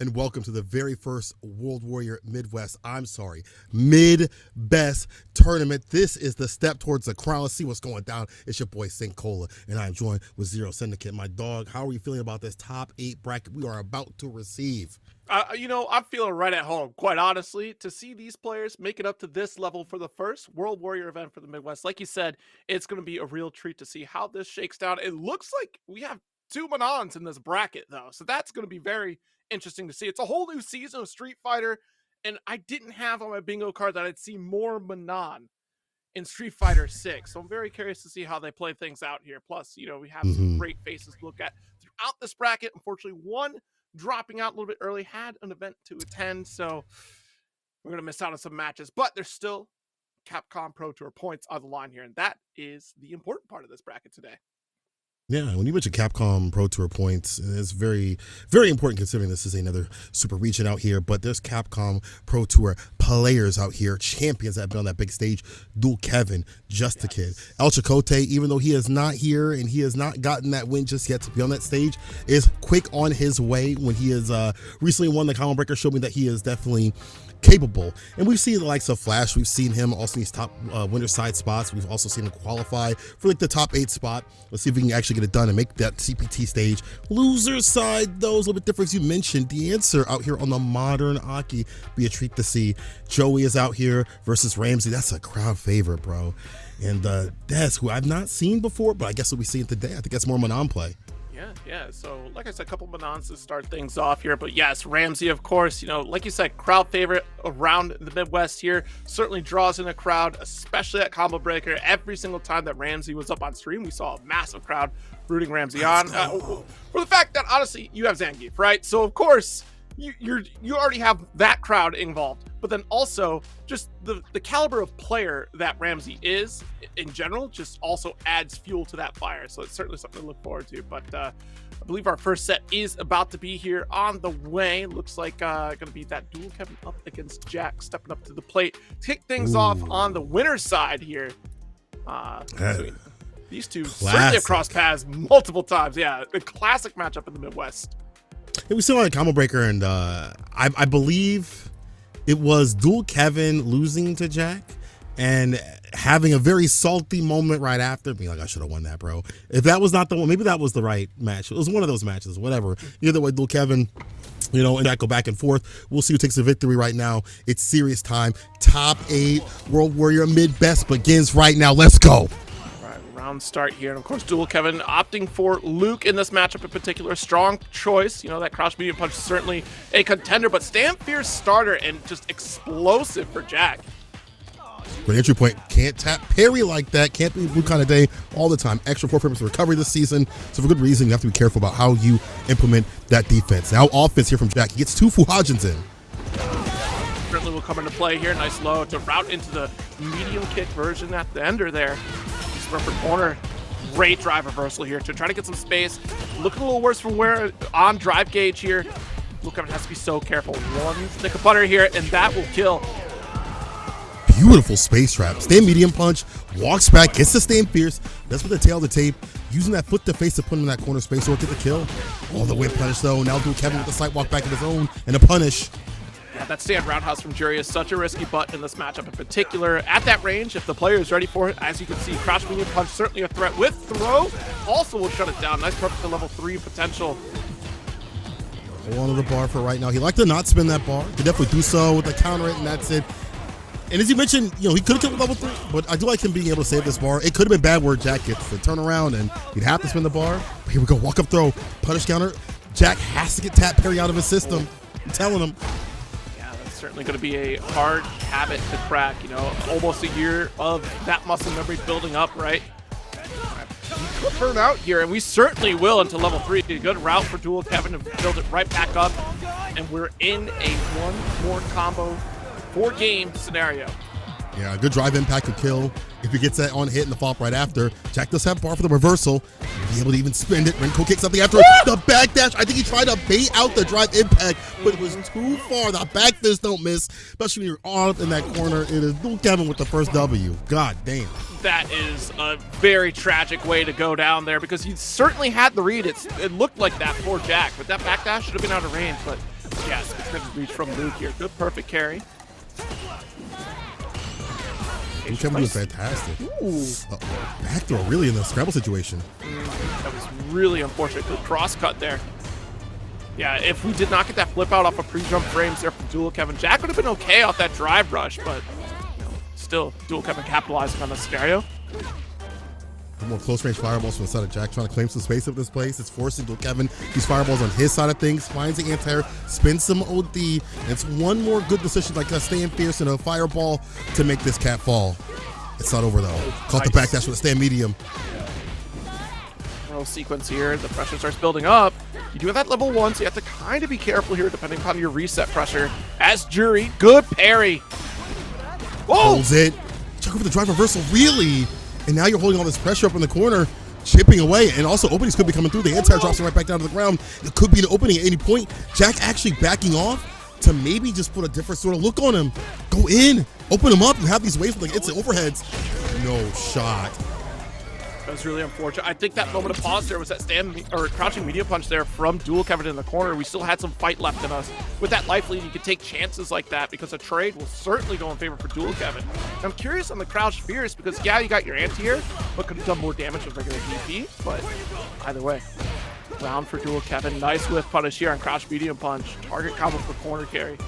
and welcome to the very first World Warrior Mid-Best tournament. This is the step towards the crown. Let's see what's going down. It's your boy Cola, and I'm joined with Zero Syndicate. My dog, how are you feeling about this top 8 bracket we are about to receive? I'm feeling right at home, quite honestly, to see these players make it up to this level for the first World Warrior event for the Midwest. Like you said, it's going to be a real treat to see how this shakes down. It looks like we have 2 Manons in this bracket, though, so that's going to be very interesting to see. It's a whole new season of Street Fighter, and I didn't have on my bingo card that I'd see more Manon in Street Fighter 6, so I'm very curious to see how they play things out here. Plus, we have some great faces to look at throughout this bracket. Unfortunately, one dropping out a little bit early had an event to attend, so we're going to miss out on some matches, but there's still Capcom Pro Tour points on the line here, and that is the important part of this bracket today. Yeah, when you mention Capcom Pro Tour points, it's very, very important considering this is another super region out here, but there's Capcom Pro Tour players out here, champions that have been on that big stage. Dual Kevin, Just the Kid. El Chicote, even though he is not here and he has not gotten that win just yet to be on that stage, is quick on his way. When he has recently won the Combo Breaker, showed me that he is definitely capable. And we've seen the likes of Flash. We've seen him also in these top winner side spots. We've also seen him qualify for like the top 8 spot. Let's see if we can actually get it done and make that CPT stage. Loser side, though, is a little bit different. As you mentioned, DEEANCER out here on the modern Aki. Be a treat to see. Joey is out here versus RAMSEY. That's a crowd favorite, bro. And Des, who I've not seen before, but I guess we'll be seeing today. I think that's more Manon play. Yeah. So, like I said, a couple Manons to start things off here. But yes, RAMSEY, of course, like you said, crowd favorite around the Midwest here. Certainly draws in a crowd, especially at Combo Breaker. Every single time that RAMSEY was up on stream, we saw a massive crowd rooting RAMSEY on. For the fact that, honestly, you have Zangief, right? So, of course, you already have that crowd involved. But then also, just the caliber of player that RAMSEY is, in general, just also adds fuel to that fire. So it's certainly something to look forward to. But I believe our first set is about to be here on the way. Looks like going to be that dual Kevin up against JAK, stepping up to the plate. Kick things off on the winner's side here. These two certainly have crossed paths multiple times. Yeah, a classic matchup in the Midwest. Yeah, we still on a Combo Breaker, and I believe it was Dual Kevin losing to JAK and having a very salty moment right after, being like, I should have won that, bro. If that was not the one, maybe that was the right match. It was one of those matches, whatever. Either way, Dual Kevin, and that go back and forth. We'll see who takes the victory right now. It's serious time. Top 8 World Warrior Mid-Best begins right now. Let's go. Round start here, and of course Dual Kevin opting for Luke in this matchup in particular. Strong choice. That crouch medium punch is certainly a contender, but stand fierce starter and just explosive for JAK. Great entry point. Can't tap parry like that. Can't be Blue kind of day all the time. Extra 4 frames of recovery this season. So for good reason, you have to be careful about how you implement that defense. Now offense here from JAK. He gets 2 Fuhajins in. Certainly will come into play here. Nice low to route into the medium kick version at the ender there. Perfect corner. Great drive reversal here to try to get some space. Looking a little worse from where on drive gauge here. Luke has to be so careful. One stick of butter here, and that will kill. Beautiful space trap. Stand medium punch, walks back, gets to stand fierce. That's with the tail of the tape. Using that foot to face to put him in that corner space or get the kill. All the way punish though. Now Dual Kevin with the slight walk back of his own and a punish. Yeah, that stand roundhouse from Juri is such a risky button in this matchup in particular. At that range, if the player is ready for it, as you can see, crouch medium punch certainly a threat with throw. Also will shut it down. Nice perfect to level 3 potential. Hold on to the bar for right now. He liked to not spin that bar. Could definitely do so with the counter it, and that's it. And as you mentioned, he could have killed level 3, but I do like him being able to save this bar. It could have been bad where JAK gets the turnaround and he'd have to spin the bar. But here we go, walk up throw, punish counter. JAK has to get tap parry out of his system. I'm telling him. Certainly going to be a hard habit to crack, almost a year of that muscle memory building up, right? We could burn out here, and we certainly will into level 3. A good route for Dual Kevin to build it right back up, and we're in a 1 more combo 4-game scenario. Yeah, a good drive impact to kill. If he gets that on hit and the follow-up right after, JAK does have bar for the reversal. He'll be able to even spin it. Renko kicks up the after. The back dash. I think he tried to bait out the drive impact, but it was too far. The back fist don't miss, especially when you're all up in that corner. It is Dual Kevin with the first W. God damn. That is a very tragic way to go down there because he certainly had the read. It looked like that for JAK, but that backdash should have been out of range. But Yes, it's good reach from Luke here. Good, perfect carry. Luke Kevin doing fantastic. Ooh. Back throw really in the scramble situation. That was really unfortunate. Good cross cut there. Yeah, if we did not get that flip out off of pre-jump frames there from Dual Kevin, JAK would have been okay off that drive rush, but still, Dual Kevin capitalizing on the scenario. The more close range fireballs from the side of JAK, trying to claim some space of this place. It's forcing Dual Kevin these fireballs on his side of things, finds the anti-air, spins some OD, and it's one more good decision like staying fierce and a fireball to make this cat fall. It's not over though. Caught the back dash with a stand medium. Roll sequence here, the pressure starts building up. You do have that level 1, so you have to kind of be careful here depending upon your reset pressure. As Juri, good parry. Whoa! Holds it. Check over the drive reversal, really? And now you're holding all this pressure up in the corner, chipping away, and also openings could be coming through. The anti-air drops it right back down to the ground. It could be an opening at any point. JAK actually backing off to maybe just put a different sort of look on him. Go in, open him up. You have these waves with like instant overheads. No shot. That was really unfortunate. I think that moment of pause there was that crouching medium punch there from Dual Kevin in the corner. We still had some fight left in us. With that life lead, you could take chances like that because a trade will certainly go in favor for Dual Kevin. And I'm curious on the crouch fierce because, yeah, you got your anti-air, but could have done more damage with regular DP. But either way, round for Dual Kevin. Nice whiff punish here on crouch medium punch. Target combo for corner carry.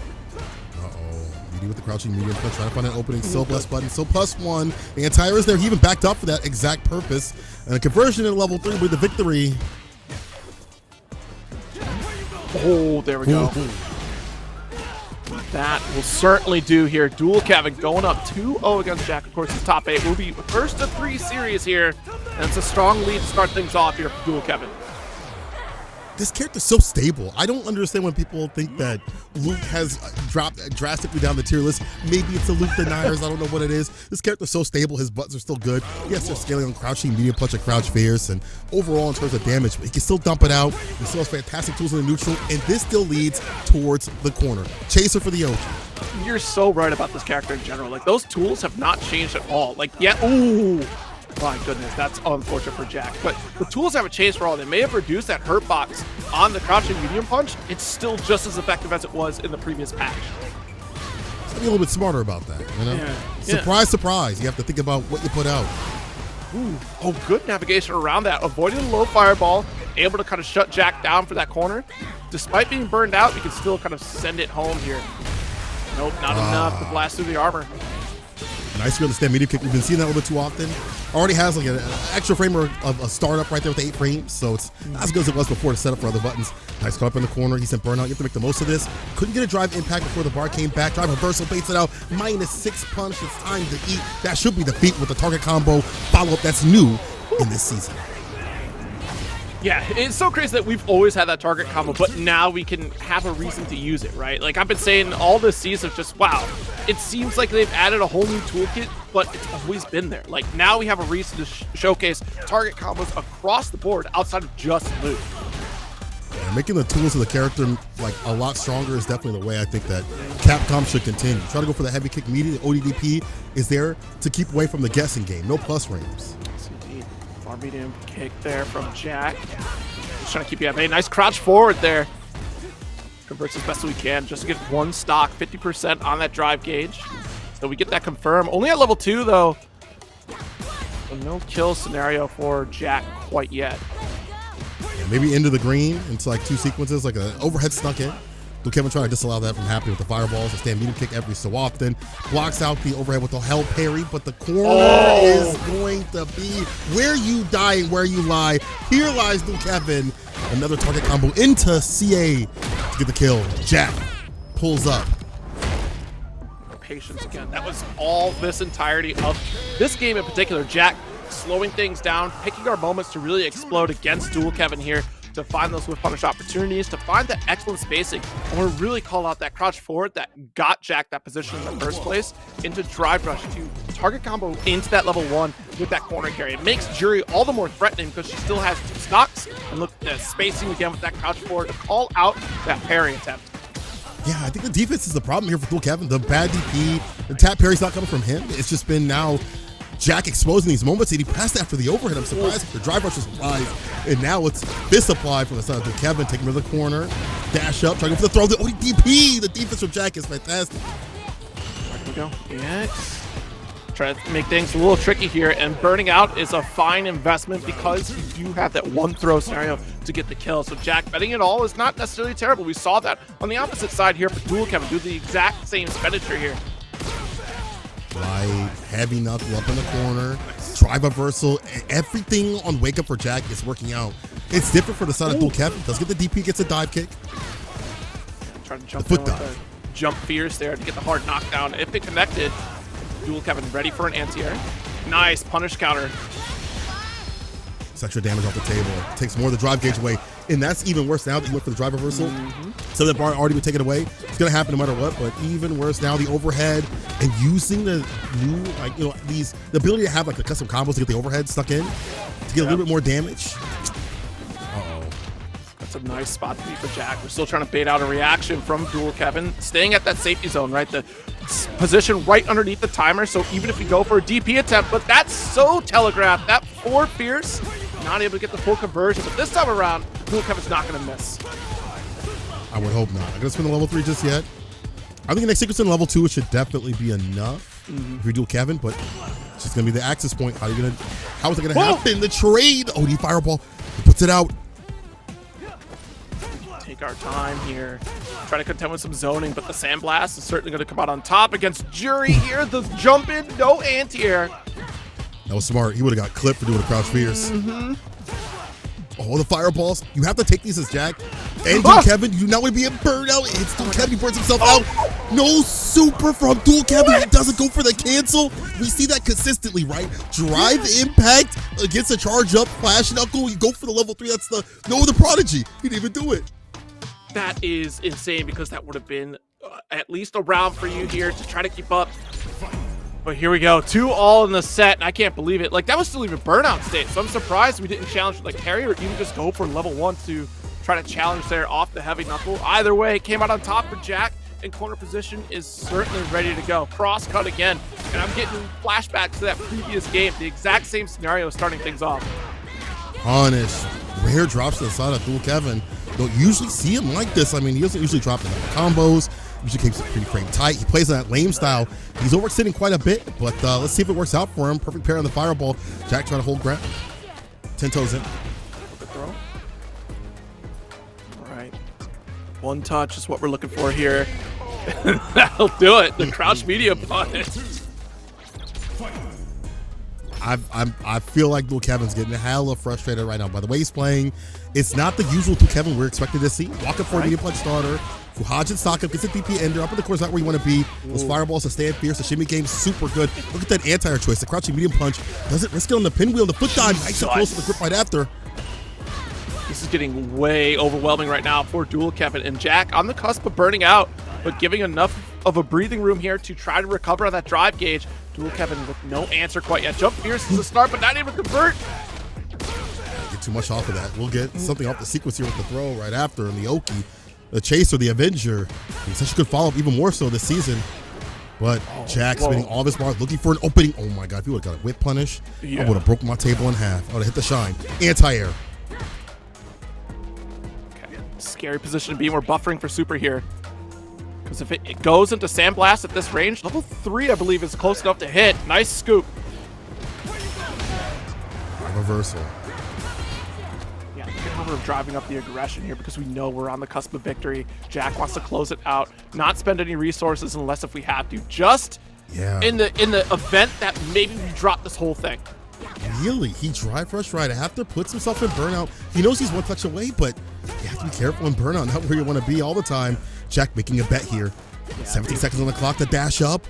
With the crouching medium punch, trying to find an opening. Still bless button, still +1. The anti-air is there. He even backed up for that exact purpose. And a conversion in level 3 with the victory. Oh, there we go. That will certainly do here. Dual Kevin going up 2-0 against JAK. Of course, his top 8 will be first of 3 series here. And it's a strong lead to start things off here for Dual Kevin. This character's so stable. I don't understand when people think that Luke has dropped drastically down the tier list. Maybe it's the Luke deniers. I don't know what it is. This character's so stable. His buttons are still good. Yes, they're scaling on crouching, medium punch, and crouch fierce, and overall in terms of damage, but he can still dump it out. He still has fantastic tools in the neutral, and this still leads towards the corner. Chaser for the OG. You're so right about this character in general. Like, those tools have not changed at all. Like, yeah, ooh. My goodness, that's unfortunate for JAK. But the tools haven't changed for all. They may have reduced that hurt box on the crouching medium punch. It's still just as effective as it was in the previous patch. Be a little bit smarter about that, you know? Yeah. Surprise, surprise. You have to think about what you put out. Ooh. Oh, good navigation around that. Avoiding the low fireball, able to kind of shut JAK down for that corner. Despite being burned out, you can still kind of send it home here. Nope, not enough to blast through the armor. Nice to stand medium kick. We've been seeing that a little bit too often. Already has like an extra frame of a startup right there with the 8 frames, so it's not as good as it was before to set up for other buttons. Nice caught up in the corner. He sent burnout. You have to make the most of this. Couldn't get a drive impact before the bar came back. Drive reversal, baits it out. -6 punch. It's time to eat. That should be the feat with the target combo follow-up that's new in this season. Yeah, it's so crazy that we've always had that target combo, but now we can have a reason to use it, right? Like, I've been saying all this season, just, wow, it seems like they've added a whole new toolkit, but it's always been there. Like, now we have a reason to showcase target combos across the board outside of just loot. Yeah, making the tools of the character like a lot stronger is definitely the way I think that Capcom should continue. Try to go for the heavy kick medium. The ODDP is there to keep away from the guessing game. No plus frames. Far medium kick there from JAK. Just trying to keep you at bay. Nice crouch forward there. Converts as best as we can just to get one stock, 50% on that drive gauge. So we get that confirmed. Only at level 2 though. So no kill scenario for JAK quite yet. Yeah, maybe into the green into like 2 sequences, like an overhead snuck in. Dual Kevin trying to disallow that from happening with the fireballs. A stand medium kick every so often. Blocks out the overhead with the hell parry, but the corner is going to be where you die and where you lie. Here lies Dual Kevin. Another target combo into CA to get the kill. JAK pulls up. Patience again. That was all this entirety of this game in particular. JAK slowing things down, picking our moments to really explode against Dual Kevin here, to find those whiff punish opportunities, to find that excellent spacing. I want to really call out that crouch forward that got JAK that position in the first place, into drive rush to target combo into that level 1 with that corner carry. It makes Juri all the more threatening because she still has 2 stocks, and look at spacing again with that crouch forward to call out that parry attempt. Yeah, I think the defense is the problem here for Dual Kevin. The bad DP, the tap parry's not coming from him. It's just been now JAK exposing these moments, and he passed after the overhead. I'm surprised if the drive rush was applied. And now it's fist applied from the side of Kevin, taking him to the corner. Dash up, trying to go for the throw. The DP! The defense from JAK is fantastic. There we go. EX. Try to make things a little tricky here, and burning out is a fine investment because you do have that one throw scenario to get the kill. So JAK betting it all is not necessarily terrible. We saw that on the opposite side here for Dual Kevin do the exact same expenditure here. Right, heavy knuckle up in the corner, drive reversal, everything on wake up for JAK is working out. It's different for the side of Dual Kevin. Does get the DP, gets a dive kick. Trying to jump the foot in with dive. the jump fierce there to get the hard knockdown. If it connected, Dual Kevin ready for an anti-air. Nice punish counter. It's extra damage off the table. Takes more of the drive gauge away. And that's even worse now that you went for the drive reversal. So that bar already would take it away. It's going to happen no matter what, but even worse now, the overhead and using the new, like, you know, the ability to have like the custom combos to get the overhead stuck in to get a little bit more damage. Uh-oh. That's a nice spot to be for JAK. We're still trying to bait out a reaction from Dual Kevin, staying at that safety zone, right? The position right underneath the timer, so even if you go for a DP attempt, but that's so telegraphed. That 4 fierce, not able to get the full conversion, but this time around, Dual Kevin's not going to miss. I would hope not. I'm going to spin the level 3 just yet. I think the next sequence in level 2, it should definitely be enough if you Dual Kevin, but it's just going to be the access point. How is it going to happen? The trade. Oh, the fireball. He puts it out. Take our time here. Try to contend with some zoning, but the Sandblast is certainly going to come out on top against Juri here. The jump in, no anti-air. That was smart. He would have got clipped for doing a crouch fierce. Oh, the fireballs. You have to take these as JAK. And Dual Kevin, you do not want to be a burnout. It's Dual Kevin. He burns himself out. No super from Dual Kevin. He doesn't go for the cancel. We see that consistently, right? Drive impact against a charge up, flash knuckle. You go for the level 3. That's the prodigy. He didn't even do it. That is insane because that would have been at least a round for you here to try to keep up. But here we go, 2 all in the set, and I can't believe it. Like, that was still even burnout state, so I'm surprised we didn't challenge like carry or even just go for level 1 to try to challenge there off the heavy knuckle. Either way, came out on top for JAK, and corner position is certainly ready to go. Cross cut again, and I'm getting flashbacks to that previous game, the exact same scenario starting things off. Honest, rare drops to the side of Dual Kevin. Don't usually see him like this. I mean, he doesn't usually drop in combos. Usually keeps it pretty frame tight. He plays in that lame style. He's overextending quite a bit, but let's see if it works out for him. Perfect pair on the fireball. JAK trying to hold ground. 10 toes in. Good throw. All right. One touch is what we're looking for here. That'll do it. The crouch medium punish. I feel like Dual Kevin's getting hella frustrated right now. By the way he's playing, it's not the usual Dual Kevin we're expected to see. Walk up for a medium punch starter. Fuhajin stock up, gets a DP ender. Up in the corner is not where you want to be. Those fireballs to stand fierce. The shimmy game, super good. Look at that anti-air choice. The crouching medium punch doesn't risk it on the pinwheel. The foot dive, nice and close to the grip right after. This is getting way overwhelming right now for Dual Kevin, and JAK on the cusp of burning out, but giving enough of a breathing room here to try to recover on that drive gauge. Dual Kevin with no answer quite yet. Jump fierce is the start, but not able to convert. Get too much off of that. We'll get something off the sequence here with the throw right after, and the Oki, the Chaser, the Avenger. He's such a good follow-up, even more so this season. But JAK spinning all this bars, looking for an opening. Oh my God, if he would have got a whip punish, I would have broken my table in half. I would have hit the shine. Anti-air. Okay, scary position to be. We're buffering for super here. Because if it goes into Sandblast at this range, level 3, I believe, is close enough to hit. Nice scoop. Reversal. Yeah, look at how we're driving up the aggression here because we know we're on the cusp of victory. JAK wants to close it out, not spend any resources unless if we have to. Just in the event that maybe we drop this whole thing. Really? He drive rush right after, puts himself in burnout. He knows he's one touch away, but you have to be careful in burnout, not where you want to be all the time. JAK making a bet here. 17 seconds on the clock to dash up.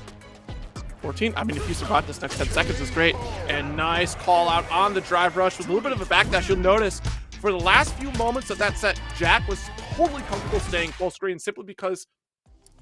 14. I mean, if you survive this next 10 seconds is great. And nice call out on the drive rush with a little bit of a backdash. You'll notice for the last few moments of that set, JAK was totally comfortable staying full screen simply because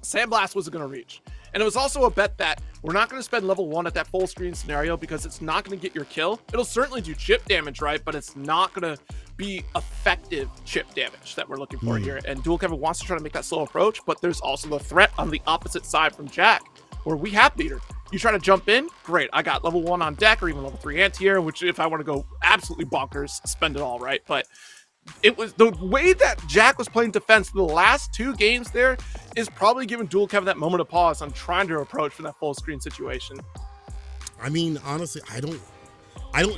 Sandblast wasn't going to reach. And it was also a bet that we're not going to spend level 1 at that full screen scenario because it's not going to get your kill. It'll certainly do chip damage, right? But it's not going to be effective chip damage that we're looking for here. And Dual Kevin wants to try to make that slow approach, but there's also the threat on the opposite side from JAK, where we have beater. You try to jump in, great. I got level 1 on deck or even level 3 anti-air, which if I want to go absolutely bonkers, spend it all, right? But it was the way that JAK was playing defense the last 2 games there is probably giving Dual Kevin that moment of pause on trying to approach from that full screen situation. I mean, honestly, I don't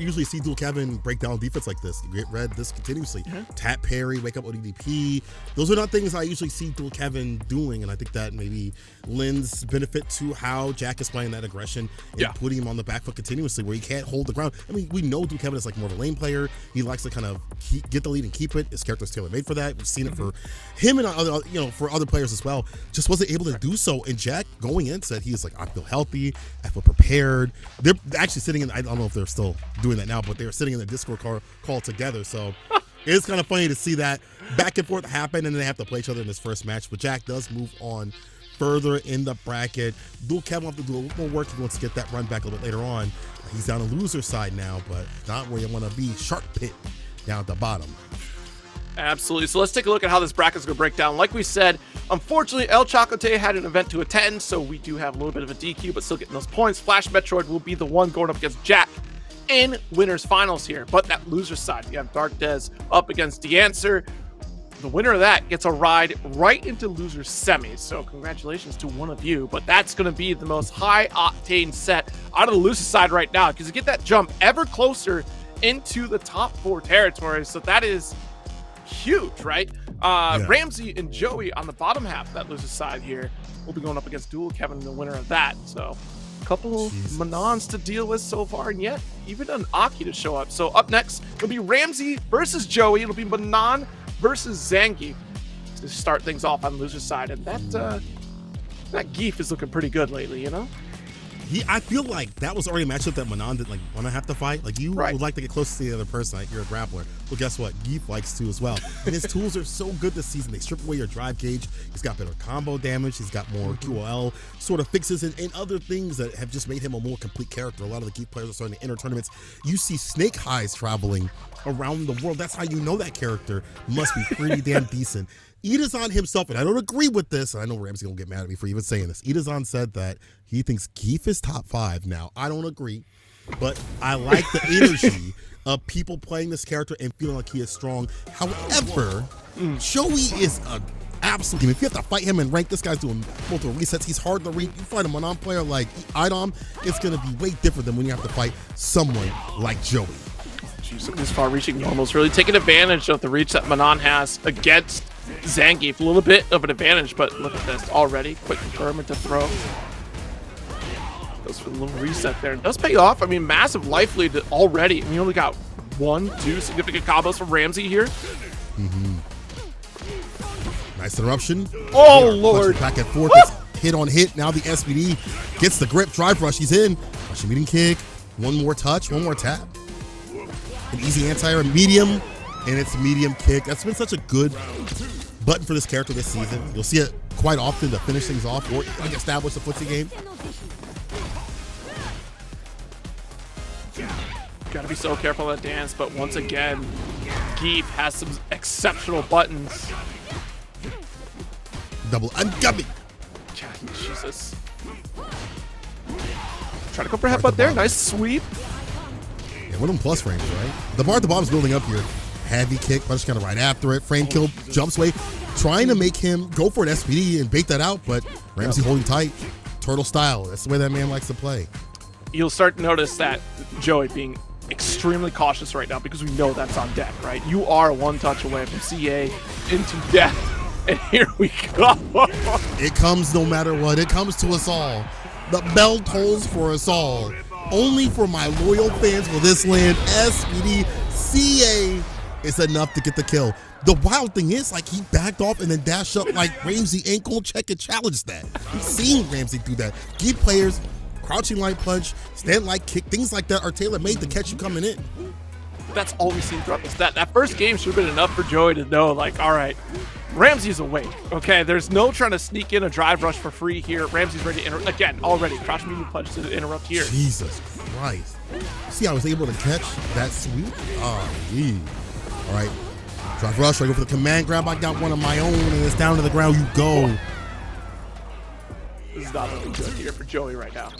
usually see Dual Kevin break down defense like this. Get red this continuously. Tap parry, wake up ODDP. Those are not things I usually see Dual Kevin doing, and I think that maybe lends benefit to how JAK is playing that aggression and putting him on the back foot continuously where he can't hold the ground. I mean, we know Dual Kevin is like more of a lane player. He likes to kind of get the lead and keep it. His character's tailor-made for that. We've seen it for him and other, for other players as well. Just wasn't able to do so. And JAK going in said he's like, I feel healthy. I feel prepared. They're actually sitting in, I don't know if they're still doing that now, but they were sitting in the Discord call together. So it's kind of funny to see that back and forth happen, and then they have to play each other in this first match. But JAK does move on further in the bracket. Dual Kevin will have to do a little more work. He wants to get that run back a little bit later on. He's down the loser side now, but not where you want to be. Shark Pit down at the bottom. Absolutely. So let's take a look at how this bracket is going to break down. Like we said, unfortunately, El Chocote had an event to attend, so we do have a little bit of a DQ, but still getting those points. Flash Metroid will be the one going up against JAK in winners finals here. But that loser side, you have DARKDES up against DEEANCER. The winner of that gets a ride right into loser semis. So congratulations to one of you. But that's going to be the most high octane set out of the loser side right now, because you get that jump ever closer into the top 4 territories. So that is huge, right? RAMSEY and Joey on the bottom half of that loser side here will be going up against Dual Kevin, the winner of that. So a couple Manons to deal with so far, and yet even an A.K.I to show up. So up next, it'll be RAMSEY versus Joey. It'll be Manon versus Zangief to start things off on the loser side. And that Geef is looking pretty good lately, you know? I feel like that was already a matchup that Manon didn't want to have to fight. Like, you would like to get close to the other person. Like, you're a grappler. Well, guess what? Geef likes to as well. And his tools are so good this season. They strip away your drive gauge. He's got better combo damage. He's got more QOL sort of fixes and other things that have just made him a more complete character. A lot of the Geef players are starting to enter tournaments. You see snake highs traveling around the world. That's how you know that character must be pretty damn decent. Idazan himself, and I don't agree with this, and I know RAMSEY gonna get mad at me for even saying this. Idazan said that he thinks Geef is top 5 now. I don't agree, but I like the energy of people playing this character and feeling like he is strong. However, Joey is an absolute game. If you have to fight him in rank, this guy's doing multiple resets. He's hard to read. You fight a Manon player like Idom, it's gonna be way different than when you have to fight someone like Joey. Jeez, look at these far-reaching normals, really taking advantage of the reach that Manon has against Zangief. A little bit of an advantage, but look at this already. Quick confirm to throw. Goes for the little reset there. It does pay off. I mean, massive life lead already. I mean, you only got 1, 2 significant combos from RAMSEY here. Nice interruption. Oh, Lord. Back and forth. It's hit on hit. Now the SPD gets the grip. Drive rush. He's in. Russian meeting kick. One more touch. One more tap. An easy anti-air, medium, and it's medium kick. That's been such a good button for this character this season. You'll see it quite often to finish things off or like establish a footsie game. Gotta be so careful of that dance, but once again, Geef has some exceptional buttons. Double ungummy. Jesus. Try to go for a headbutt there. Nice sweep. Yeah, one of them plus frames, right? The bar at the bottom is building up here. Heavy kick, Punch kind of right after it. Frame kill, jumps away. Trying to make him go for an SPD and bait that out, but RAMSEY holding tight. Turtle style. That's the way that man likes to play. You'll start to notice that Joey being extremely cautious right now because we know that's on deck, right? You are one touch away from CA into death. And here we go. It comes no matter what. It comes to us all. The bell tolls for us all. Only for my loyal fans will this land. SPD CA is enough to get the kill. The wild thing is, like, he backed off and then dashed up like RAMSEY ain't gonna check and challenge that. We've seen RAMSEY do that. Geef players, crouching light punch, stand light kick, things like that are tailor-made to catch you coming in. That's all we've seen throughout this. That first game should have been enough for Joey to know, like, all right, RAMSEY's awake. Okay, there's no trying to sneak in a drive rush for free here. RAMSEY's ready to interrupt. Again, already, crouch medium punch to interrupt here. Jesus Christ. See, I was able to catch that sweep? Oh, yeah. All right, drive rush, I go for the command grab. I got one of my own, and it's down to the ground you go. This is not looking good here for Joey right now.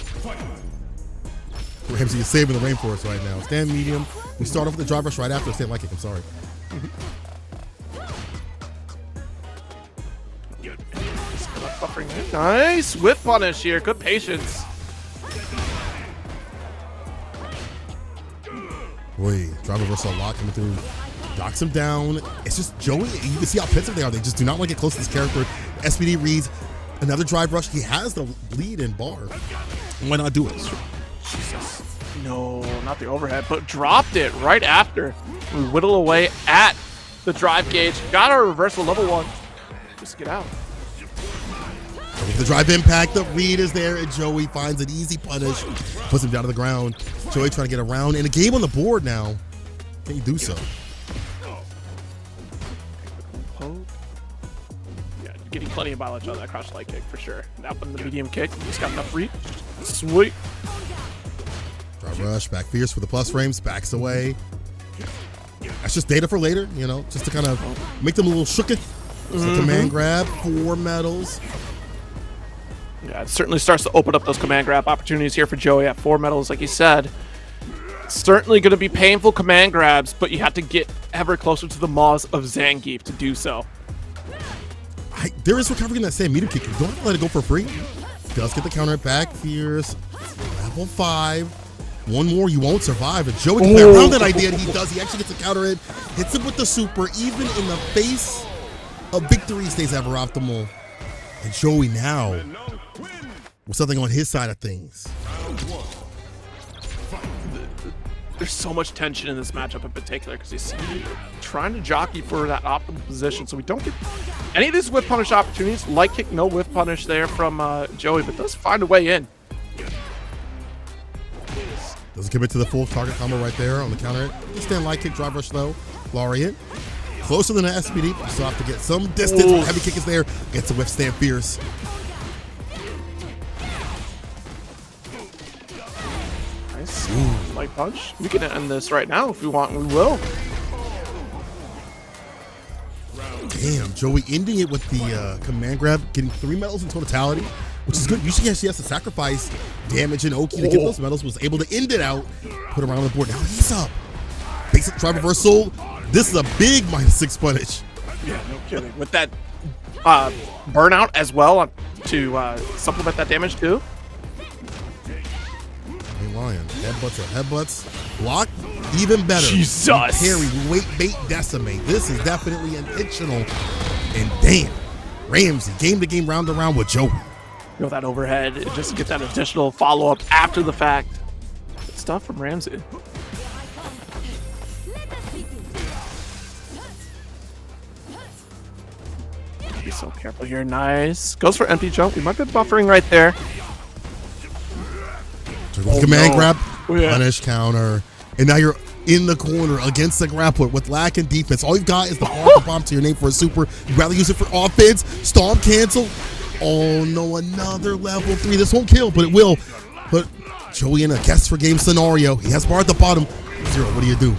Ramsey is saving the rainforest right now. Stand medium. We start off with the drive rush right after. Stand like it. I'm sorry. Buffering. Nice whip punish here. Good patience. Boy, drive reversal a lot coming through. Knocks him down. It's just Joey. You can see how pensive they are. They just do not want to get close to this character. SPD reads another drive rush. He has the lead in bar. Why not do it? Jesus. No, not the overhead, but dropped it right after. We whittle away at the drive gauge. Got our reversal level 1. Just get out. With the drive impact, the read is there, and Joey finds an easy punish. Puts him down to the ground. Joey trying to get around. And a game on the board now. Can he do so? Yeah, getting plenty of mileage on that crouch light kick for sure. Now up in the medium kick. He's got enough reach. Sweet. Drive rush, back fierce for the plus frames, backs away. That's just data for later, you know, just to kind of make them a little shooketh. So command grab, 4 medals. Yeah, it certainly starts to open up those command grab opportunities here for Joey at 4 medals, like you said. Certainly going to be painful command grabs, but you have to get ever closer to the maws of Zangief to do so. There is recovery in that same medium kick. You don't have to let it go for free. Does get the counter back, fierce. Level 5. One more, you won't survive. And Joey can play around that idea, and he does. He actually gets a counter in, hits him with the super, even in the face of victory stays ever optimal. And Joey now with something on his side of things. There's so much tension in this matchup in particular because he's trying to jockey for that optimal position, so we don't get any of these whip punish opportunities. Light kick, no whip punish there from Joey, but does find a way in. Doesn't commit to the full target combo right there on the counter. Stand light kick, drive rush though. Lariat. Closer than an SPD, but still have to get some distance. Heavy kick is there. Gets a whiff, stand fierce. Nice. Light punch. We can end this right now if we want, we will. Damn, Joey ending it with the command grab, getting 3 medals in totality, which is good. Usually she has to sacrifice damage and Oki to get those medals. Was able to end it out, put him around the board. Now he's up. Basic drive reversal. This is a big -6 punish. Yeah, no kidding. With that burnout as well to supplement that damage too. Hey, Lion. Headbutts are headbutts. Block, even better. Jesus. Parry, wait, bait, decimate. This is definitely intentional. And damn, Ramsey, game to game, round to round with Joey. You know, that overhead, just to get that additional follow-up after the fact. Good stuff from Ramsey. Be so careful here. Nice. Goes for empty jump. We might be buffering right there. Command grab, punish counter. And now you're in the corner against the grappler with lack in defense. All you've got is the bomb to your name for a super. You'd rather use it for offense. Stomp cancel. Oh no, another level 3. This won't kill, but it will put Joey in a guess for game scenario. He has bar at the bottom. 0, what do you do?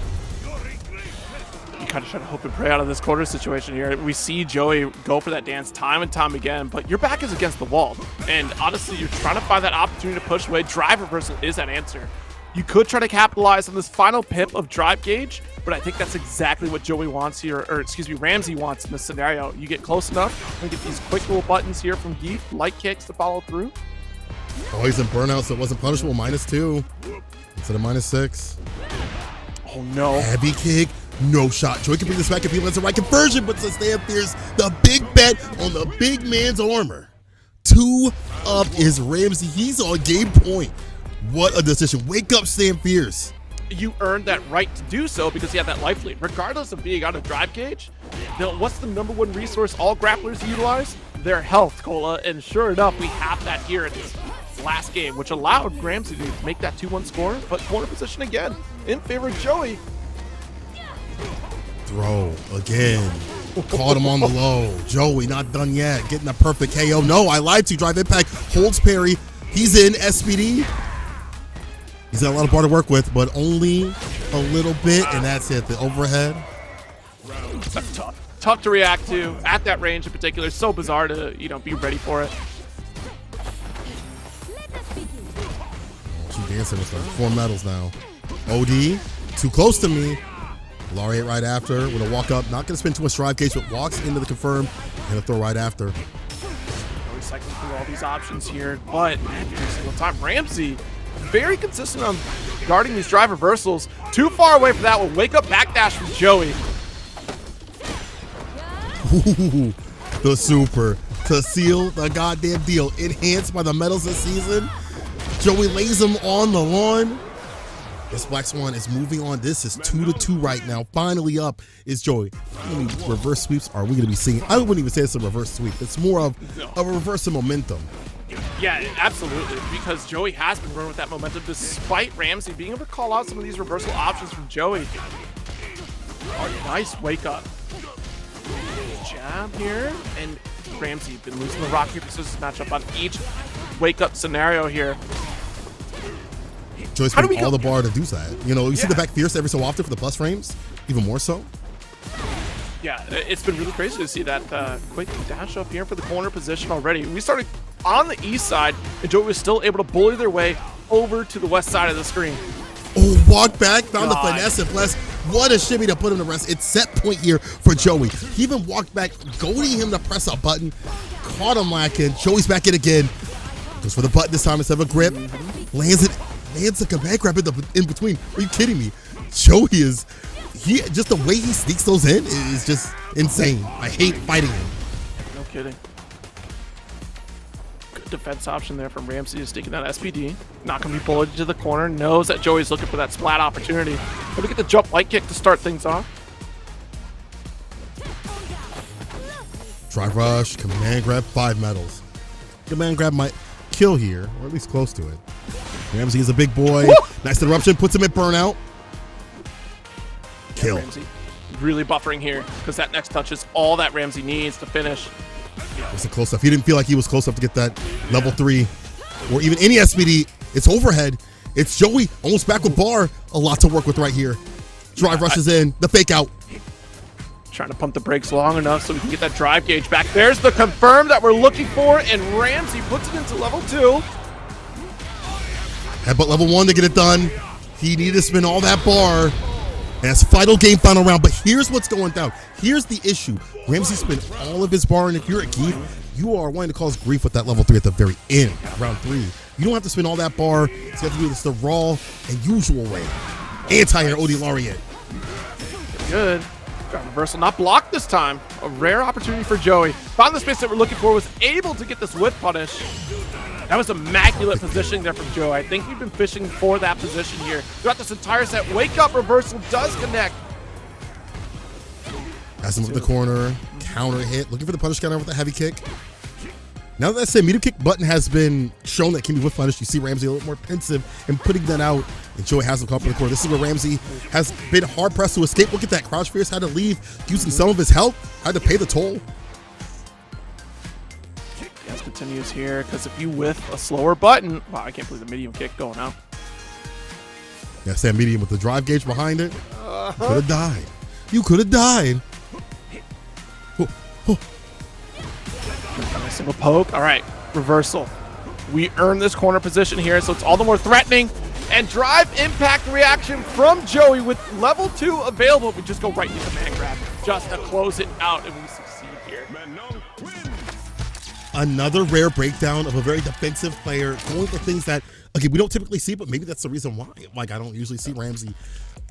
You kind of try to hope and pray out of this quarter situation here. We see Joey go for that dance time and time again, but your back is against the wall. And honestly, you're trying to find that opportunity to push away. Drive reversal is that answer. You could try to capitalize on this final pip of drive gauge, but I think that's exactly what Joey wants here, or excuse me, Ramsey wants in this scenario. You get close enough and get these quick little buttons here from Geef, light kicks to follow through. Oh, he's in burnout, so it wasn't punishable. -2 instead of -6. Oh no. Heavy kick, no shot. Joey can bring this back if he lands the right conversion, but since they fierce, the big bet on the big man's armor. 2 up is Ramsey. He's on game point. What a decision. Wake up, Sam Fierce. You earned that right to do so because you had that life lead. Regardless of being on a drive gauge, what's the #1 resource all grapplers utilize? Their health, Cola. And sure enough, we have that here in this last game, which allowed Ramsey to make that 2-1 score, but corner position again in favor of Joey. Throw again. Caught him on the low. Joey not done yet. Getting a perfect KO. No, I lied to you. Drive impact. Holds parry. He's in SPD. He's got a lot of bar to work with, but only a little bit, and that's it. The overhead. That's tough. Tough to react to at that range in particular. So bizarre to, be ready for it. DEEANCER was 4 medals now. OD, too close to me. Laureate right after with a walk up. Not going to spend too much drive gauge, but walks into the confirm and a throw right after. We're cycling through all these options here, but every single time, RAMSEY very consistent on guarding these drive reversals. Too far away for that one. Wake up backdash from Joey. Ooh, the super to seal the goddamn deal. Enhanced by the medals this season. Joey lays him on the lawn. This Black Swan is moving on. This is 2-2 right now. Finally up is Joey. How many reverse sweeps are we going to be seeing? I wouldn't even say it's a reverse sweep. It's more of a reverse of momentum. Yeah, absolutely, because Joey has been running with that momentum despite RAMSEY being able to call out some of these reversal options from Joey. Oh, nice wake up. Jab here, and RAMSEY been losing the rock paper scissors matchup on each wake up scenario here. Joey's putting all the bar to do that. You know, you see the back fierce every so often for the plus frames, even more so. Yeah, it's been really crazy to see that quick dash up here for the corner position already. We started on the east side, and Joey was still able to bully their way over to the west side of the screen. Oh, walk back, found the finesse and bless. What a shimmy to put him to rest. It's set point here for Joey. He even walked back, goading him to press a button. Caught him lacking. Joey's back in again. Goes for the button this time instead of a grip. Lands it. Lands a command grab in between. Are you kidding me? Joey is, just the way he sneaks those in is just insane. I hate fighting him. No kidding. Good defense option there from RAMSEY to sneaking that SPD. Not going to be bullied to the corner. Knows that Joey's looking for that splat opportunity. But to get the jump light kick to start things off. Drive rush, command grab, 5 medals. Command grab might kill here, or at least close to it. RAMSEY is a big boy. Woo! Nice interruption, puts him at burnout. Kill. RAMSEY really buffering here because that next touch is all that RAMSEY needs to finish. Wasn't close enough. He didn't feel like he was close enough to get that level 3 or even any SPD. It's overhead. It's Joey almost back with bar. A lot to work with right here. Drive rushes in. The fake out. Trying to pump the brakes long enough so we can get that drive gauge back. There's the confirm that we're looking for, and RAMSEY puts it into level 2. Headbutt level 1 to get it done. He needed to spin all that bar. And it's final game, final round. But here's what's going down. Here's the issue. RAMSEY spent all of his bar, and if you're a geek, you are wanting to cause grief with that level 3 at the very end, round 3. You don't have to spin all that bar. So you have to do this the raw and usual way. Anti-air OD Laureate. Good. Got reversal not blocked this time. A rare opportunity for Joey. Found the space that we're looking for, was able to get this whip punish. That was immaculate positioning there from Joey. I think we've been fishing for that position here throughout this entire set. Wake up reversal does connect. Has him with the corner, counter hit, looking for the punish counter with a heavy kick. Now that said, medium kick button has been shown that can be whip punished. You see RAMSEY a little more pensive in putting that out, and Joey has him caught in the corner. This is where RAMSEY has been hard pressed to escape. Look at that, crouch fierce had to leave using some of his health, had to pay the toll. Yes, continues here, because if you whiff a slower button, wow, I can't believe the medium kick going out. Yeah, Sam medium with the drive gauge behind it. Could have died. You could have died. A single poke. All right, reversal. We earn this corner position here, so it's all the more threatening. And drive impact reaction from Joey with level 2 available. We just go right into command grab just to close it out, and we succeed here. Another rare breakdown of a very defensive player going for things that, okay, we don't typically see, but maybe that's the reason why. Like, I don't usually see RAMSEY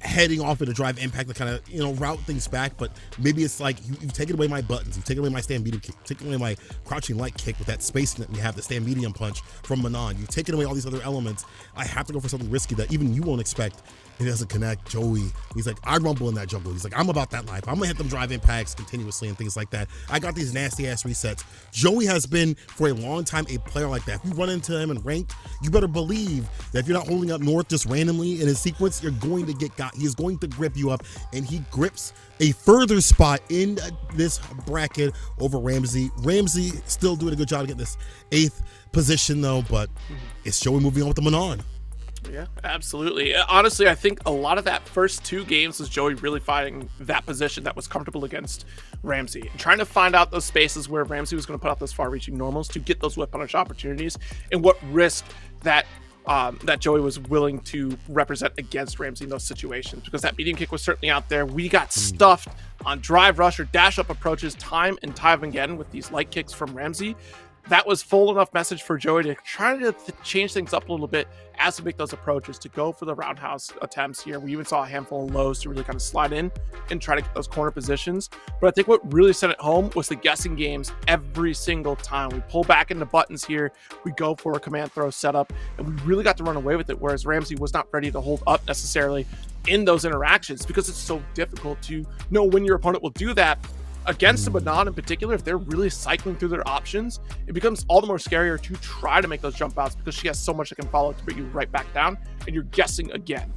heading off at a drive impact to kind of, you know, route things back, but maybe it's like you've taken away my buttons, you've taken away my stand medium kick, taken away my crouching light kick with that spacing that we have, the stand medium punch from Manon. You've taken away all these other elements. I have to go for something risky that even you won't expect. It doesn't connect. Joey, he's like, I rumble in that jungle. He's like, I'm about that life. I'm gonna hit them drive impacts continuously and things like that. I got these nasty ass resets. Joey has been for a long time a player like that. If you run into him in ranked, you better believe that if you're not holding up north just randomly in his sequence, you're going to get got. He is going to grip you up, and he grips a further spot in this bracket over RAMSEY. RAMSEY still doing a good job of getting this 8th position though, but it's Joey moving on with the Manon. Yeah, absolutely. Honestly, I think a lot of that first 2 games was Joey really finding that position that was comfortable against RAMSEY and trying to find out those spaces where RAMSEY was going to put out those far-reaching normals to get those whip punish opportunities and what risk that that Joey was willing to represent against RAMSEY in those situations, because that medium kick was certainly out there. We got stuffed on drive rush or dash up approaches time and time again with these light kicks from RAMSEY. That was full enough message for Joey to try to change things up a little bit as we make those approaches, to go for the roundhouse attempts here. We even saw a handful of lows to really kind of slide in and try to get those corner positions. But I think what really set it home was the guessing games every single time. We pull back into buttons here, we go for a command throw setup, and we really got to run away with it, whereas RAMSEY was not ready to hold up necessarily in those interactions, because it's so difficult to know when your opponent will do that. Against a Manon in particular, if they're really cycling through their options, it becomes all the more scarier to try to make those jump outs, because she has so much that can follow to bring you right back down, and you're guessing again.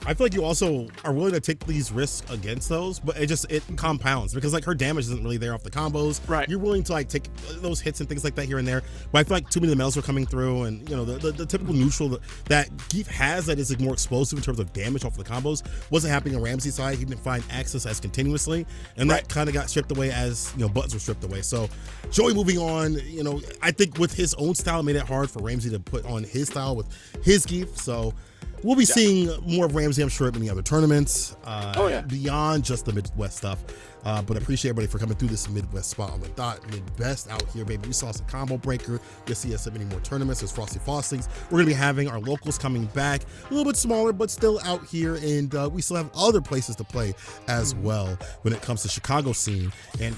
I feel like you also are willing to take these risks against those, but it compounds, because like her damage isn't really there off the combos. Right. You're willing to like take those hits and things like that here and there. But I feel like too many of the metals are coming through, and you know the typical neutral that Geef has that is like more explosive in terms of damage off the combos wasn't happening on RAMSEY's side. He didn't find access as continuously, and that kind of got stripped away as buttons were stripped away. So Joey moving on, I think with his own style it made it hard for RAMSEY to put on his style with his Geef. So we'll be seeing more of RAMSEY, I'm sure, at many other tournaments beyond just the Midwest stuff. But I appreciate everybody for coming through this Midwest spot on the dot. Midwest out here, baby. We saw some combo breaker. You'll see us at many more tournaments. There's Frosty Fostings. We're going to be having our locals coming back, a little bit smaller, but still out here. And we still have other places to play as well when it comes to Chicago scene. And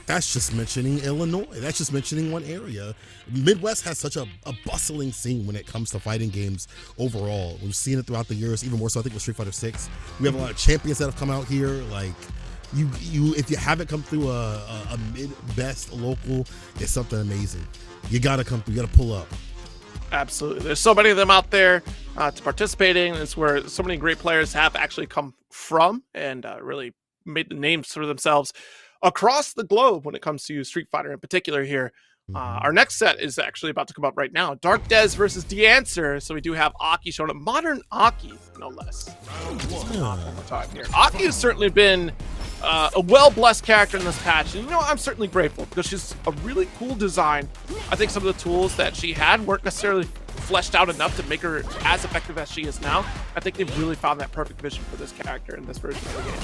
that's just mentioning Illinois. That's just mentioning one area. Midwest has such a bustling scene when it comes to fighting games overall. We've seen it throughout the years, even more so I think with Street Fighter 6. We have a lot of champions that have come out here. Like you if you haven't come through a Midwest local, it's something amazing. You gotta come through, you gotta pull up. Absolutely. There's so many of them out there to participating. It's where so many great players have actually come from and really made the names for themselves across the globe when it comes to Street Fighter in particular here. Our next set is actually about to come up right now. DARKDES versus DEEANCER. So we do have A.K.I showing up. Modern A.K.I, no less. One more time here. A.K.I has certainly been a well-blessed character in this patch. And I'm certainly grateful, because she's a really cool design. I think some of the tools that she had weren't necessarily fleshed out enough to make her as effective as she is now. I think they've really found that perfect vision for this character in this version of the game.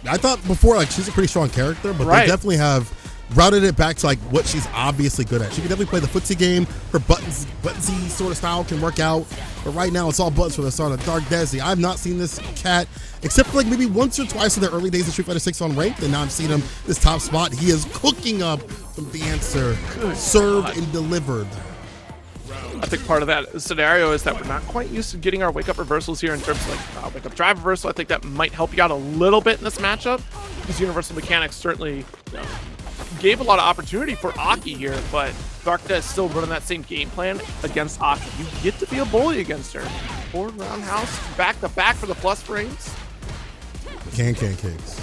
I thought before, like, she's a pretty strong character, but they definitely have routed it back to like what she's obviously good at. She can definitely play the footsie game. Her buttonsy sort of style can work out. But right now, it's all buttons for the start of DARKDES. I've not seen this cat except for like maybe once or twice in the early days of Street Fighter 6 on ranked, and now I'm seeing him this top spot. He is cooking up from DEEANCER, served and delivered. I think part of that scenario is that we're not quite used to getting our wake-up reversals here in terms of like wake-up drive reversal. I think that might help you out a little bit in this matchup, because universal mechanics certainly gave a lot of opportunity for A.K.I here, but DARKDES is still running that same game plan against A.K.I. You get to be a bully against her. Forward roundhouse, back to back for the plus frames. Can kicks.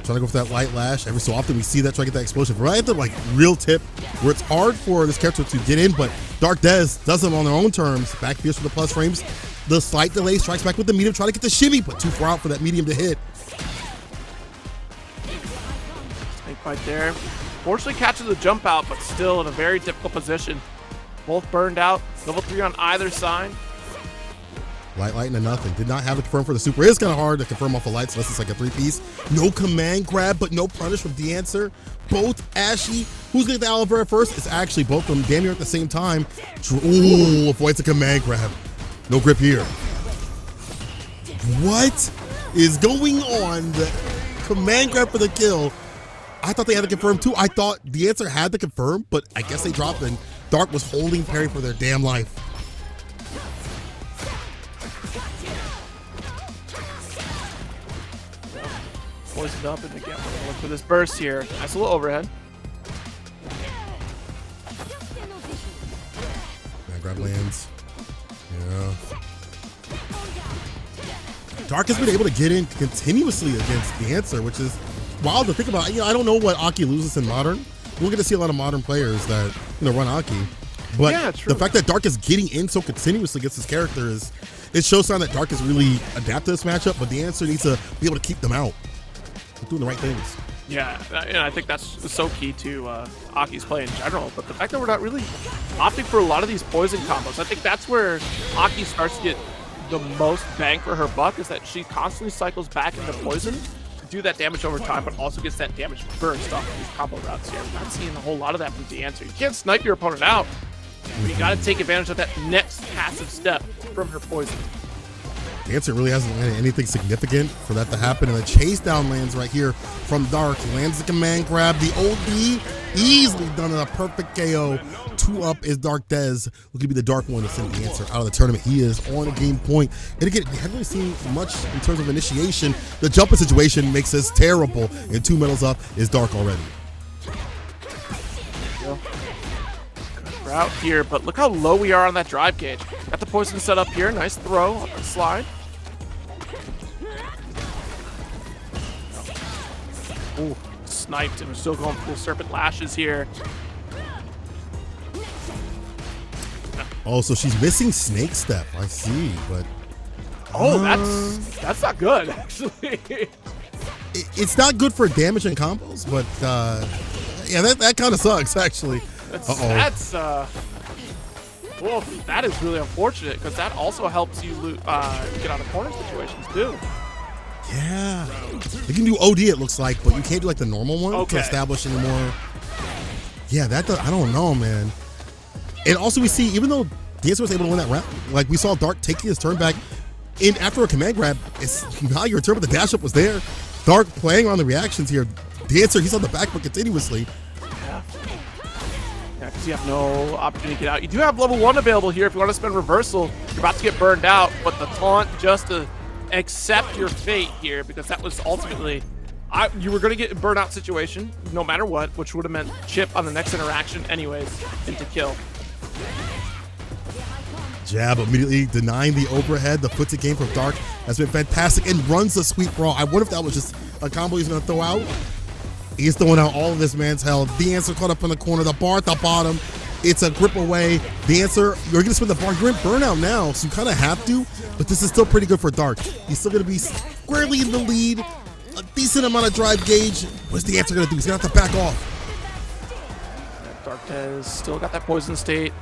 Trying to go for that light lash. Every so often we see that, try to get that explosion right at the like real tip where it's hard for this character to get in, but DARKDES does them on their own terms. Back fierce for the plus frames. The slight delay, strikes back with the medium, try to get the shimmy, but too far out for that medium to hit. Snake bite there. Fortunately catches the jump out, but still in a very difficult position. Both burned out. Level 3 on either side. Light into nothing. Did not have to confirm for the super. It's kind of hard to confirm off the lights unless it's like a 3-piece. No command grab, but no punish from DEEANCER. Both Ashy. Who's going to get the aloe vera first? It's actually both of them damn near at the same time. Ooh, avoids a command grab. No grip here. What is going on? The command grab for the kill. I thought they had to confirm too. I thought DEEANCER had to confirm, but I guess they dropped, and Dark was holding parry for their damn life. Poisoned up, and again, we're gonna look for this burst here. Nice little overhead. Grab lands. Yeah. Dark has been able to get in continuously against DEEANCER, which is wild to think about. I don't know what A.K.I loses in Modern. We're going to see a lot of Modern players that run A.K.I. But the fact that Dark is getting in so continuously against his character it shows sign that Dark is really adapted to this matchup, but DEEANCER needs to be able to keep them out. They're doing the right things. Yeah, and I think that's so key to Aki's play in general. But the fact that we're not really opting for a lot of these poison combos, I think that's where Aki starts to get the most bang for her buck, is that she constantly cycles back into poison to do that damage over time, but also gets that damage burst off of these combo routes here. We're not seeing a whole lot of that from DEEANCER. You can't snipe your opponent out, but you got to take advantage of that next passive step from her poison. DEEANCER really hasn't landed anything significant for that to happen, and the chase down lands right here from Dark. Lands the command grab, the OD, easily done in a perfect KO. 2-up is DARKDES, looking to be the dark one to send DEEANCER out of the tournament. He is on a game point. And again, we haven't really seen much in terms of initiation. The jumping situation makes this terrible, and 2 medals up is Dark already. Good route here, but look how low we are on that drive gauge. Got the poison set up here. Nice throw up the slide. Ooh, sniped, and we're still going full serpent lashes here. Oh, so she's missing Snake Step. I see, but oh, that's not good, actually. It's not good for damage and combos, but yeah, that kind of sucks, actually. Well, that is really unfortunate, because that also helps you get out of corner situations too. Yeah, you can do OD, it looks like, but you can't do like the normal one to establish anymore. Yeah, I don't know, man. And also we see, even though DEEANCER was able to win that round, like we saw Dark taking his turn back, and after a command grab, it's now your turn, but the dash up was there. Dark playing on the reactions here. DEEANCER, he's on the back foot continuously. Yeah, because you have no opportunity to get out. You do have level 1 available here if you want to spend reversal. You're about to get burned out, but the taunt just to accept your fate here, because that was ultimately, you were going to get a burnout situation no matter what, which would have meant chip on the next interaction anyways into kill. Jab immediately denying the overhead. The footsie game from Dark has been fantastic and runs the sweep brawl. I wonder if that was just a combo he's going to throw out. He's throwing out all of this man's health. DEEANCER caught up in the corner. The bar at the bottom. It's a grip away. DEEANCER, you're going to spin the bar. You're in burnout now, so you kind of have to, but this is still pretty good for Dark. He's still going to be squarely in the lead. A decent amount of drive gauge. What's DEEANCER going to do? He's going to have to back off. DARKDES still got that poison state.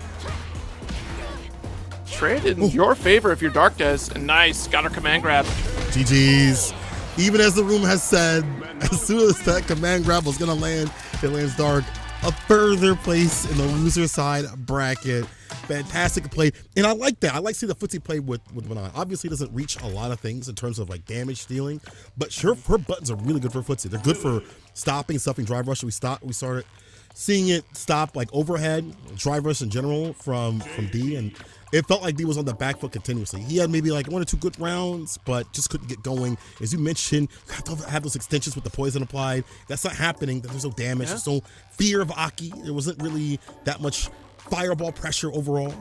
Trade in your favor if you're DARKDES. And nice, got her command grab. GG's. Even as the room has said, as soon as that command grab was gonna land, it lands Dark. A further place in the loser side bracket. Fantastic play. And I like that. I like seeing the footsie play with Manon. Obviously it doesn't reach a lot of things in terms of like damage stealing, but her buttons are really good for footsie. They're good for stopping, stuffing, drive rush. We started seeing it stop like overhead, drive rush in general from D, and it felt like D was on the back foot continuously. He had maybe like 1 or 2 good rounds, but just couldn't get going. As you mentioned, you have to have those extensions with the poison applied. That's not happening. There's no damage. There's no fear of Aki. There wasn't really that much fireball pressure overall.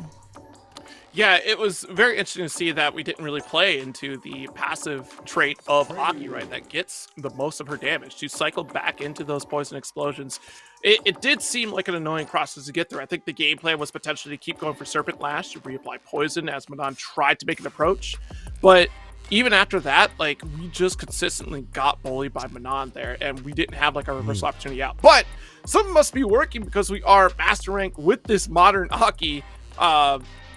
Yeah, it was very interesting to see that we didn't really play into the passive trait of Aki, right? That gets the most of her damage. She cycled back into those poison explosions. It did seem like an annoying process to get there. I think the game plan was potentially to keep going for Serpent Lash to reapply poison as Manon tried to make an approach. But even after that, like, we just consistently got bullied by Manon there, and we didn't have like a reversal opportunity out. But something must be working, because we are master rank with this modern Aki.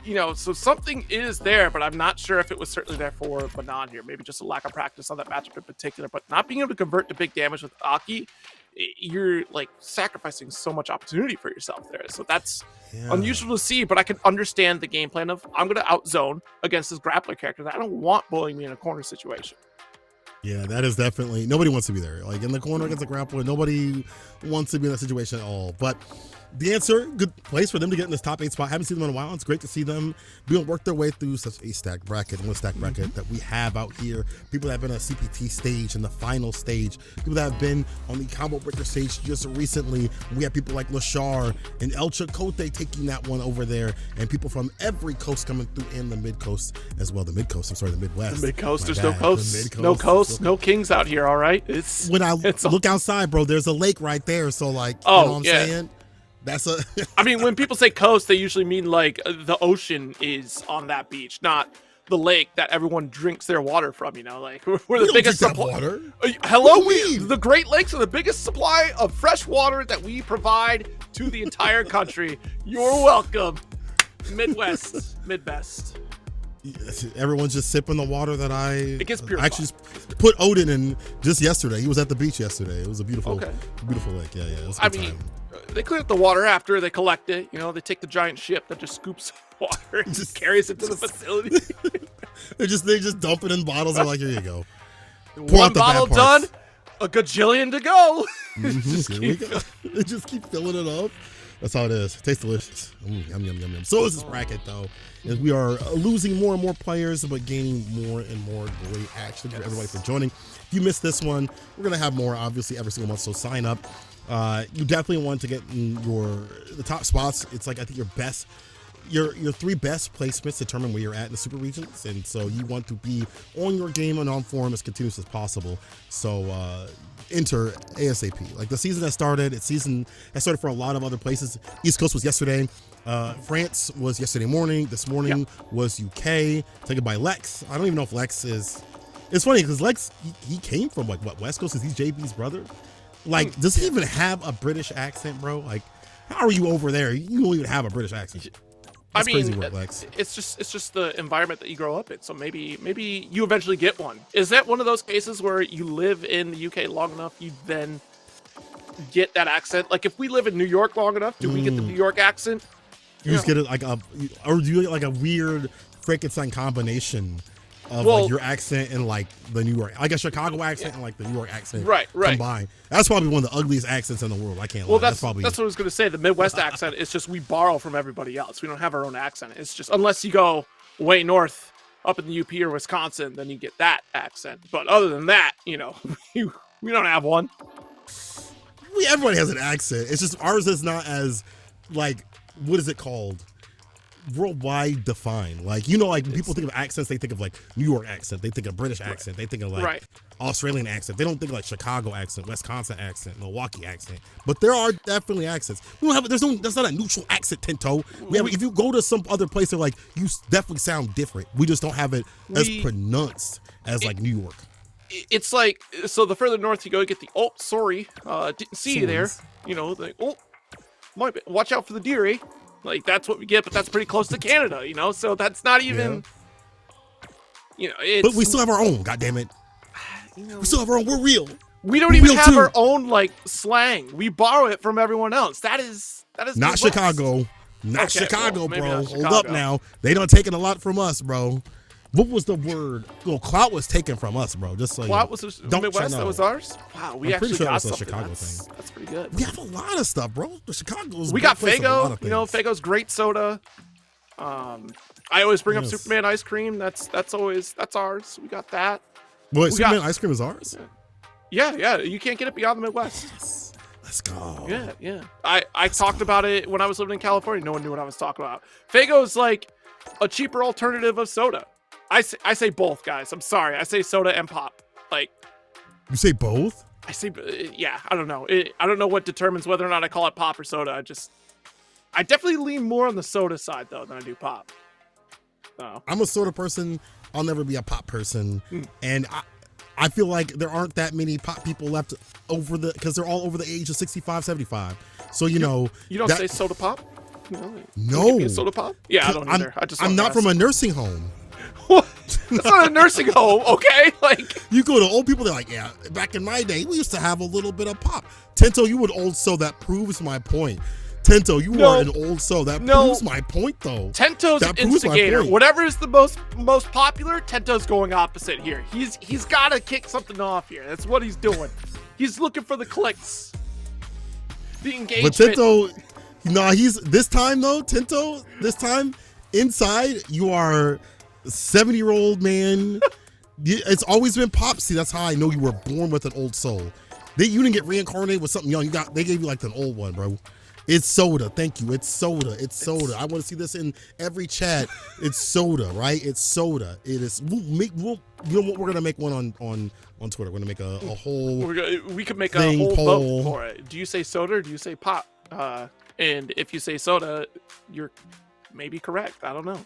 You know, so something is there, but I'm not sure if it was certainly there for Manon here. Maybe just a lack of practice on that matchup in particular, but not being able to convert to big damage with Aki, you're like sacrificing so much opportunity for yourself there. So that's unusual to see, but I can understand the game plan of, I'm going to outzone against this grappler character that I don't want bullying me in a corner situation. Yeah, that is definitely, nobody wants to be there. Like in the corner against a grappler, nobody wants to be in that situation at all. But DEEANCER, good place for them to get in this top 8 spot. Haven't seen them in a while. It's great to see them be able to work their way through such a stacked bracket, one stack bracket that we have out here. People that have been on a CPT stage and the final stage, people that have been on the combo breaker stage just recently. We have people like Lashar and El Chicote taking that one over there, and people from every coast coming through in the mid coast as well. The mid coast, I'm sorry, the Midwest. The mid coast, there's no coast. No coast, no kings out here, all right? When I look outside, bro, there's a lake right there. So like, you know what I'm saying? That's I mean, when people say coast, they usually mean like the ocean is on that beach, not the lake that everyone drinks their water from. You know, like we're We the don't biggest drink that supply. water. Hello, What do you mean? the Great Lakes are the biggest supply of fresh water that we provide to the entire country. You're welcome, Midwest, Midbest. Yes, everyone's just sipping the water that I It gets purified. actually put Odin in just yesterday. He was at the beach yesterday. It was a beautiful, beautiful lake. Yeah, it was a good time. They clean up the water after they collect it. You know, they take the giant ship that just scoops water and just carries it to the facility. they just dump it in bottles. They're like, here you go. Pour One out the bad bottle parts. done, a gajillion to go. Here we go. They just keep filling it up. That's how it is. Tastes delicious. Yum, yum, yum, yum. So is this bracket, though. As we are losing more and more players, but gaining more and more great action. Thank you everybody for joining. If you missed this one, we're going to have more, obviously, every single month. So sign up. You definitely want to get in the top spots. It's like, I think your 3 best placements determine where you're at in the super regions, and so you want to be on your game and on form as continuous as possible. So enter ASAP. Like the season has started. It started for a lot of other places. East Coast was yesterday. France was yesterday morning. This morning was UK. Taken by Lex. I don't even know if Lex is. It's funny because Lex he came from like what, West Coast? Is he JB's brother? Like, does he even have a British accent, bro? Like, how are you over there? You don't even have a British accent. That's crazy work, Lex. It's just the environment that you grow up in. So maybe you eventually get one. Is that one of those cases where you live in the UK long enough, you then get that accent? Like if we live in New York long enough, do we get the New York accent? You just get it or do you get like a weird Frankenstein combination of like your accent and like the New York, like a Chicago accent and like the New York accent, right combined. That's probably one of the ugliest accents in the world. I can't lie. That's what I was gonna say. The Midwest accent is just we borrow from everybody else. We don't have our own accent. It's just unless you go way north up in the UP or Wisconsin, then you get that accent. But other than that, you know, we don't have one. Everybody has an accent. It's just ours is not as like, what is it called? Worldwide defined. Like, you know, like when people think of accents, they think of like New York accent, they think of British accent, they think of like Australian accent. They don't think like Chicago accent, Wisconsin accent, Milwaukee accent. But there are definitely accents. We don't have that's not a neutral accent, Tinto. If you go to some other place, they're like, you definitely sound different. We just don't have it as pronounced as like New York. It's like, so the further north you go, you get the sorry, didn't see you there. You know, like, watch out for the deer, eh? Like, that's what we get, but that's pretty close to Canada, you know? So that's not even, you know, it's... But we still have our own, goddammit. You know, we still have our own. We're real. We don't even have our own, like, slang. We borrow it from everyone else. That is not Chicago. Not Chicago, bro. Not Chicago. Hold up now. They done taken a lot from us, bro. What was the word? Well, clout was taken from us, bro. Just so clout was the Midwest. That was ours. Wow, we actually got something. Chicago thing. That's pretty good. We have a lot of stuff, bro. The Chicago's. We got Faygo. You know, Faygo's great soda. I always bring up Superman ice cream. That's ours. We got that. Wait, Superman ice cream is ours? Yeah. You can't get it beyond the Midwest. Yes. Let's go. Yeah. I talked about it when I was living in California. No one knew what I was talking about. Faygo's like a cheaper alternative of soda. I say both, guys. I'm sorry. I say soda and pop. Like, you say both? I say, yeah. I don't know. I don't know what determines whether or not I call it pop or soda. I definitely lean more on the soda side though than I do pop. So. I'm a soda person. I'll never be a pop person, and I feel like there aren't that many pop people left because they're all over the age of 65, 75. So you know, you don't say soda pop. No. Soda pop. Yeah, I don't either. I'm not from a nursing home. What? That's not a nursing home, okay? Like, you go to old people, they're like, yeah, back in my day, we used to have a little bit of pop. Tinto, you an old soul. That proves my point. Tinto, you are an old soul. That proves my point, though. Tento's an instigator. Whatever is the most popular, Tento's going opposite here. He's got to kick something off here. That's what he's doing. He's looking for the clicks, the engagement. But Tinto, he's this time though. Tinto, this time inside, you are 70-year-old man. It's always been pop. See, that's how I know you were born with an old soul. You didn't get reincarnated with something young. They gave you like an old one, bro. It's soda. Thank you. It's soda. It's soda. I want to see this in every chat. It's soda, right? It's soda. It is. You know what? We're gonna make one on Twitter. We're gonna make a whole. We could make a whole vote for it. Do you say soda or do you say pop? And if you say soda, you're maybe correct. I don't know.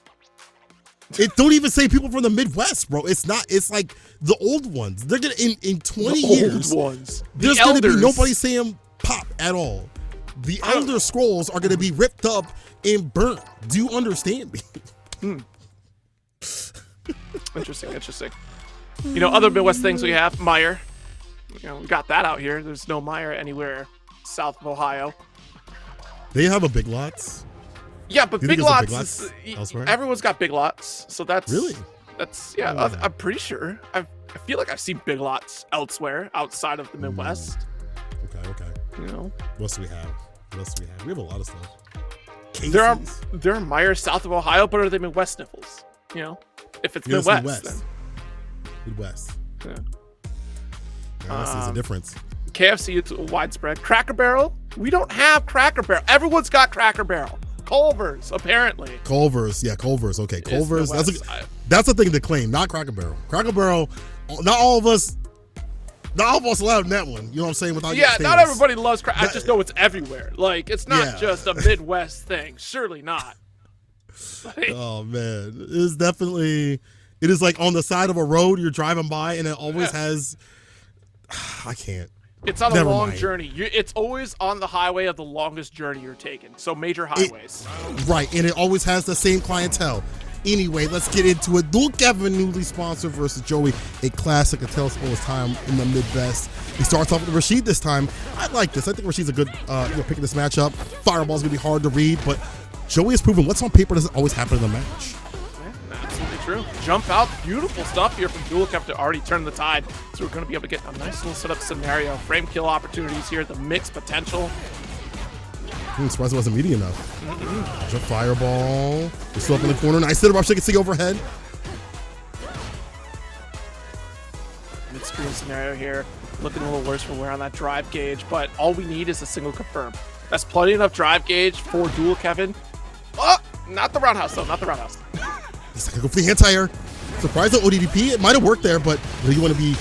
It don't even say people from the Midwest, bro. It's not. It's like the old ones. They're gonna in 20 years. Old ones. There's gonna be nobody saying pop at all. The Elder Scrolls are gonna be ripped up and burnt. Do you understand me? Interesting. You know, other Midwest things we have, Meyer. You know, we got that out here. There's no Meyer anywhere south of Ohio. They have a Big Lots. Yeah, but Big Lots, elsewhere? Everyone's got Big Lots, so that's yeah. I'm pretty sure. I feel like I've seen Big Lots elsewhere outside of the Midwest. Okay. You know, What else do we have? We have a lot of stuff. Casey's. There are Myers south of Ohio, but are they Midwest sniffles? You know, if it's Midwest, then Midwest. Yeah. There's a difference. KFC, it's widespread. Cracker Barrel, we don't have Cracker Barrel. Everyone's got Cracker Barrel. Culver's, apparently. Culver's. Okay, Culver's. That's the thing to claim, not Cracker Barrel. Cracker Barrel, not all of us allowed in that one. You know what I'm saying? Not everybody loves Cracker. I just know it's everywhere. Like, it's not just a Midwest thing. Surely not. Oh man, it is like on the side of a road you're driving by, and it always has. I can't. It's on a long journey. It's always on the highway of the longest journey you're taking. So major highways. Right, and it always has the same clientele. Anyway, let's get into it. Dual Kevin, newly sponsored versus Joey. A classic, a tale of his time in the Midwest. He starts off with Rashid this time. I like this. I think Rashid's a good pick in this matchup. Fireball's going to be hard to read, but Joey has proven what's on paper doesn't always happen in the match. Absolutely true. Jump out, beautiful stuff here from Dual Cap to already turn the tide. So we're going to be able to get a nice little setup scenario. Frame kill opportunities here, the mix potential. I'm surprised it wasn't meaty enough. Jump fireball. We're still up in the corner. Nice sit up, she can see overhead. Mid-screen scenario here. Looking a little worse for wear on that drive gauge, but all we need is a single confirm. That's plenty enough drive gauge for Dual Kevin. Oh, not the roundhouse though, not the roundhouse. He's gonna go for the anti-air. Surprised at ODDP. It might have worked there, but you want to be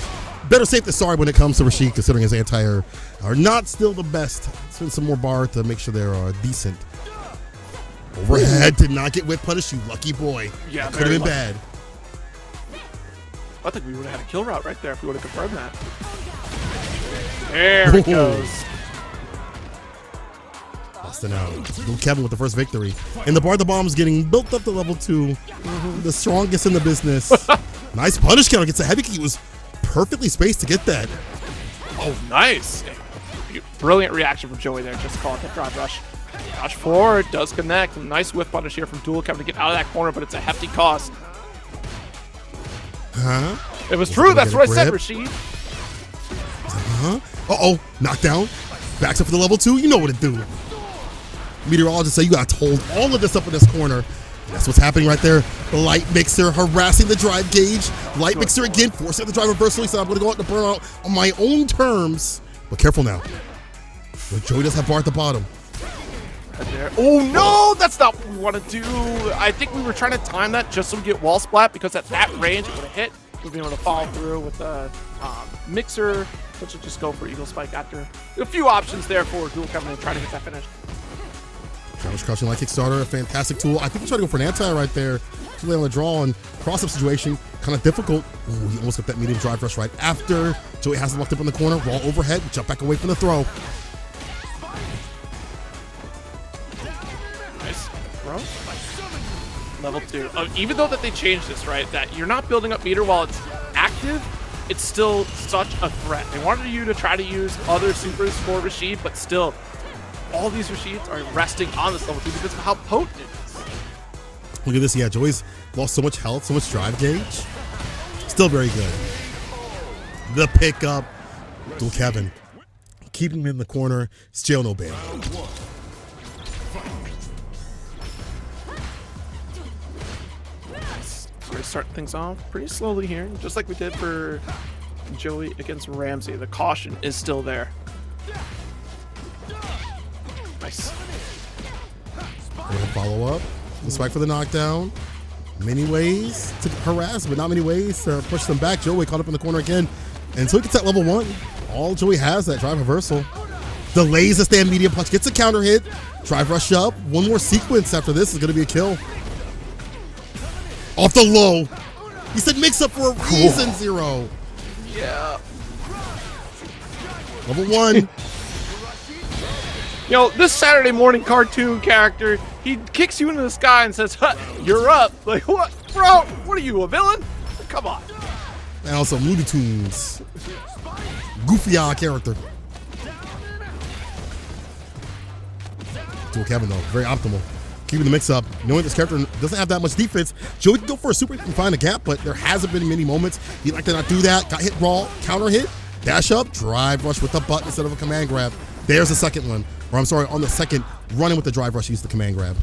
better safe than sorry when it comes to Rashid, considering his anti-air are not still the best. Spend some more bar to make sure they're decent. Overhead did not get whip punish, you lucky boy. Yeah, that could have been bad. I think we would have had a kill route right there if we would have confirmed that. There it goes. Busting out. Little Kevin with the first victory. And the bar the bomb's getting built up to level 2. The strongest in the business. Nice punish counter. Gets a heavy kick. He was perfectly spaced to get that. Oh, nice. Brilliant reaction from Joey there. Just call it the drive rush. Rush forward. Does connect. Nice whiff punish here from Dual Kevin to get out of that corner, but it's a hefty cost. It was true. That's what I said, Rashid. Uh-oh. Knockdown. Backs up for the level 2. You know what to do. Meteorologist say you got to hold all of this up in this corner. That's what's happening right there. The light mixer harassing the drive gauge. Light mixer again, forcing the drive reversal. He said, I'm going to go out to burn out on my own terms. But careful now. Joey does have bar at the bottom. Oh no, that's not what we want to do. I think we were trying to time that just so we get wall splat, because at that range it would have hit. We'd be able to follow through with the mixer, which will just go for Eagle Spike after. A few options there for Dual Kevin to try to get that finish. Travis crouching like Kickstarter, a fantastic tool. I think he tried to go for an anti right there. Too late on the draw and cross-up situation, kind of difficult. Ooh, he almost got that medium drive rush right after. Joey has him locked up in the corner, raw overhead, jump back away from the throw. Nice throw. Level 2. Even though that they changed this, right, that you're not building up meter while it's active, it's still such a threat. They wanted you to try to use other supers for Rashid, but still, all these Rashids are resting on this level 2 because of how potent it is. Look at this. Yeah, Joey's lost so much health, so much drive gauge. Still very good. The pickup. Dual Kevin. Keeping him in the corner. It's jail, no bail. So we're starting things off pretty slowly here, just like we did for Joey against RAMSEY. The caution is still there. Nice. Follow up. The spike for the knockdown. Many ways to harass, but not many ways to push them back. Joey caught up in the corner again. And so he gets that level 1. All Joey has, that drive reversal. Delays the stand medium punch. Gets a counter hit. Drive rush up. One more sequence after this is going to be a kill. Off the low. He said mix up for a reason, Zero. Yeah. Level 1. You know, this Saturday morning cartoon character, he kicks you into the sky and says, huh, you're up. Like, what? Bro, what are you, a villain? Come on. And also Looney Tunes. Goofy eye character. Dual Kevin though, very optimal. Keeping the mix up, knowing this character doesn't have that much defense. Joey can go for a super and find a gap, but there hasn't been many moments he'd like to not do that. Got hit raw, counter hit, dash up, drive rush with the button instead of a command grab. There's the second one. Or I'm sorry, on the second, running with the drive rush, use the command grab.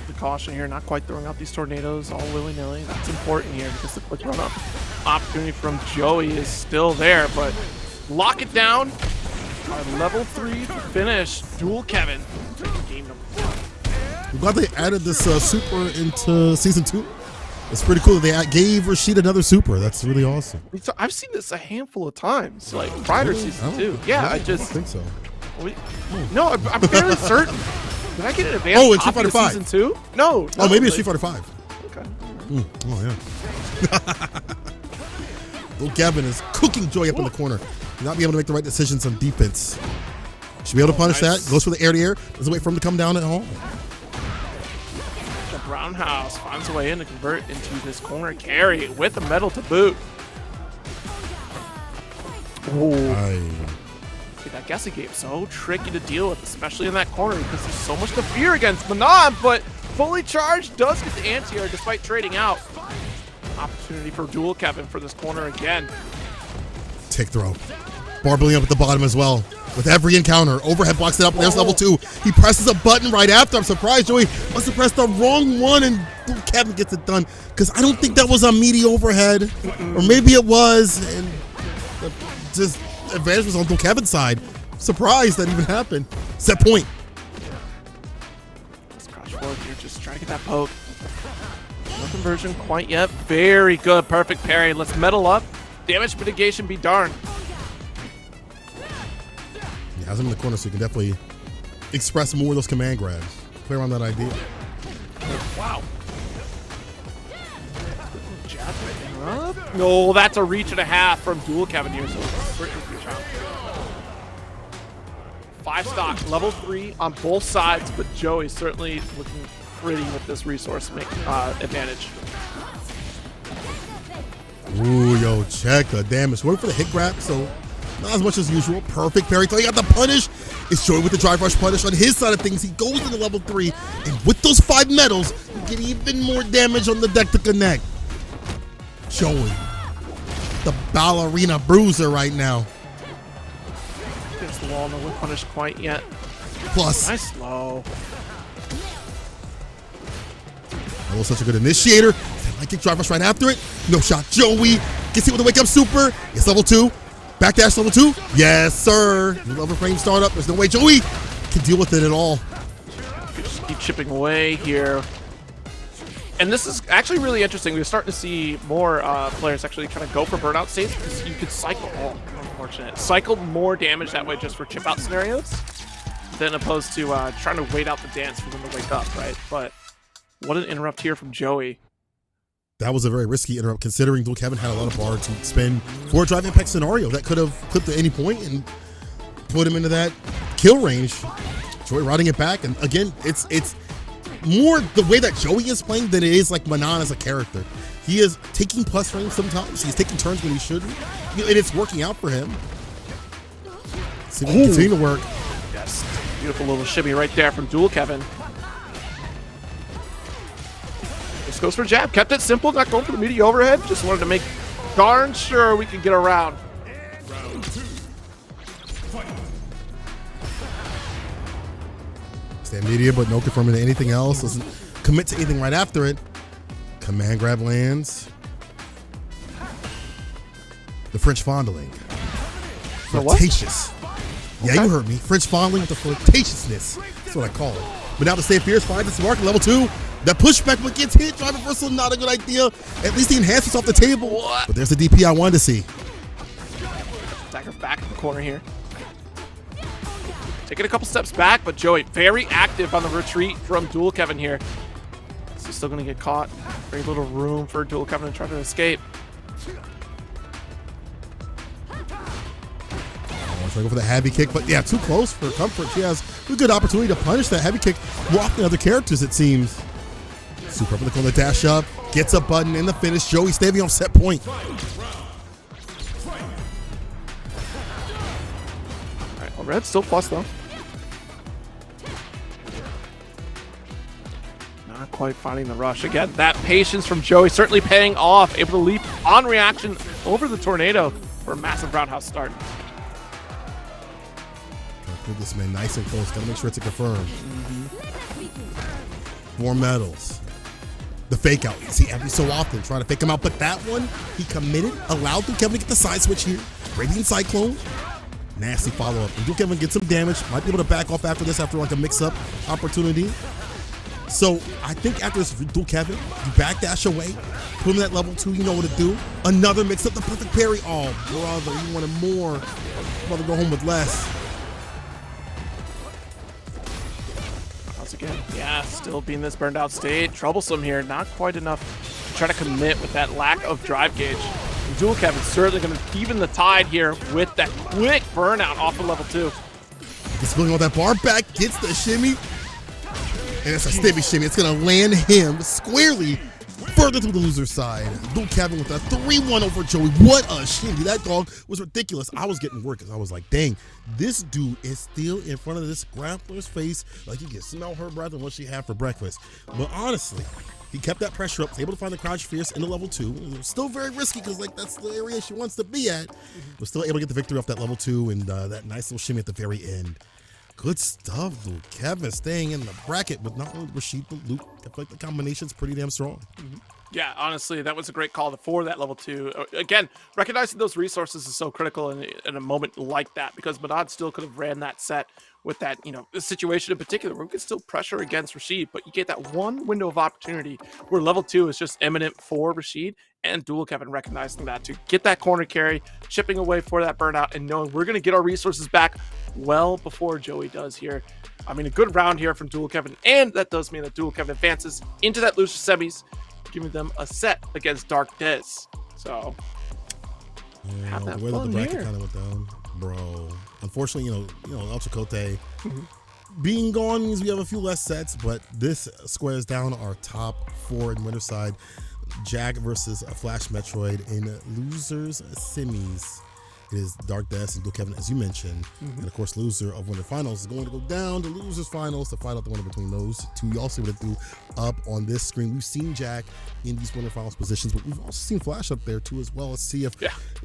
The caution here, not quite throwing out these tornadoes all willy-nilly. That's important here because the quick run-up opportunity from Joey is still there, but lock it down. Our level 3 to finish. Dual Kevin taking game number 1. I'm glad they added this super into season 2. It's pretty cool that they gave Rashid another super. That's really awesome. I've seen this a handful of times, like prior to season 2. Yeah, I just think so. No, I'm fairly certain. Did I get an advanced in Street Fighter 5 season 2? No. Oh, maybe it's Street Fighter 5. Okay. Oh yeah. Little Gavin is cooking Joy up in the corner. Not be able to make the right decisions on defense. Should be able to punish that. Goes for the air-to-air. Doesn't wait for him to come down at all. The Roundhouse finds a way in to convert into this corner carry with a metal to boot. That guessing game so tricky to deal with, especially in that corner because there's so much to fear against Manon, but fully charged does get the anti-air despite trading out. Opportunity for Dual Kevin for this corner again. Take throw. Barbling up at the bottom as well. With every encounter, overhead blocks it up. There's level 2. He presses a button right after. I'm surprised Joey must have pressed the wrong one and Kevin gets it done. Because I don't think that was a meaty overhead. Or maybe it was. And just advantage was on Dual Kevin's side. Surprised that even happened. Set point. Let's crouch forward here. Just try to get that poke. No conversion quite yet. Very good. Perfect parry. Let's metal up. Damage mitigation be darned. He has him in the corner, so you can definitely express more of those command grabs. Play around that idea. Wow. No, that's a reach and a half from Dual Kevin here. So 5 stock, level 3 on both sides, but Joey certainly looking pretty with this resource advantage. Ooh, yo, check the damage. Waiting for the hit grab, so not as much as usual. Perfect parry. So he got the punish. It's Joey with the drive rush punish. On his side of things, he goes into level 3, and with those 5 medals, you get even more damage on the deck to connect. Joey, the ballerina bruiser right now. Gets the wall, no whip punish quite yet. Plus, nice low. that was such a good initiator. I kick drive rush right after it. No shot. Joey gets hit with a wake up super. It's level 2. Backdash level 2. Yes, sir. New level frame startup. There's no way Joey can deal with it at all. Just keep chipping away here. And this is actually really interesting. We're starting to see more players actually kind of go for burnout states because you could cycle. Oh, unfortunate. Cycle more damage that way just for chip out scenarios than opposed to trying to wait out the dance for them to wake up, right? But what an interrupt here from Joey. That was a very risky interrupt considering Dual Kevin had a lot of bar to spend for a drive impact scenario that could have clipped at any point and put him into that kill range. Joey routing it back, and again, it's more the way that Joey is playing than it is like Manon as a character. He is taking plus frames sometimes. He's taking turns when he shouldn't, and it's working out for him. See if he can continue to work. Yes, beautiful little shimmy right there from Dual Kevin. Just goes for jab. Kept it simple, not going for the meaty overhead. Just wanted to make darn sure we could get around. Stand media, but no confirming to anything else. Doesn't commit to anything right after it. Command grab lands. The French fondling. Flirtatious. Yeah, you heard me. French fondling with the flirtatiousness. That's what I call it. But now to stay fierce, finds its mark, level 2. That pushback but gets hit. Drive reversal, not a good idea. At least the enhancement's off the table. But there's the DP I wanted to see. Dagger back in the corner here. taking a couple steps back, but Joey very active on the retreat from Dual Kevin here. Is he still going to get caught? Very little room for Dual Kevin to try to escape. Trying to go for the heavy kick, but yeah, too close for comfort. She has a good opportunity to punish that heavy kick more often than other characters, it seems. Super up in the corner, dash up, gets a button in the finish. Joey Stavey on set point. All right, well, Red's still plus though. Not quite finding the rush. Again, that patience from Joey certainly paying off. Able to leap on reaction over the tornado for a massive roundhouse start. Put this man nice and close. Gotta make sure it's a confirm. More medals. The fake out. You see every so often trying to fake him out, but that one he committed. Allowed Dual Kevin to get the side switch here. Radiant Cyclone. Nasty follow up. And Dual Kevin gets some damage. Might be able to back off after this, after like a mix up opportunity. So I think after this Dual Kevin, you backdash away, put him at level 2, you know what to do. Another mix up, the perfect parry. Oh, brother, you wanted more. Brother, go home with less. Again, yeah, still being this burned out state. Troublesome here. Not quite enough to try to commit with that lack of drive gauge. And Dual Kevin certainly going to even the tide here with that quick burnout off of level 2. He's pulling all that bar back, gets the shimmy. And it's a stabby shimmy. It's going to land him squarely further to the loser's side. Dual Kevin with a 3-1 over Joey. What a shimmy. That dog was ridiculous. I was getting work because I was like, dang, this dude is still in front of this grappler's face. Like you can smell her breath and what she had for breakfast. But honestly, he kept that pressure up, was able to find the crouch fierce into level 2. It was still very risky because like that's the area she wants to be at. Was still able to get the victory off that level 2 and that nice little shimmy at the very end. Good stuff, Dual Kevin staying in the bracket with not only Rashid but Luke. I feel like the combination's pretty damn strong. Yeah, honestly, that was a great call for that level 2. Again, recognizing those resources is so critical in a moment like that, because Manon still could have ran that set with that, the situation in particular where we could still pressure against Rashid, but you get that one window of opportunity where level 2 is just imminent for Rashid, and Dual Kevin recognizing that to get that corner carry, chipping away for that burnout, and knowing we're going to get our resources back well before Joey does here. I mean, a good round here from Dual Kevin, and that does mean that Dual Kevin advances into that loser semis, giving them a set against DARKDES. So, have that the way that the fun bracket here. kind of went down, bro. Unfortunately, Ultra Cote being gone means we have a few less sets, but this squares down our top 4 in winner side. JAK versus a Flash Metroid in losers semis. It is DARKDES and Dual Kevin, as you mentioned. And of course, loser of winter finals is going to go down to losers finals to fight out the winner between those two. Y'all see what it do up on this screen. We've seen JAK in these winter finals positions, but we've also seen Flash up there too as well. Let's see if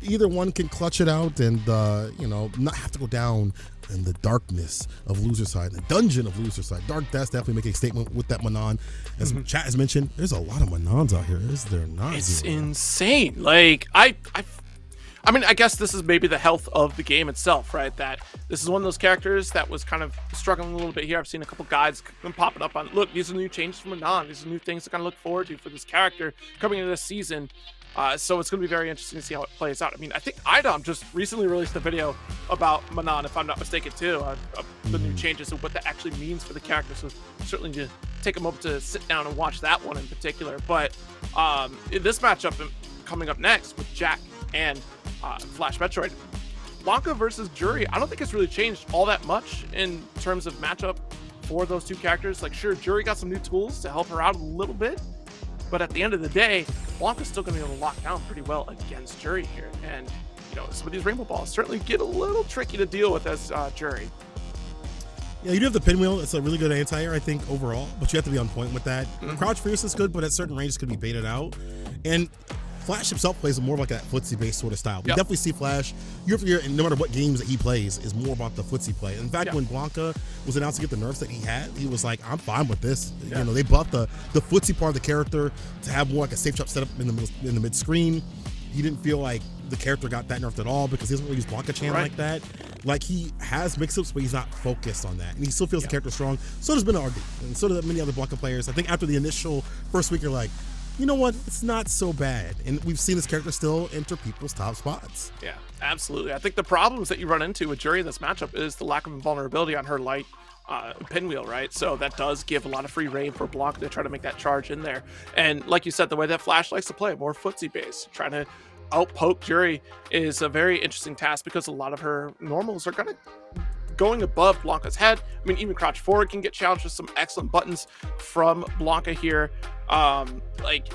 either one can clutch it out and not have to go down in the darkness of loser side, the dungeon of loser side. DARKDES definitely making a statement with that Manon. As chat has mentioned, there's a lot of Manons out here. Is there not? It's insane. Like, I mean, I guess this is maybe the health of the game itself, right? That this is one of those characters that was kind of struggling a little bit here. I've seen a couple guides been popping up on, look, these are new changes from Manon. These are new things to kind of look forward to for this character coming into this season. So it's going to be very interesting to see how it plays out. I mean, I think IDOM just recently released a video about Manon, if I'm not mistaken, too, of the new changes and what that actually means for the character. So certainly to take a moment to sit down and watch that one in particular. But in this matchup coming up next with JAK and Flash Metroid, Blanca versus Juri, I don't think it's really changed all that much in terms of matchup for those two characters. Like, sure, Juri got some new tools to help her out a little bit, but at the end of the day, Blanca's still going to be able to lock down pretty well against Juri here. And, some of these Rainbow Balls certainly get a little tricky to deal with as Juri. Yeah, you do have the pinwheel. It's a really good anti-air, I think, overall, but you have to be on point with that. Crouch Fierce is good, but at certain ranges could be baited out. And Flash himself plays more like that footsie-based sort of style. We definitely see Flash, year after year, and no matter what games that he plays, is more about the footsie play. In fact, when Blanca was announced to get the nerfs that he had, he was like, I'm fine with this. They buffed the footsie part of the character to have more like a safe chop setup in the mid-screen. He didn't feel like the character got that nerfed at all because he doesn't really use Blanca Chan like that. Like, he has mix-ups, but he's not focused on that. And he still feels the character strong. So does Bernardi, and so do many other Blanca players. I think after the initial first week, you're like, you know what? It's not so bad. And we've seen this character still enter people's top spots. Yeah, absolutely. I think the problems that you run into with Juri in this matchup is the lack of invulnerability on her light pinwheel, right? So that does give a lot of free reign for Blanca to try to make that charge in there. And like you said, the way that Flash likes to play, more footsie based, trying to outpoke Juri is a very interesting task because a lot of her normals are going above Blanca's head. I mean, even crouch forward can get challenged with some excellent buttons from Blanca here. Like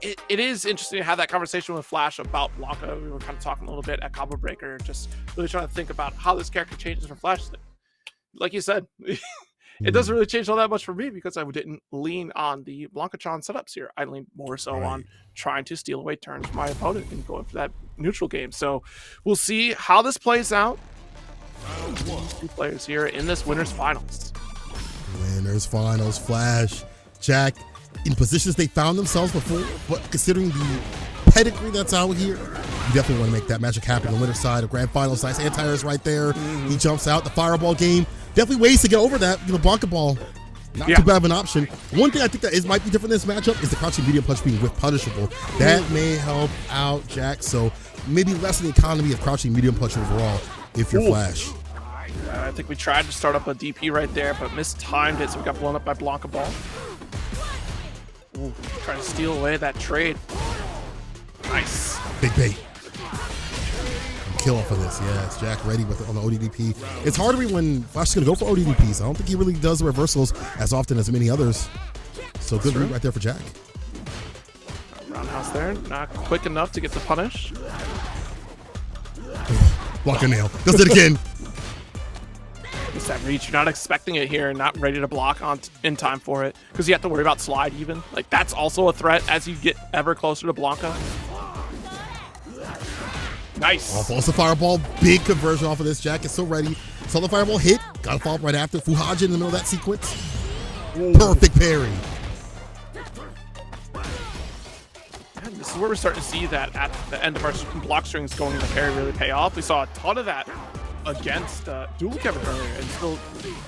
it is interesting to have that conversation with Flash about Blanca. We were kind of talking a little bit at Combo Breaker, just really trying to think about how this character changes from Flash. Like you said, it doesn't really change all that much for me because I didn't lean on the Blanca-Chan setups here. I leaned more so on trying to steal away turns from my opponent and going for that neutral game. So we'll see how this plays out. These two players here in this winners finals. Winners finals, Flash, Jak, in positions they found themselves before, but considering the pedigree that's out here, you definitely want to make that magic happen on the winner's side of grand finals. Nice anti-airs right there. He jumps out, the fireball game. Definitely ways to get over that. You know, Blanca ball, not too bad of an option. One thing I think that might be different in this matchup is the crouching medium punch being whip punishable. That may help out Jak, so maybe lessen the economy of crouching medium punch overall if you're Flash. I think we tried to start up a DP right there, but mistimed it, so we got blown up by Blanca ball. Ooh, trying to steal away that trade. Nice. Big bait. Kill off of this. Yes, Jak ready with it on the ODDP. It's hard to read when Flash is going to go for ODDPs. I don't think he really does the reversals as often as many others. So good read right there for Jak. Roundhouse there. Not quick enough to get the punish. Block a nail. Does it again. It's that reach. You're not expecting it here and not ready to block in time for it because you have to worry about slide even. Like, that's also a threat as you get ever closer to Blanca. Nice. Off falls the fireball. Big conversion off of this. Jak is so ready. Saw the fireball hit. Got to follow up right after. Fuhaji in the middle of that sequence. Ooh. Perfect parry. And this is where we're starting to see that at the end of our block strings going into parry really pay off. We saw a ton of that against dual Kevin earlier and still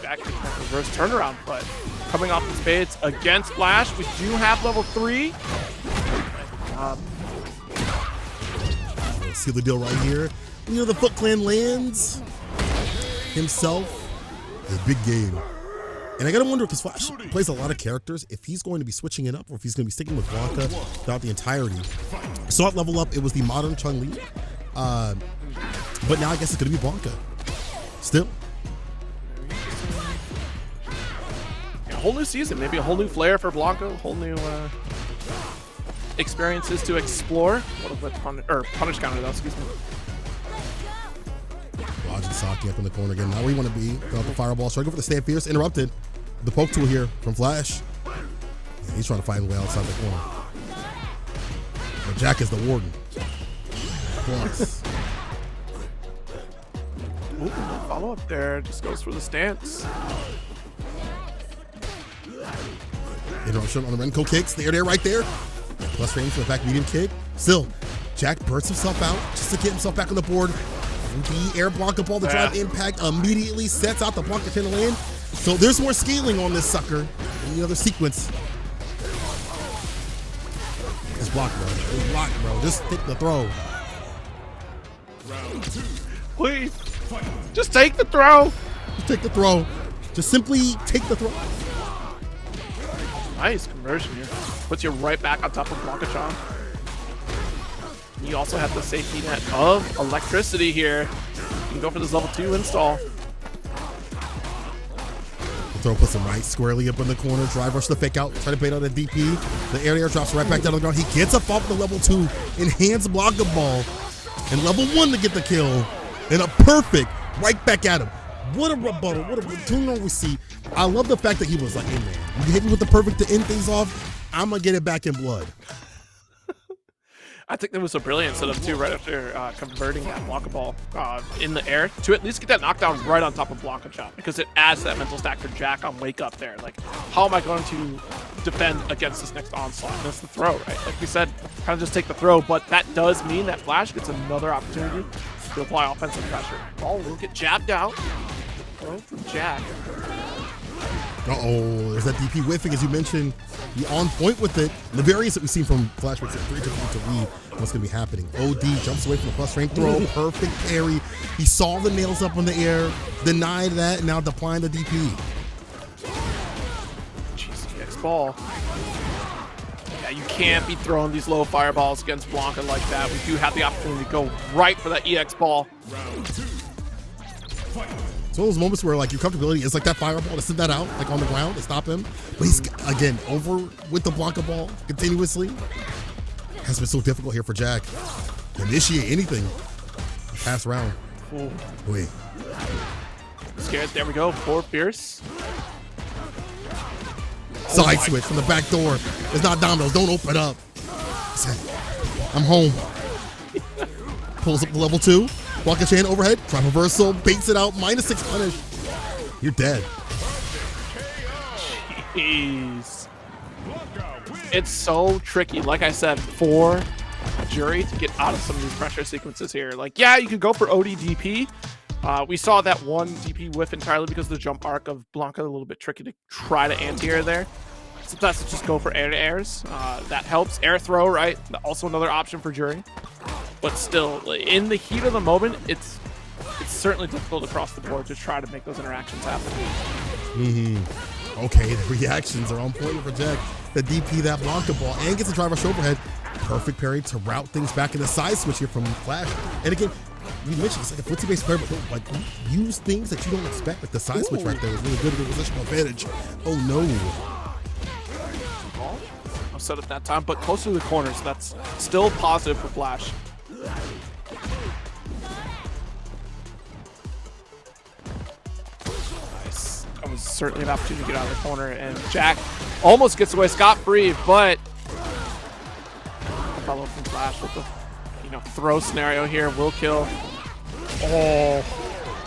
back to that reverse turnaround, but coming off the spades against Flash, we do have level 3. Seal the deal right here. You know, the Foot Clan lands himself a big game. And I gotta wonder, because Flash plays a lot of characters, if he's going to be switching it up or if he's going to be sticking with Blanca throughout the entirety. Saw it level up, it was the modern Chun-Li. But now I guess it's going to be Blanca. Still. A whole new season, maybe a whole new flair for Blanca, a whole new experiences to explore. What a punish counter though, excuse me. Raj and Saki up in the corner again. Not where you want to be. Go up the fireball. Try to go for the stand fierce. Interrupted. The poke tool here from Flash. Yeah, he's trying to find way outside the corner. But Jak is the warden. Plus. Ooh, follow up there. Just goes for the stance. Interruption on the Renko kicks. The air there right there. Plus frames for the back medium kick. Still, Jak bursts himself out just to get himself back on the board. The air Blanca ball, the drive impact immediately sets out the Blanca pin to land. So there's more scaling on this sucker in the other sequence. It's blocked, bro. It's blocked, bro. Just take the throw. Please. Just take the throw. Just take the throw. Just simply take the throw. Nice conversion here. Puts you right back on top of Blanca-Chan. You also have the safety net of electricity here. You can go for this level 2 install. The throw puts him right squarely up in the corner. Drive rush the fake out. Try to bait out a DP. The air drops right back down on the ground. He gets up off the level 2. Enhanced Blanca ball. And level 1 to get the kill. And a perfect right back at him. What a rebuttal. What a return we see. I love the fact that he was like, hey man, you hit me with the perfect to end things off. I'm going to get it back in blood. I think that was a brilliant setup too, right after converting that Blanca ball in the air to at least get that knockdown right on top of Blanca-Chan, because it adds that mental stack for Jak on wake up there. Like, how am I going to defend against this next onslaught? And that's the throw, right? Like we said, kind of just take the throw, but that does mean that Flash gets another opportunity to apply offensive pressure. Ball will get jabbed out. Throw from Jak. Uh-oh, there's that DP whiffing, as you mentioned. He on point with it. The variance that we've seen from Flashback 3 to read what's going to be happening. OD jumps away from the plus strength throw. Perfect parry. He saw the nails up in the air, denied that, and now applying the DP. Jeez, EX ball. Yeah, you can't be throwing these low fireballs against Blanka like that. We do have the opportunity to go right for that EX ball. It's one of those moments where like your comfortability is like that fireball to send that out like on the ground to stop him. But he's again over with the Blanka ball continuously. Has been so difficult here for JAK. Initiate anything. Pass round. Ooh. Wait. Scared. There we go. Forward fierce. Side switch from the back door. It's not Domino's. Don't open up. I'm home. Pulls up the level 2. Blanka chain overhead. Try reversal. Baits it out. -6 punish. You're dead. Jeez. It's so tricky, like I said, for Juri to get out of some of these pressure sequences here. Like, yeah, you could go for OD DP. We saw that one DP whiff entirely because of the jump arc of Blanka, a little bit tricky to try to anti-air there. Sometimes to just go for air-to-airs. That helps. Air throw, right? Also another option for Juri. But still, in the heat of the moment, it's certainly difficult across the board to try to make those interactions happen. Okay, the reactions are on point for JAK. The DP that Blanka ball and gets a drive rush overhead. Perfect parry to route things back in the side switch here from Flash. And again, you mentioned it's like a footsie-based player, but like use things that you don't expect. Like the side switch right there was really good at the positional advantage. Oh no. I'll set up that time, but closer to the corner, so that's still positive for Flash. Nice. That was certainly an opportunity to get out of the corner, and JAK almost gets away scot-free, but follow from Flash with the throw scenario here will kill. Oh,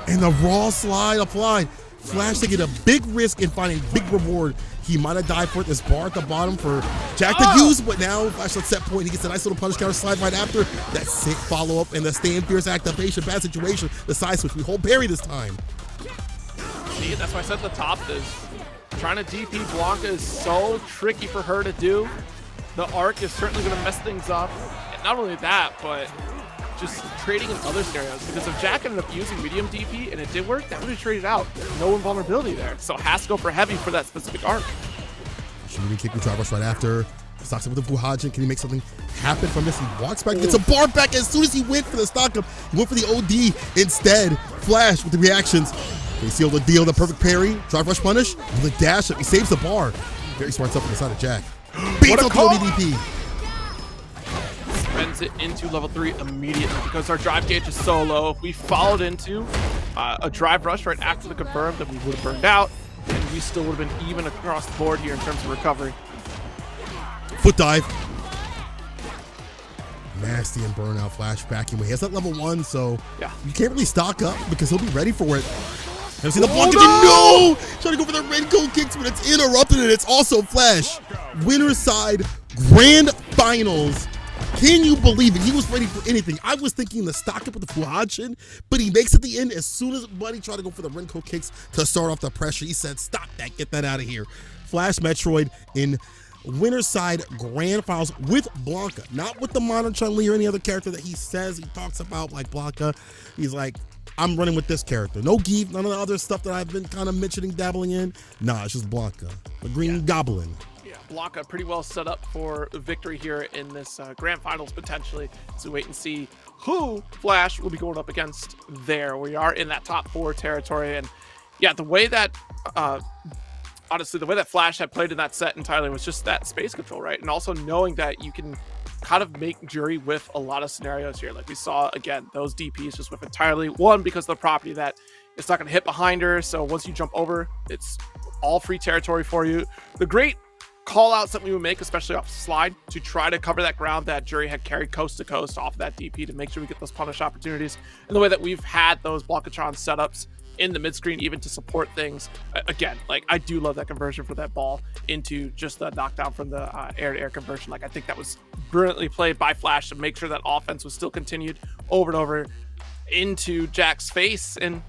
and the raw slide applied. Flash taking a big risk in finding big reward. He might have died for it. There's bar at the bottom for JAK to use, but now Flash at set point. He gets a nice little punish counter slide right after. That sick follow-up and the stand fierce activation. Bad situation. The side switch. We hold parry this time. See, that's why I said at the top is trying to DP Blanka is so tricky for her to do. The arc is certainly going to mess things up. And not only that, but just trading in other scenarios. Because if JAK ended up using medium DP and it did work, that would have traded out. No invulnerability there. So has to go for heavy for that specific arc. Shuri kick the drive rush right after. Stocks him with the Fuhajin. Can he make something happen from this? He walks back, gets a bar back as soon as he went for the stock up. He went for the OD instead. Flash with the reactions. They seal the deal, the perfect parry. Drive rush punish. And the dash up. He saves the bar. Very smart stuff on the side of JAK. Beats out the ODDP. Spends it into level 3 immediately because our drive gauge is so low. If we followed into a drive rush right after the confirm, then we would have burned out, and we still would have been even across the board here in terms of recovery. Foot dive. Nasty and burnout Flash backing away. He has that level 1, so yeah, you can't really stock up because he'll be ready for it. Have you seen the block? No! Trying to go for the red gold kicks, but it's interrupted, and it's also Flash. Winner's side grand finals. Can you believe it? He was ready for anything. I was thinking the stock up with the Fuhajin, but he makes it the end as soon as Buddy tried to go for the Renko kicks to start off the pressure. He said, stop that, get that out of here. Flash Metroid in winner's side grand finals with Blanka, not with the Manon, Chun-Li or any other character that he says he talks about like Blanka. He's like, I'm running with this character. No Geef, none of the other stuff that I've been kind of mentioning, dabbling in. Nah, it's just Blanka, the Green Goblin. Blanka pretty well set up for victory here in this grand finals potentially. So wait and see who Flash will be going up against there. We are in that top 4 territory, and yeah, the way that honestly the way that Flash had played in that set entirely was just that space control, right? And also knowing that you can kind of make Juri whiff a lot of scenarios here. Like we saw again, those DPs just whiff entirely. One, because of the property that it's not going to hit behind her, so once you jump over, it's all free territory for you. The great call outs that we would make, especially off slide, to try to cover that ground that Juri had carried coast to coast off of that DP to make sure we get those punish opportunities. And the way that we've had those Blancatron setups in the mid screen, even to support things. Again, like I do love that conversion for that ball into just the knockdown from the air-to-air conversion. Like I think that was brilliantly played by Flash to make sure that offense was still continued over and over into JAK's face and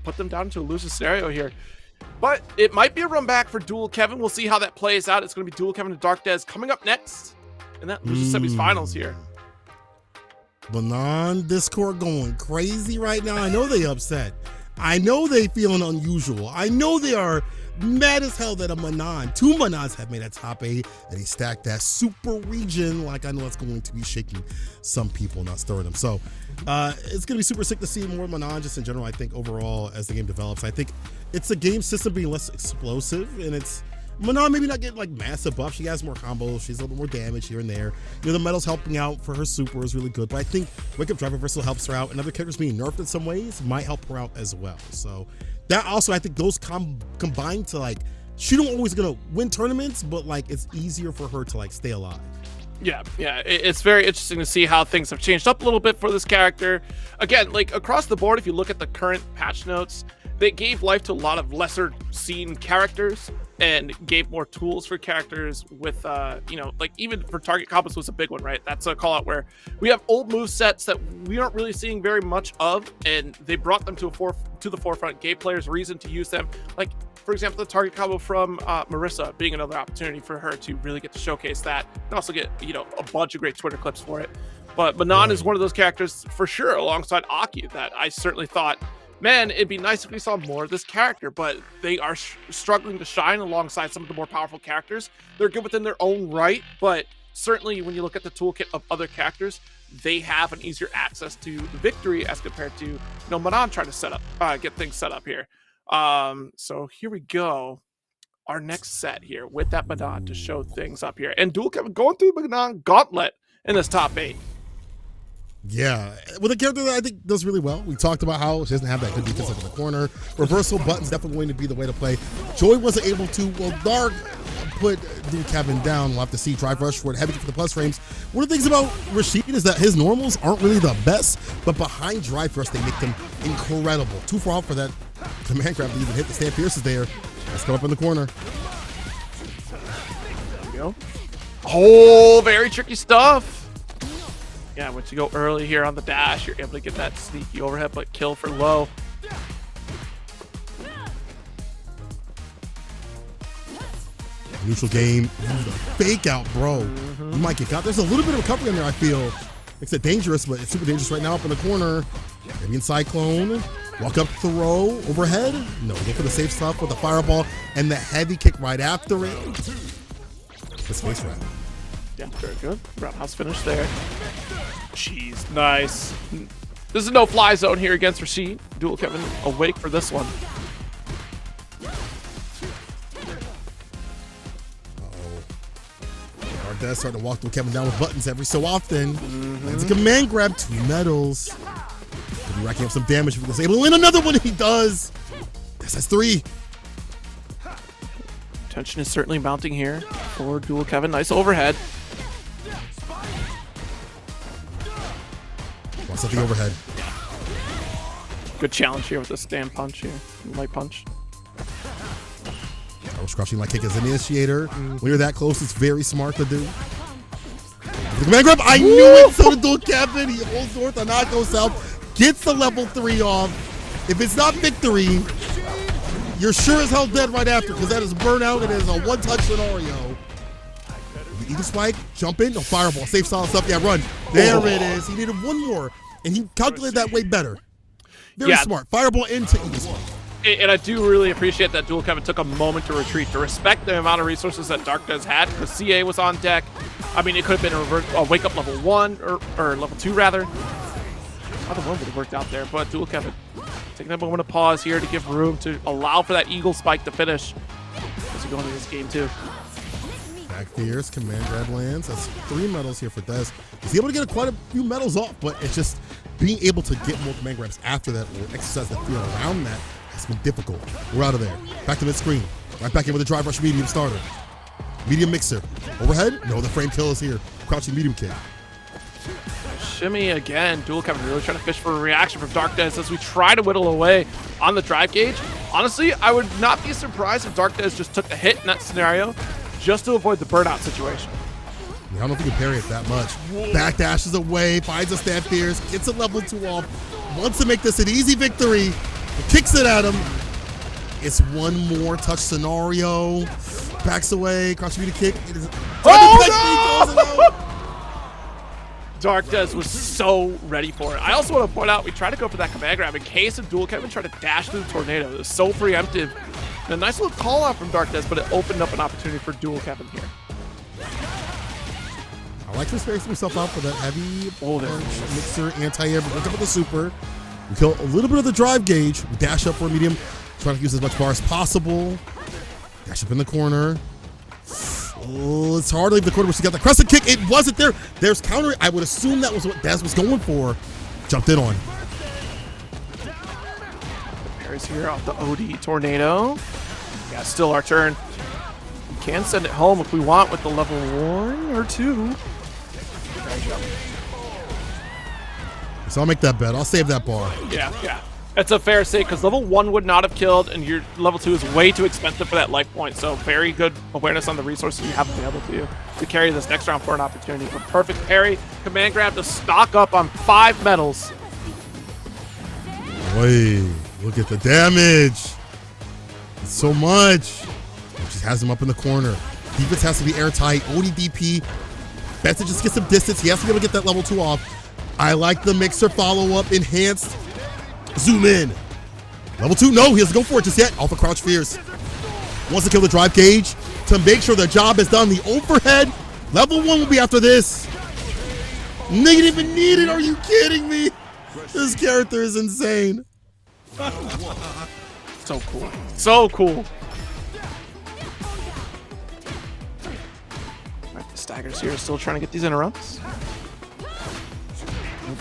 put them down into a losing scenario here. But it might be a run back for Dual Kevin. We'll see how that plays out. It's going to be Dual Kevin and DARKDES coming up next. And that loses semifinals here. Manon Discord going crazy right now. I know they upset. I know they feeling unusual. I know they are mad as hell that two Manons have made a top 8 and he stacked that super region. Like, I know it's going to be shaking some people, not stirring them. So it's going to be super sick to see more Manon just in general. I think overall as the game develops, I think it's a game system being less explosive, and it's Manon maybe not getting like massive buff. She has more combos. She's a little more damage here and there. You know, the metal's helping out for her super is really good, but I think Wake Up Drive Reversal helps her out, and other characters being nerfed in some ways might help her out as well. So that also, I think those combined to like, she don't always gonna win tournaments, but like it's easier for her to like stay alive. Yeah, it's very interesting to see how things have changed up a little bit for this character. Again, like across the board, if you look at the current patch notes, they gave life to a lot of lesser seen characters and gave more tools for characters with, you know, like even for target combos was a big one, right? That's a call out where we have old move sets that we aren't really seeing very much of, and they brought them to the forefront, gave players reason to use them. Like, for example, the target combo from Marissa being another opportunity for her to really get to showcase that and also get, you know, a bunch of great Twitter clips for it. But Manon is one of those characters for sure alongside A.K.I that I certainly thought, man, it'd be nice if we saw more of this character, but they are struggling to shine alongside some of the more powerful characters. They're good within their own right, but certainly when you look at the toolkit of other characters, they have an easier access to victory as compared to, you know, Manon trying to get things set up here. So here we go. Our next set here with that Manon to show things up here. And Dual Kevin going through Manon Gauntlet in this top 8. Yeah, with a character that I think does really well. We talked about how she doesn't have that good defense in the corner. Reversal button's definitely going to be the way to play. Joy wasn't able to. Well, Dark put Dual Kevin down. We'll have to see. Drive rush for it. Heavy for the plus frames. One of the things about Rashid is that his normals aren't really the best, but behind drive rush, they make them incredible. Too far out for that command grab to even hit. The stand Pierce is there. Let's come up in the corner. There we go. Oh, very tricky stuff. Yeah, once you go early here on the dash, you're able to get that sneaky overhead, but kill for low. Neutral game. Ooh, the fake out, bro. You might get caught. There's a little bit of recovery in there, I feel. It's dangerous, but it's super dangerous right now up in the corner. Maybe in Cyclone. Walk up, throw, overhead. No, go for the safe stuff with the fireball and the heavy kick right after it. This face wrap. Yeah, very good. Roundhouse finish there. Jeez, nice. This is no fly zone here against Rashid. Dual Kevin awake for this one. DARKDES starting to walk Dual Kevin down with buttons every so often. Lands a command grab, 2 medals. Could be racking up some damage if he's able to win another one. He does. That's 3. Tension is certainly mounting here for Dual Kevin. Nice overhead. Wants at the overhead. Good challenge here with the stand punch here. Light punch. I was crushing my kick as an initiator. When you're that close, it's very smart to do. The command grab. I knew it. So did Dual Kevin. He holds north and not goes south. Gets the level 3 off. If it's not victory, you're sure as hell dead right after, because that is burnout. It is a one-touch scenario. The Eagle Spike, jump in, no fireball, safe solid stuff. Yeah, run. There it is. He needed one more, and he calculated that way better. Very smart. Fireball into Eagle Spike. And I do really appreciate that Dual Kevin took a moment to retreat, to respect the amount of resources that DARKDES had, because CA was on deck. I mean, it could have been a wake up level 1, or level 2 rather. Either one would have worked out there, but Dual Kevin taking a moment of pause here to give room to allow for that Eagle Spike to finish as we go into this game too. Back fierce, command grab lands. That's 3 medals here for Des. He's able to get quite a few medals off, but it's just being able to get more command grabs after that or exercise the fear around that has been difficult. We're out of there. Back to mid-screen. Right back in with a drive rush medium starter. Medium mixer. Overhead? No, the frame kill is here. Crouching medium kick. Shimmy again. Dual Kevin really trying to fish for a reaction from DARKDES as we try to whittle away on the drive gauge. Honestly, I would not be surprised if DARKDES just took a hit in that scenario just to avoid the burnout situation. I don't know if he can parry it that much. Back dashes away, finds a stand fierce, gets a level 2 off, wants to make this an easy victory, kicks it at him. It's one more touch scenario. Backs away, crouch to kick. It is DARKDES was so ready for it. I also want to point out, we tried to go for that command grab in case of dual Kevin tried to dash through the tornado. It was so preemptive. And a nice little call out from DARKDES, but it opened up an opportunity for dual Kevin here. I like to space himself out for that heavy mixer anti-air, but we're up with the super. We kill a little bit of the drive gauge. We dash up for a medium, trying to use as much bar as possible. Dash up in the corner. Oh, it's hard to leave the corner, but she got the crescent kick. It wasn't there. There's counter. I would assume that was what Dez was going for. Jumped in on. Parries here off the OD tornado. Yeah, still our turn. We can send it home if we want with the level 1 or 2. So I'll make that bet. I'll save that bar. Yeah. That's a fair say, because level 1 would not have killed, and your level 2 is way too expensive for that life point. So very good awareness on the resources you have available to you to carry this next round for an opportunity. But perfect parry, command grab to stock up on 5 medals. Wait, look at the damage. It's so much. She has him up in the corner. Defense has to be airtight. ODDP. Best to just get some distance. He has to be able to get that level 2 off. I like the mixer follow-up, enhanced. Zoom in. Level 2, no, he doesn't go for it just yet. Alpha crouch fierce. Wants to kill the drive gauge to make sure the job is done. The overhead. Level 1 will be after this. They didn't even need it. Are you kidding me? This character is insane. So cool. So cool. Right, the staggers here, still trying to get these interrupts.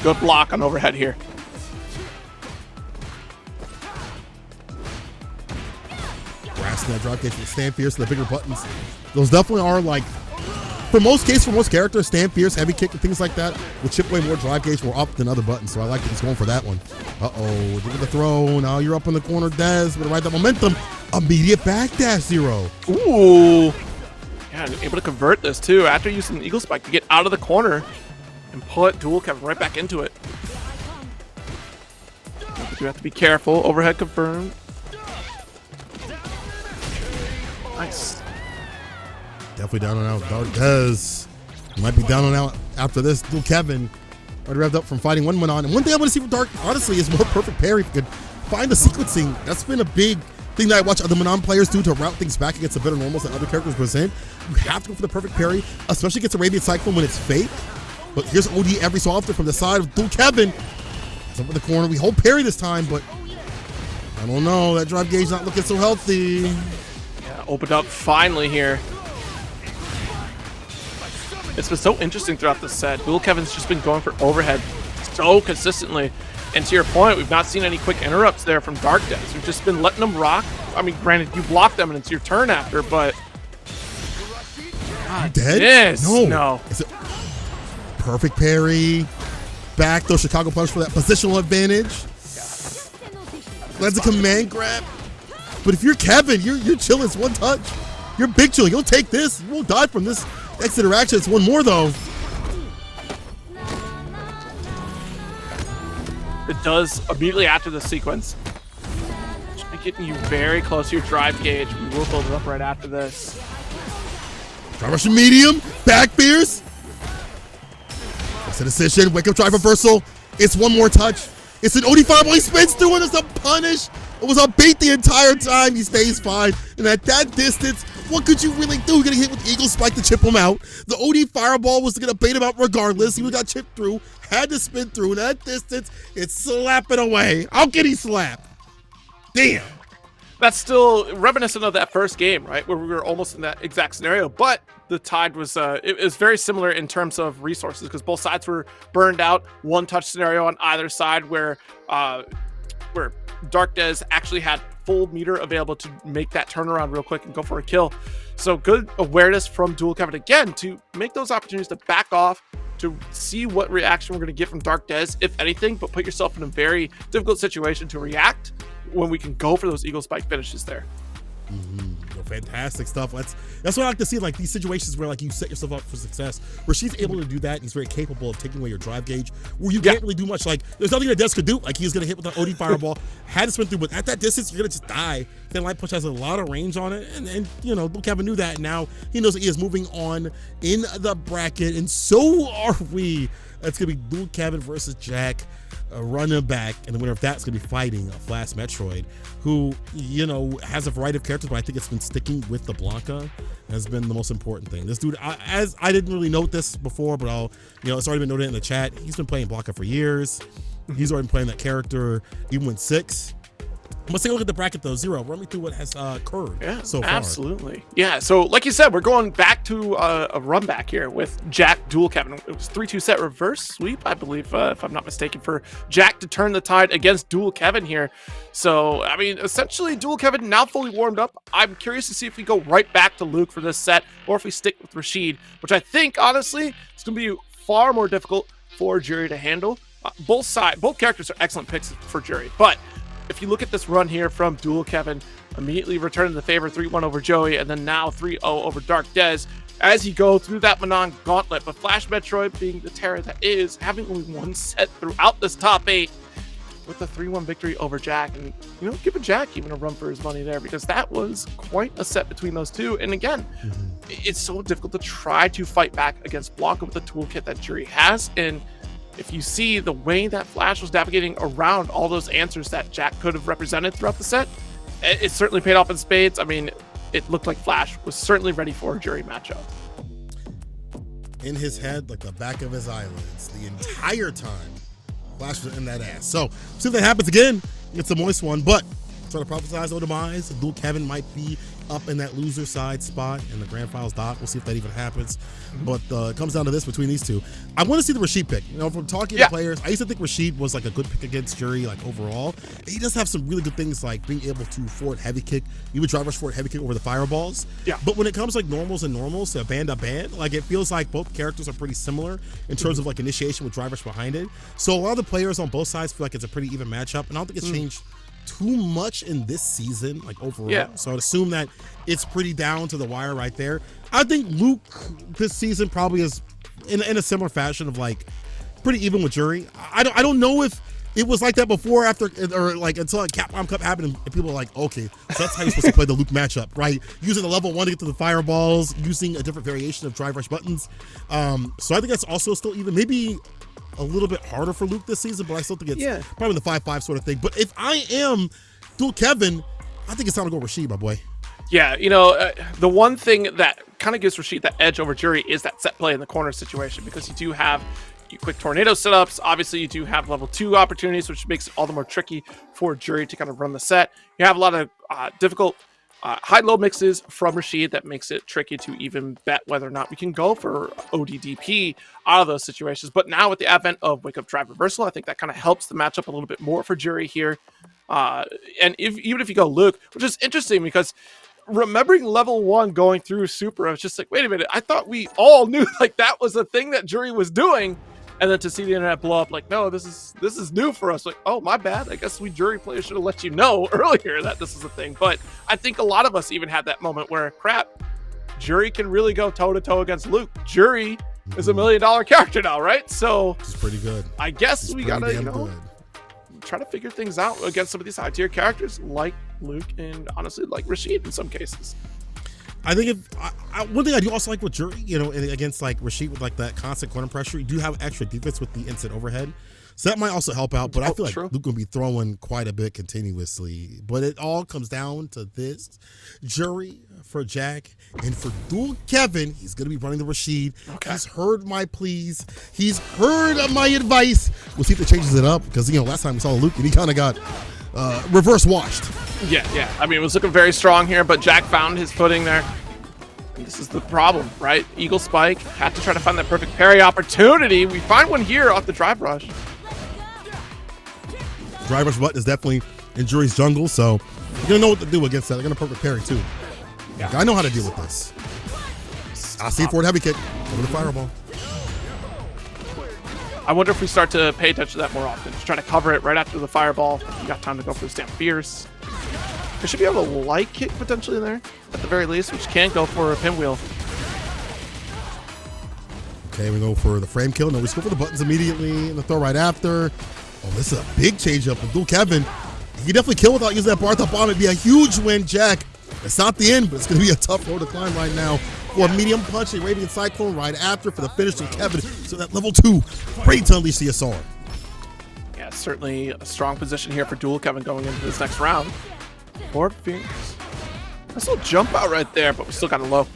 Good block on overhead here. Grasping that drop gauge with stand fierce, the bigger buttons. Those definitely are like, for most cases, for most characters, stand fierce, heavy kick, and things like that will chip away more drive gauge more up than other buttons. So I like that he's going for that one. Uh-oh, give it the throw. Now you're up in the corner, Dez. But ride that momentum. Immediate back dash 0. Ooh. Yeah, able to convert this too after using the Eagle Spike to get out of the corner and pull it dual Kevin right back into it. But you have to be careful. Overhead confirmed. Nice. Definitely down and out. DARKDES might be down and out after this. Dual Kevin already revved up from fighting one Manon. And one thing I want to see from Dark, honestly, is more perfect parry. If you could find the sequencing, that's been a big thing that I watch other Manon players do to route things back against the better normals that other characters present. You have to go for the perfect parry, especially against a Radiant Cyclone when it's fake. But here's OD every so often from the side of Dual Kevin. He's up in the corner. We hold parry this time, but I don't know. That drive gauge not looking so healthy. Yeah, opened up finally here. It's been so interesting throughout this set. Dual Kevin's just been going for overhead so consistently. And to your point, we've not seen any quick interrupts there from DARKDES. We've just been letting them rock. I mean, granted, you block them and it's your turn after, but... God, dead? Yes. No. Is it perfect parry? Back throw Chicago punch for that positional advantage. That's a command grab. But if you're Kevin, you're chilling. It's one touch. You're big chilling. You'll take this. You won't die from this next interaction. It's one more though. It does immediately after the sequence. Just getting you very close to your drive gauge. We will build it up right after this. Drive Russian medium. Back fierce. It's a decision. Wake up drive reversal. It's one more touch. It's an OD fireball. He spins through and it's a punish. It was a bait the entire time. He stays fine. And at that distance, what could you really do? You're going to hit with Eagle Spike to chip him out. The OD fireball was going to bait him out regardless. He got chipped through, had to spin through. And at that distance, it's slapping away. How can he slap? Damn. That's still reminiscent of that first game, right? Where we were almost in that exact scenario. But the tide was, it was very similar in terms of resources because both sides were burned out. One touch scenario on either side where DARKDES actually had full meter available to make that turnaround real quick and go for a kill. So good awareness from Dual Kevin again to make those opportunities to back off, to see what reaction we're going to get from DARKDES, if anything, but put yourself in a very difficult situation to react when we can go for those Eagle Spike finishes there. Fantastic stuff. That's what I like to see, like these situations where like you set yourself up for success, where she's able to do that and he's very capable of taking away your drive gauge, where you can't really do much. Like there's nothing that Des could do. Like he's gonna hit with the OD fireball, had to spin through, but at that distance you're gonna just die. Then Light Punch has a lot of range on it, and you know, Kevin knew that. Now he knows that he is moving on in the bracket, and so are we. That's gonna be Dual Kevin versus JAK, running back, and the winner of that's gonna be fighting Flash Metroid, who, you know, has a variety of characters, but I think it's been sticking with the Blanca has been the most important thing. This dude, as I didn't really note this before, but it's already been noted in the chat. He's been playing Blanca for years. He's already been playing that character even when 6. Let's take a look at the bracket though. Zero, run me through what has occurred so far. Absolutely. Yeah, so like you said, we're going back to a run back here with JAK Dual Kevin. It was 3-2 set reverse sweep, I believe, if I'm not mistaken, for JAK to turn the tide against Dual Kevin here. So, I mean, essentially, Dual Kevin now fully warmed up. I'm curious to see if we go right back to Luke for this set, or if we stick with Rashid, which I think, honestly, it's going to be far more difficult for Juri to handle. Both characters are excellent picks for Juri, but if you look at this run here from Dual Kevin, immediately returning the favor 3-1 over Joey, and then now 3-0 over DARKDES as he go through that Manon gauntlet. But Flash Metroid, being the terror that is, having only one set throughout this top 8 with a 3-1 victory over JAK, and, you know, giving JAK even a run for his money there, because that was quite a set between those two. And again, it's so difficult to try to fight back against Blanca with the toolkit that Juri has. And if you see the way that Flash was navigating around all those answers that JAK could have represented throughout the set, it certainly paid off in spades. I mean, it looked like Flash was certainly ready for a Juri matchup. In his head, like the back of his eyelids, the entire time, Flash was in that ass. So, see if that happens again. It's a moist one, but trying to prophesize no demise. Dual Kevin might be up in that loser side spot in the grand finals dock. We'll see if that even happens. But it comes down to this between these two. I want to see the Rashid pick. You know, from talking to players, I used to think Rashid was like a good pick against Juri, like overall. He does have some really good things, like being able to forward heavy kick, even drive rush forward heavy kick over the fireballs. Yeah. But when it comes like normals, to band, like it feels like both characters are pretty similar in terms of like initiation with drive rush behind it. So a lot of the players on both sides feel like it's a pretty even matchup, and I don't think it's changed too much in this season, like overall. So I'd assume that it's pretty down to the wire right there. I think Luke this season probably is in a similar fashion of like pretty even with Juri. I don't know if it was like that before, after, or like until like Capcom Cup happened and people were like, okay, so that's how you're supposed to play the Luke matchup, right? Using the level 1 to get to the fireballs, using a different variation of drive rush buttons. So I think that's also still even, maybe a little bit harder for Luke this season, but I still think it's probably the 5-5 sort of thing. But if I am Dual Kevin, I think it's time to go Rashid, my boy. Yeah, you know, the one thing that kind of gives Rashid that edge over Juri is that set play in the corner situation, because you do have quick tornado setups. Obviously, you do have level 2 opportunities, which makes it all the more tricky for Juri to kind of run the set. You have a lot of difficult high-low mixes from Rashid that makes it tricky to even bet whether or not we can go for ODDP out of those situations. But now with the advent of Wake Up Drive Reversal, I think that kind of helps the matchup a little bit more for Juri here. And even if you go Luke, which is interesting because remembering level 1 going through Super, I was just like, wait a minute, I thought we all knew like that was the thing that Juri was doing. And then to see the internet blow up, like, no, this is new for us. Like, oh, my bad. I guess we Juri players should have let you know earlier that this is a thing. But I think a lot of us even had that moment where, crap, Juri can really go toe-to-toe against Luke. Juri is $1 million character now, right? So it's pretty good. I guess we gotta, try to figure things out against some of these high-tier characters like Luke and honestly like Rashid in some cases. I think one thing I do also like with Juri, against like Rashid with like that constant corner pressure, you do have extra defense with the instant overhead. So that might also help out, but I feel like Luke will be throwing quite a bit continuously. But it all comes down to this. Juri for JAK and for Dual Kevin, he's going to be running the Rashid. Okay. He's heard my pleas. He's heard my advice. We'll see if it changes it up because, last time we saw Luke and he kind of got reverse washed. Yeah. I mean, it was looking very strong here, but JAK found his footing there. And this is the problem, right? Eagle Spike, had to try to find that perfect parry opportunity. We find one here off the drive rush. Drive rush button is definitely in Juri's jungle, so you're going to know what to do against that. They're going to perfect parry, too. Yeah. I know how to deal with this. I see forward heavy kick over the fireball. I wonder if we start to pay attention to that more often. Just try to cover it right after the fireball. You got time to go for the Stamp Fierce. There should be able to light kick potentially in there, at the very least, which can go for a pinwheel. Okay, we go for the frame kill. No, we just go for the buttons immediately and the throw right after. Oh, this is a big change up with Dual Kevin. He can definitely kill without using that bar top bomb. It'd be a huge win, JAK. It's not the end, but it's going to be a tough road to climb right now. For a medium punch, a Radiant Cyclone right after for the finish to Kevin. So that level 2, ready to unleash the CSR. Yeah, certainly a strong position here for Dual Kevin going into this next round. Lord Phoenix. Nice little jump out right there, but we still got a low.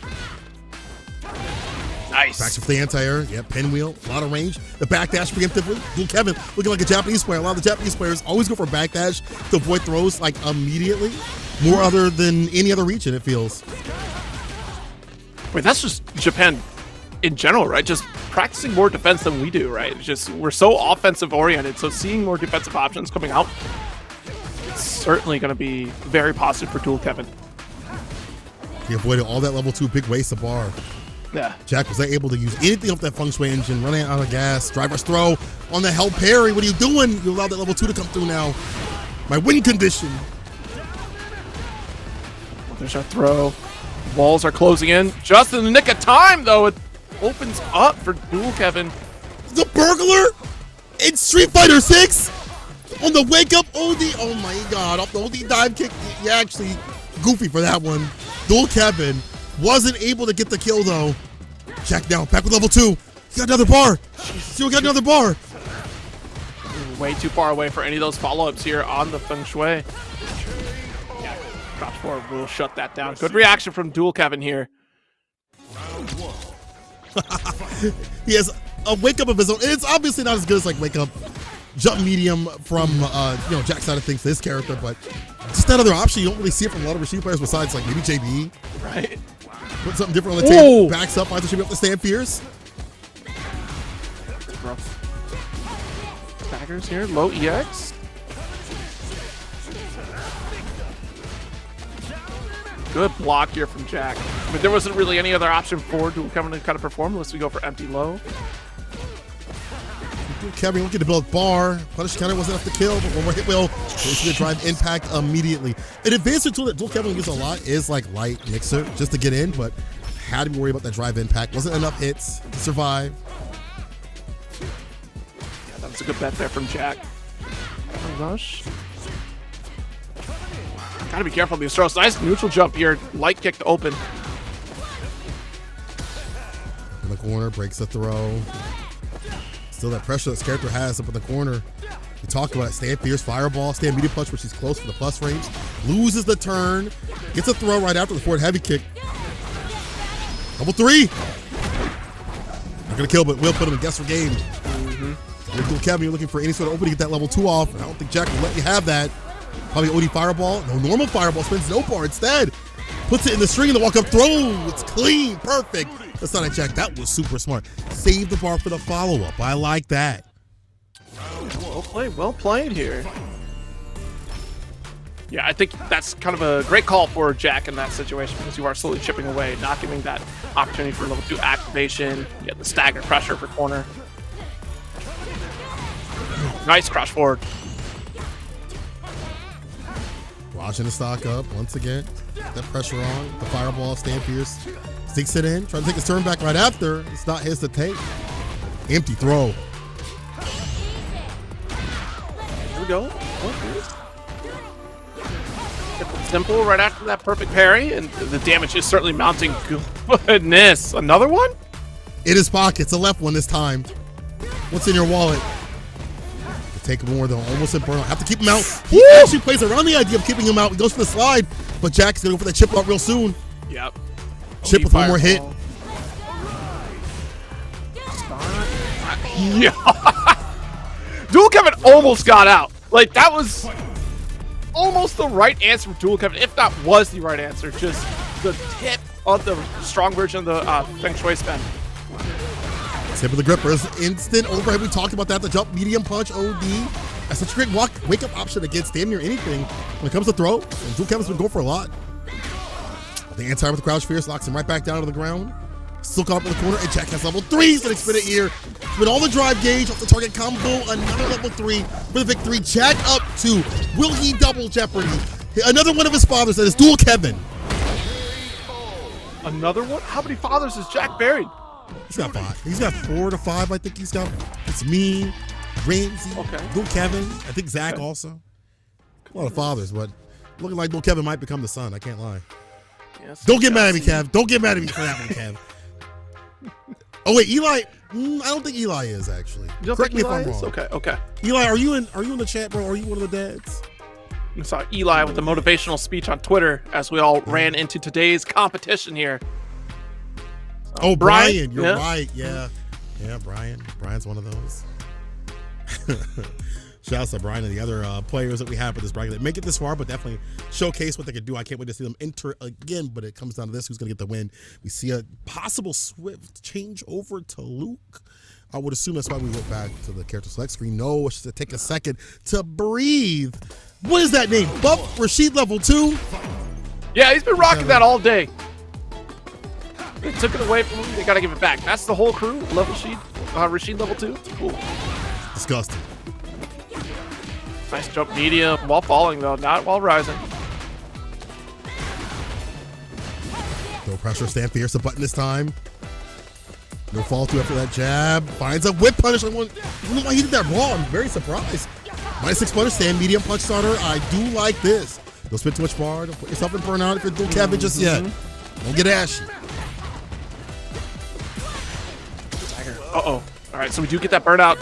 Nice. Back to the anti-air. Yeah, pinwheel. A lot of range. The backdash preemptively. Dual Kevin looking like a Japanese player. A lot of the Japanese players always go for backdash to avoid throws like immediately. More other than any other region, it feels. Wait, that's just Japan in general, right? Just practicing more defense than we do, right? It's just we're so offensive oriented, so seeing more defensive options coming out, it's certainly going to be very positive for Dual Kevin. He avoided all that level 2 big waste of bar. Yeah. JAK was able to use anything off that Feng Shui engine, running out of gas, driver's throw on the hell parry. What are you doing? You allowed that level 2 to come through now. My win condition. There's our throw. Walls are closing in. Just in the nick of time, though. It opens up for Dual Kevin. The burglar in Street Fighter 6 on the wake up OD. Oh my god. Off the OD dive kick. Yeah, actually goofy for that one. Dual Kevin wasn't able to get the kill though. JAK down. Back with level 2. He got another bar. Still got another bar. Way too far away for any of those follow-ups here on the Feng Shui. Crouch forward will shut that down. Good reaction from Dual Kevin here. He has a wake up of his own. It's obviously not as good as like wake up jump medium from JAK's side of things for his character, but just that other option you don't really see it from a lot of Rashid players besides like maybe JB. Right. Put something different on the table. Backs up, finds the should be up to stand fierce. Rough. Staggers here, low EX. Good block here from JAK. I mean, there wasn't really any other option for Dual Kevin to kind of perform unless we go for empty low. Dual Kevin looking to build bar. Punish counter wasn't enough to kill, but one more hit will. Basically drive impact immediately. An advanced tool that Dual Kevin uses a lot is like light mixer just to get in, but had to be worried about that drive impact. Wasn't enough hits to survive. Yeah, that was a good bet there from JAK. Rush. Gotta be careful of these throws. Nice neutral jump here. Light kick to open. In the corner, breaks the throw. Still that pressure this character has up in the corner. We talked about it. Stand fierce, fireball, stand medium punch, which is close for the plus range. Loses the turn. Gets a throw right after the forward heavy kick. Level 3. Not gonna kill, but will put him in guess for game. Dual Kevin, you're looking for any sort of opening to get that level 2 off. I don't think JAK will let you have that. Probably OD fireball. No normal fireball. Spins no bar instead. Puts it in the string and the walk up throw. It's clean. Perfect. That's not a JAK. That was super smart. Save the bar for the follow up. I like that. Well played. Well played here. Yeah, I think that's kind of a great call for JAK in that situation because you are slowly chipping away, not giving that opportunity for level 2 activation. You get the stagger pressure for corner. Nice crouch forward. Watching the stock up once again. Get that pressure on. The fireball, stand fierce. Sticks it in. Trying to take his turn back right after. It's not his to take. Empty throw. Here we go. Simple right after that perfect parry, and the damage is certainly mounting. Goodness. Another one? In his pocket. It's a left one this time. What's in your wallet? Take more though, almost in burnout. Have to keep him out. He actually plays around the idea of keeping him out. He goes for the slide, but JAK's gonna go for that chip out real soon. Yep. Chip with one more hit. Yeah. Dual Kevin almost got out. Like that was almost the right answer for Dual Kevin, if that was the right answer. Just the tip of the strong version of the Feng Shui spin. Tip of the grippers, instant overhead. We talked about that. The jump, medium punch, OD. That's such a great wake up option against damn near anything when it comes to throw. And Dual Kevin's been going for a lot. The anti with the crouch fierce locks him right back down to the ground. Still caught up in the corner, and JAK has level 3s that spin it here. With all the drive gauge off the target combo, another level 3 for the victory. JAK up 2. Will he double jeopardy? Another one of his fathers, that is Dual Kevin. Another one? How many fathers has JAK buried? He's got 5. He's got 4 to 5, I think he's got. It's me, Ramsey, Dual Kevin. I think Zach also. A lot of fathers, but looking like Lil Kevin might become the son. I can't lie. Yes, Don't get mad at me, Kev. Don't get mad at me for that one, Kev. Oh wait, Eli. I don't think Eli is actually. You don't Correct me think Eli if I'm is? wrong. Okay. Eli, are you in the chat, bro? Are you one of the dads? I saw Eli with the motivational speech on Twitter as we all ran into today's competition here. Oh, Brian, you're right. Yeah, Brian. Brian's one of those. Shout out to Brian and the other players that we have for this bracket that make it this far, but definitely showcase what they can do. I can't wait to see them enter again, but it comes down to this: who's going to get the win? We see a possible swift change over to Luke. I would assume that's why we went back to the character select screen. No, it's to take a second to breathe. What is that name? Buff Rashid level 2? Yeah, he's been rocking that all day. They took it away from him. They got to give it back. That's the whole crew. Rashid level 2. Cool. Disgusting. Nice jump medium while falling, though, not while rising. No pressure, stand fierce, a button this time. No fall through after that jab. Finds a whip punish. I don't know why he did that raw. I'm very surprised. -6 punish, stand medium punch starter. I do like this. Don't spend too much bar. Don't put yourself in burnout if you're doing Kevin just yet. Don't get ashy. Uh-oh. All right, so we do get that burnout.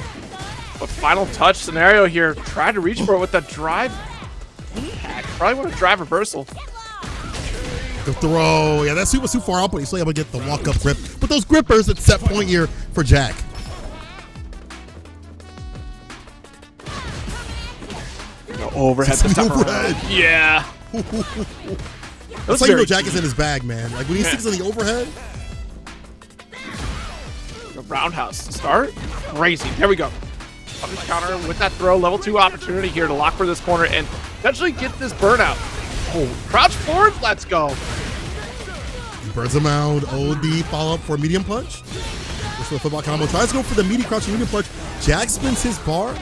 But final touch scenario here. Tried to reach for it with that drive. Probably want to drive reversal. The throw. Yeah, that sweep was too far out, but he's still able to get the walk-up grip. But those grippers at set point here for JAK. No, overhead this time around. Yeah. That's how you know JAK is in his bag, man. Like when he sticks on the overhead. The roundhouse to start. Crazy. There we go. Punish counter with that throw. Level 2 opportunity here to lock for this corner and potentially get this burnout. Oh, crouch forward. Let's go. He burns him out. OD follow up for a medium punch. Goes for the football combo. Tries to go for the meaty crouching medium punch. JAK spins his bar.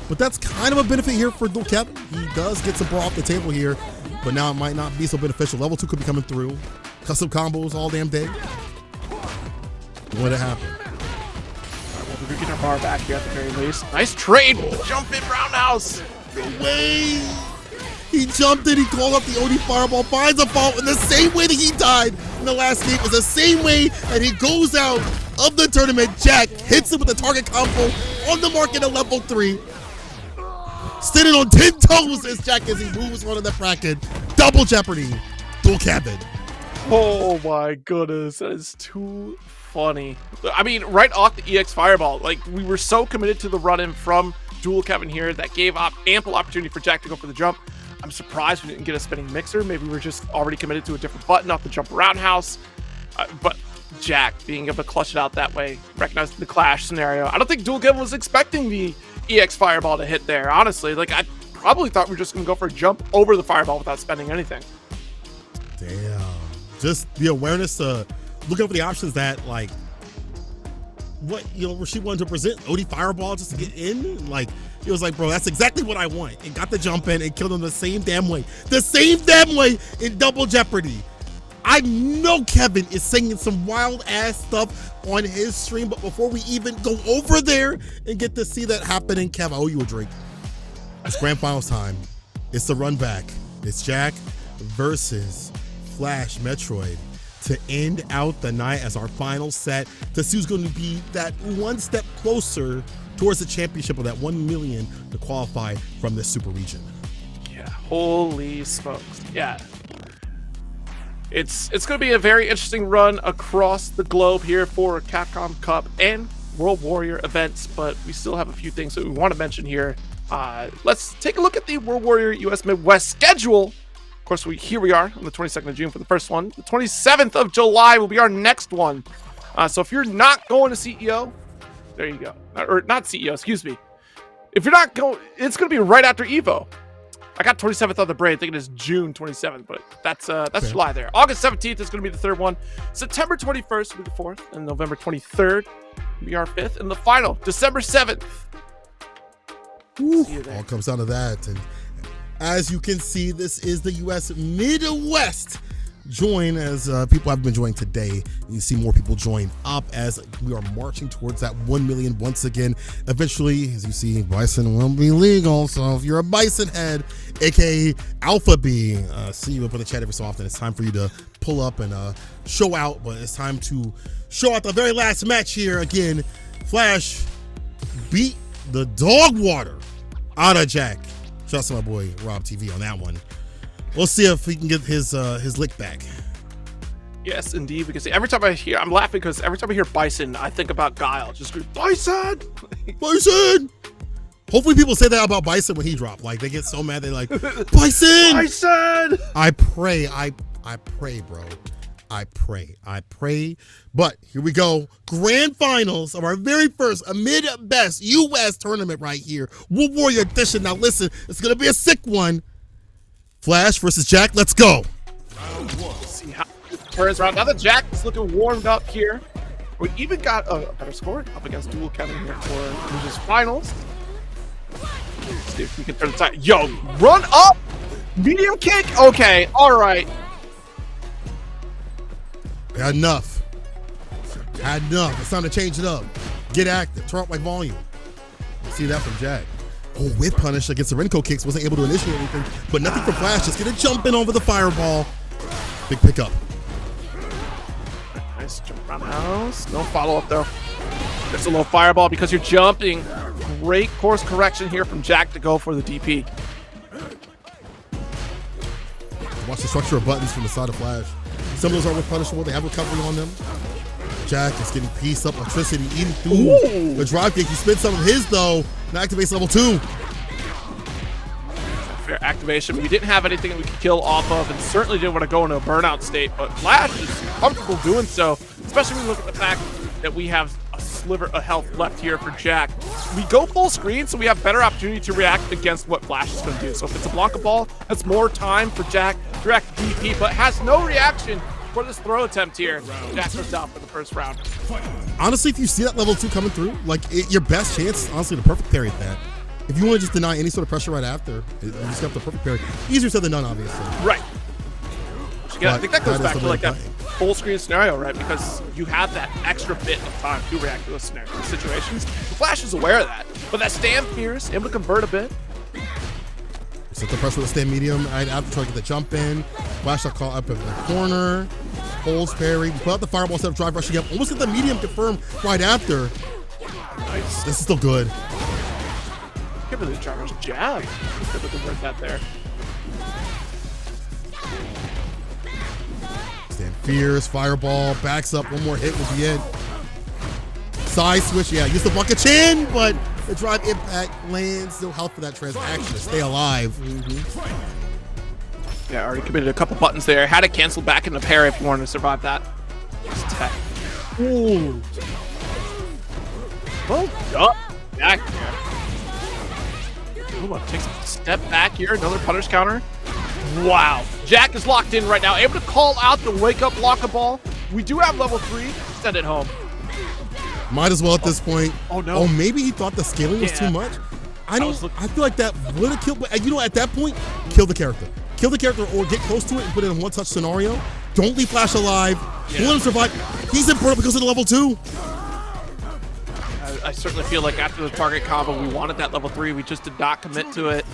But that's kind of a benefit here for Lil Kevin. He does get some bar off the table here. But now it might not be so beneficial. Level 2 could be coming through. Custom combos all damn day. What happened? We could get our bar back here at the very least. Nice trade. Jump in roundhouse. No way. He jumped in. He called up the OD fireball. Finds a fall in the same way that he died in the last game. It's the same way that he goes out of the tournament. JAK hits him with the target combo on the market at level 3. Standing on 10 toes as JAK as he moves on to the bracket. Double jeopardy. Lil Kevin. Oh my goodness. That is too funny. I mean, right off the EX Fireball, like we were so committed to the run-in from Dual Kevin here that gave ample opportunity for JAK to go for the jump. I'm surprised we didn't get a spinning mixer. Maybe we were just already committed to a different button off the jump roundhouse. But JAK being able to clutch it out that way, recognizing the clash scenario. I don't think Dual Kevin was expecting the EX Fireball to hit there, honestly. Like, I probably thought we were just going to go for a jump over the Fireball without spending anything. Damn. Just the awareness to looking for the options that, like, what, you know, Rashid wanted to present OD Fireball just to get in. Like, it was like, bro, that's exactly what I want. And got the jump in and killed him the same damn way. The same damn way in Double Jeopardy. I know Kevin is saying some wild ass stuff on his stream, but before we even go over there and get to see that happening, Kev, I owe you a drink. It's grand finals time. It's the run back. It's JAK versus Flash Metroid to end out the night as our final set to see who's going to be that one step closer towards the championship of that 1 million to qualify from this super region. Yeah, holy smokes. Yeah. It's going to be a very interesting run across the globe here for Capcom Cup and World Warrior events, but we still have a few things that we want to mention here. Let's take a look at the World Warrior US Midwest schedule. Of course, here we are on the 22nd of June for the first one. The 27th of July will be our next one. So if you're not going to CEO, there you go. Or not CEO, excuse me. If you're not going, it's going to be right after EVO. I got 27th on the brain, thinking it's June 27th, but that's okay. July there. August 17th is going to be the third one. September 21st will be the fourth, and November 23rd will be our fifth, and the final, December 7th. All comes down to that. And as you can see, this is the US Midwest join as people have been joining today. You see more people join up as we are marching towards that 1 million once again. Eventually, as you see, Bison will be legal. So if you're a Bison head, A.K.I. Alpha B, see you up in the chat every so often. It's time for you to pull up and show out, but it's time to show out the very last match here. Again, Flash beat the dog water out of JAK. Shout out to my boy Rob TV on that one. We'll see if he can get his lick back. Yes, indeed. Because I'm laughing because every time I hear Bison, I think about Guile. Just scream, Bison! Bison! Hopefully people say that about Bison when he dropped. Like, they get so mad, they're like, Bison! Bison! I pray, bro. I pray. But here we go. Grand finals of our very first mid-best U.S. tournament right here. World Warrior Edition. Now listen, it's going to be a sick one. Flash versus JAK. Let's go. See how it turns around. Now that JAK is looking warmed up here. We even got a better score up against Duel Kevin here for his finals. Let's see if we can turn the tide. Yo, run up! Medium kick? Okay, alright. Had enough. It's time to change it up. Get active. Turn up my volume. See that from JAK. Oh, with punish against the Renko kicks. Wasn't able to initiate anything, but nothing from Flash. Just gonna jump in over the fireball. Big pickup. Nice jump around the house. No follow-up, though. There's a little fireball because you're jumping. Great course correction here from JAK to go for the DP. Watch the structure of buttons from the side of Flash. Some of those are with punishable. They have recovery on them. JAK is getting pieced up, electricity eating through the drive kick. He spins some of his, though, and activates level 2. Fair activation, but you didn't have anything that we could kill off of, and certainly didn't want to go into a burnout state, but Flash is comfortable doing so, especially when you look at the fact that we have a sliver of health left here for JAK. We go full screen, so we have better opportunity to react against what Flash is going to do. So if it's a Blanca ball, that's more time for JAK to react to DP, but has no reaction for this throw attempt here. JAK goes down for the first round. Honestly, if you see that level 2 coming through, like your best chance, honestly, the perfect parry at that. If you want to just deny any sort of pressure right after, you just have the perfect parry. Easier said than done, obviously. Right. Yeah, I think that goes back to like that full screen scenario, right? Because you have that extra bit of time to react to those situations. The Flash is aware of that, but that stand fierce, able to convert a bit. Set the pressure with the stand medium. I'd have to try to get the jump in. Flash that call up in the corner. Holds parry. Put out the fireball instead of drive rushing up. Almost get the medium confirmed right after. Nice. This is still good. Give it a drive rush jab. Could have converted that there. Stand fierce. Fireball. Backs up. One more hit will be it. Side switch. Yeah, use the bucket chin, but the drive impact lands. No help for that transaction to stay alive. Yeah, already committed a couple buttons there. Had to cancel back into parry if you wanted to survive that. Ooh. Well done. Back there. Ooh, takes a step back here. Another punish counter. Wow. JAK is locked in right now. Able to call out the wake up block a ball. We do have level 3. Send it home. Might as well at this point. Oh no. Oh, maybe he thought the scaling was too much. I feel like that would have killed, but you know, at that point, kill the character. Kill the character or get close to it and put it in a one-touch scenario. Don't leave Flash alive. Yeah. Let him survive. He's important because of the level 2. I certainly feel like after the target combo, we wanted that level 3. We just did not commit to it.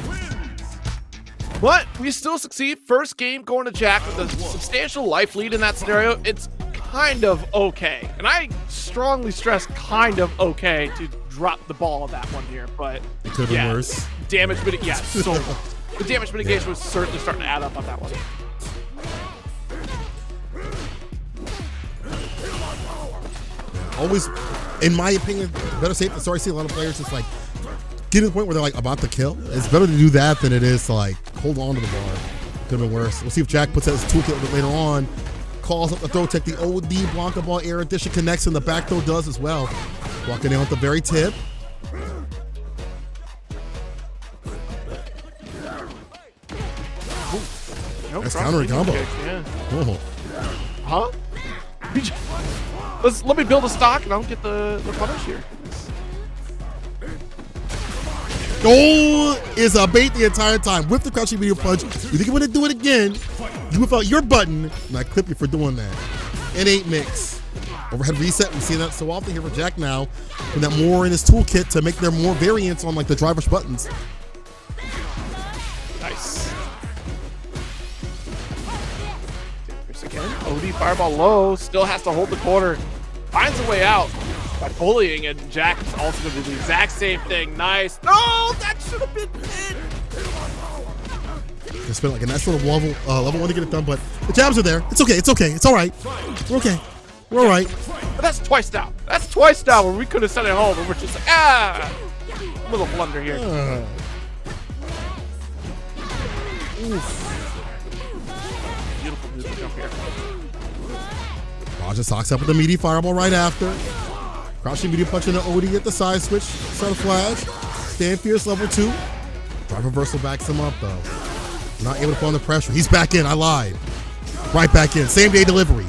But we still succeed. First game going to JAK with a substantial life lead in that scenario. It's kind of okay. And I strongly stress kind of okay to drop the ball on that one here. But it could have been worse. Damage mitigation. Yeah, so the damage mitigation was certainly starting to add up on that one. Always, in my opinion, better safe than sorry. See a lot of players just like get to the point where they're like about to kill. It's better to do that than it is to like hold on to the bar. Could have been worse. We'll see if JAK puts out his toolkit a little bit later on. Calls up the throw tech. The OD Blanca ball air addition connects and the back throw does as well. Walking in at the very tip. Nice countering combo. Yeah. Oh. Huh? Let me build a stock and I'll get the punish here. Oh, is a bait the entire time with the crouching medium punch. You think you want to do it again? You whip out your button, and I clip you for doing that. N8 mix. Overhead reset. We see that so often here for Jak now. Putting that more in his toolkit to make there more variants on like the driver's buttons. Nice. Here's again. OD fireball low. Still has to hold the corner. Finds a way out by bullying, and Jak is also going to do the exact same thing. Nice. No, that should have been it. It's been like a nice little level 1 to get it done, but the jabs are there. It's okay. It's okay. It's all right. We're okay. We're all right. But that's twice down. That's twice down where we could have sent it home, and we're just like, a little blunder here. Beautiful music jump here. Roger socks up with the meaty fireball right after. Crouching medium punch in the OD at the side switch. Set a flash. Stand fierce level 2. Drive reversal backs him up though. Not able to put on the pressure. He's back in. I lied. Right back in. Same day delivery.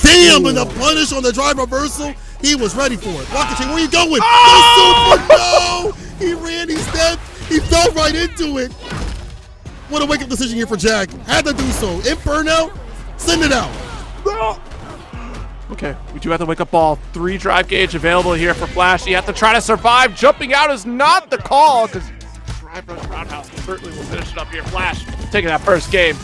Damn, and the punish on the drive reversal. He was ready for it. Rocket chain, where you going? Oh! The super, no! He ran, he stepped, he fell right into it. What a wake-up decision here for Jak. Had to do so. In burnout, send it out. Okay, we do have the wake-up ball. 3 drive gauge available here for Flash. You have to try to survive. Jumping out is not the call, because drive rush roundhouse certainly will finish it up here. Flash taking that first game.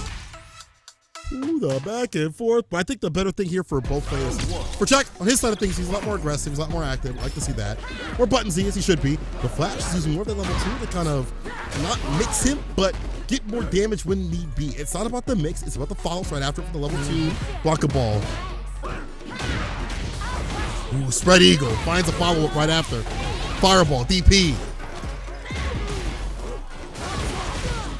Ooh, the back and forth. But I think the better thing here for both players, for Jak, on his side of things, he's a lot more aggressive, he's a lot more active. I like to see that. More buttonsy as he should be. But Flash is using more of that level 2 to kind of not mix him, but get more damage when need be. It's not about the mix, it's about the follows right after for the level 2 block a ball. Ooh, spread eagle. Finds a follow-up right after. Fireball, DP.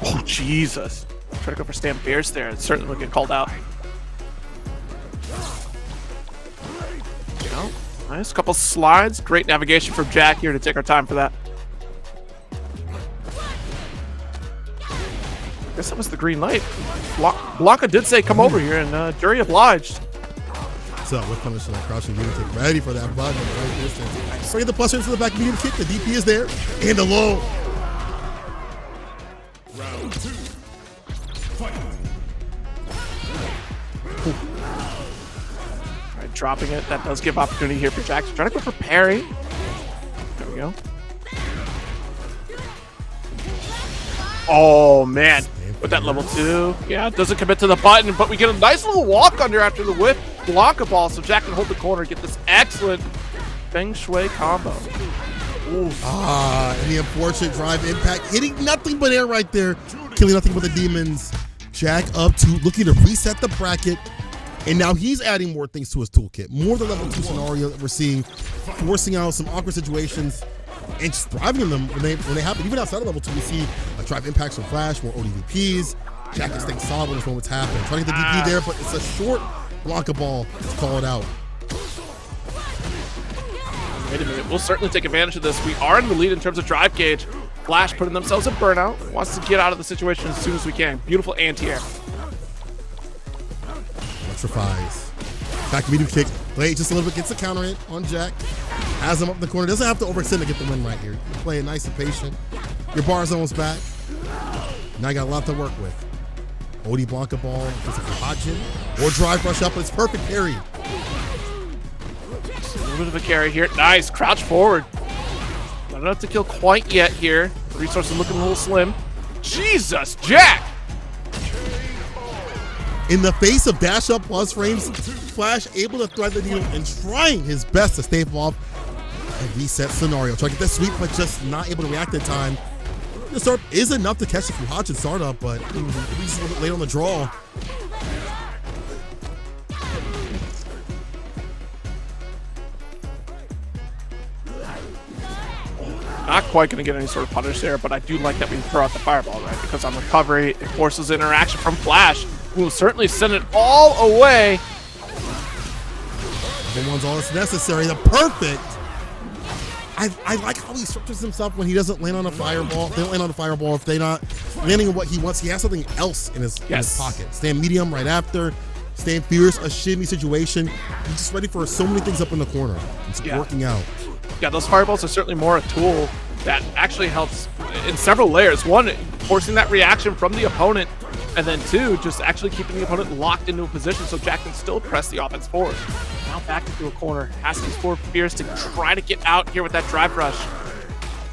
Oh, Jesus. Try to go for stand fierce there. It certainly will get called out. You know, nice couple slides. Great navigation from Jak here to take our time for that. I guess that was the green light. Blanca did say come over here, and Juri obliged. So we're punishing that crouching medium kick. Ready for that button. Right distance. Bring the plus into the back medium kick. The DP is there. And the low. Round 2. Fight. All right, dropping it. That does give opportunity here for Jak. So trying to go for parry. There we go. Oh, man. With that level 2. Yeah, it doesn't commit to the button, but we get a nice little walk under after the whip. Block a ball so Jak can hold the corner, get this excellent Feng Shui combo. Ooh. And the unfortunate drive impact, hitting nothing but air right there, killing nothing but the demons. Jak up to looking to reset the bracket, and now he's adding more things to his toolkit. More of the level 2 scenario that we're seeing, forcing out some awkward situations and just thriving in them when they happen. Even outside of level 2, we see a drive impacts from Flash, more ODVPs. Jak is staying solid when those moments happen. Trying to get the DP there, but it's a short block a ball to call it out. Wait a minute, we'll certainly take advantage of this. We are in the lead in terms of drive gauge. Flash putting themselves in burnout. Wants to get out of the situation as soon as we can. Beautiful anti-air. Electrifies. Back medium kick. Play just a little bit. Gets the counter hit on Jak. Has him up in the corner. Doesn't have to overextend to get the win right here. You play it nice and patient. Your bar is almost back. Now you got a lot to work with. OD Blanca ball. Gets it for Hodgin. Or drive rush up. But it's perfect parry. A little bit of a carry here. Nice. Crouch forward. Not enough to kill quite yet here. The resources looking a little slim. Jesus, Jak! In the face of dash up plus frames, Flash able to thread the needle and trying his best to stave off a reset scenario. Trying to get that sweep, but just not able to react in time. The start is enough to catch it through Hodgin startup, but at least a little bit late on the draw. Not quite going to get any sort of punish there, but I do like that we throw out the fireball, right? Because on recovery, it forces interaction from Flash, who will certainly send it all away. The one's all that's necessary. The perfect. I like how he structures himself when he doesn't land on a fireball. If they don't land on a fireball, if they're not landing on what he wants, he has something else in his pocket. Stand medium right after. Stand fierce, a shimmy situation. He's just ready for so many things up in the corner. It's working out. Yeah, those fireballs are certainly more a tool that actually helps in several layers. One, forcing that reaction from the opponent, and then two, just actually keeping the opponent locked into a position so JAK can still press the offense forward. Now back into a corner, has these 4 fears to try to get out here with that drive rush.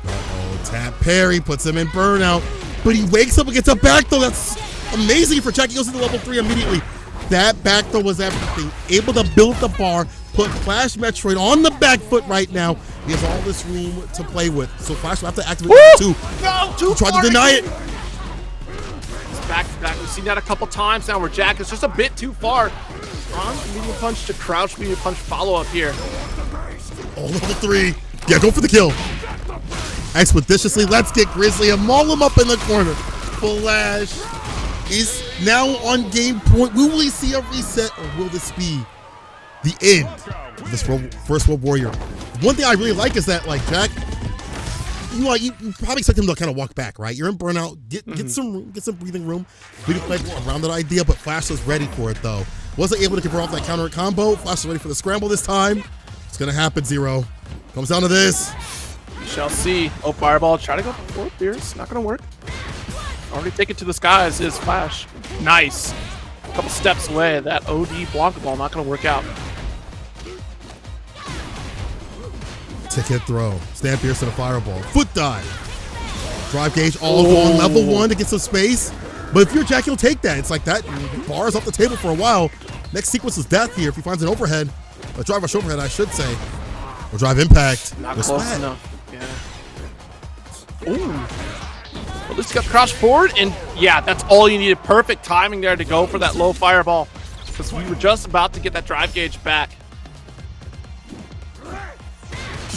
Uh-oh, tap parry, puts him in burnout, but he wakes up and gets a back throw. That's amazing for JAK. He goes into level 3 immediately. That back throw was everything. Able to build the bar, put Flash Metroid on the back foot right now. He has all this room to play with. So Flash will have to activate it too. No, too He tried far to deny it. It's back to back. We've seen that a couple times now where JAK is just a bit too far. On medium punch to crouch medium punch follow up here. Oh, level 3. Yeah, go for the kill. Expeditiously, let's get Grizzly and maul him up in the corner. Flash is now on game point. Will we see a reset, or will this be the end of this first World Warrior? One thing I really like is that, like, JAK, you probably expect him to kind of walk back, right? You're in burnout, get some room, get some breathing room. We can play around that idea, but Flash was ready for it though. Wasn't able to convert off that counter combo. Flash is ready for the scramble this time. It's gonna happen, Zero. Comes down to this. We shall see. Oh, fireball. Try to go for 4 fears. Not gonna work. Already take it to the skies is Flash. Nice. A couple steps away. That OD Blanca ball not gonna work out. Ticket throw. Stand fierce to the fireball. Foot dive. Drive gauge all on level 1 to get some space. But if you're JAK, you'll take that. It's like that bar is off the table for a while. Next sequence is death here if he finds an overhead. A drive rush overhead, I should say. Or drive impact. Not close enough. Yeah. Ooh. At least got crouched forward, and yeah, that's all you needed. Perfect timing there to go for that low fireball, because we were just about to get that drive gauge back.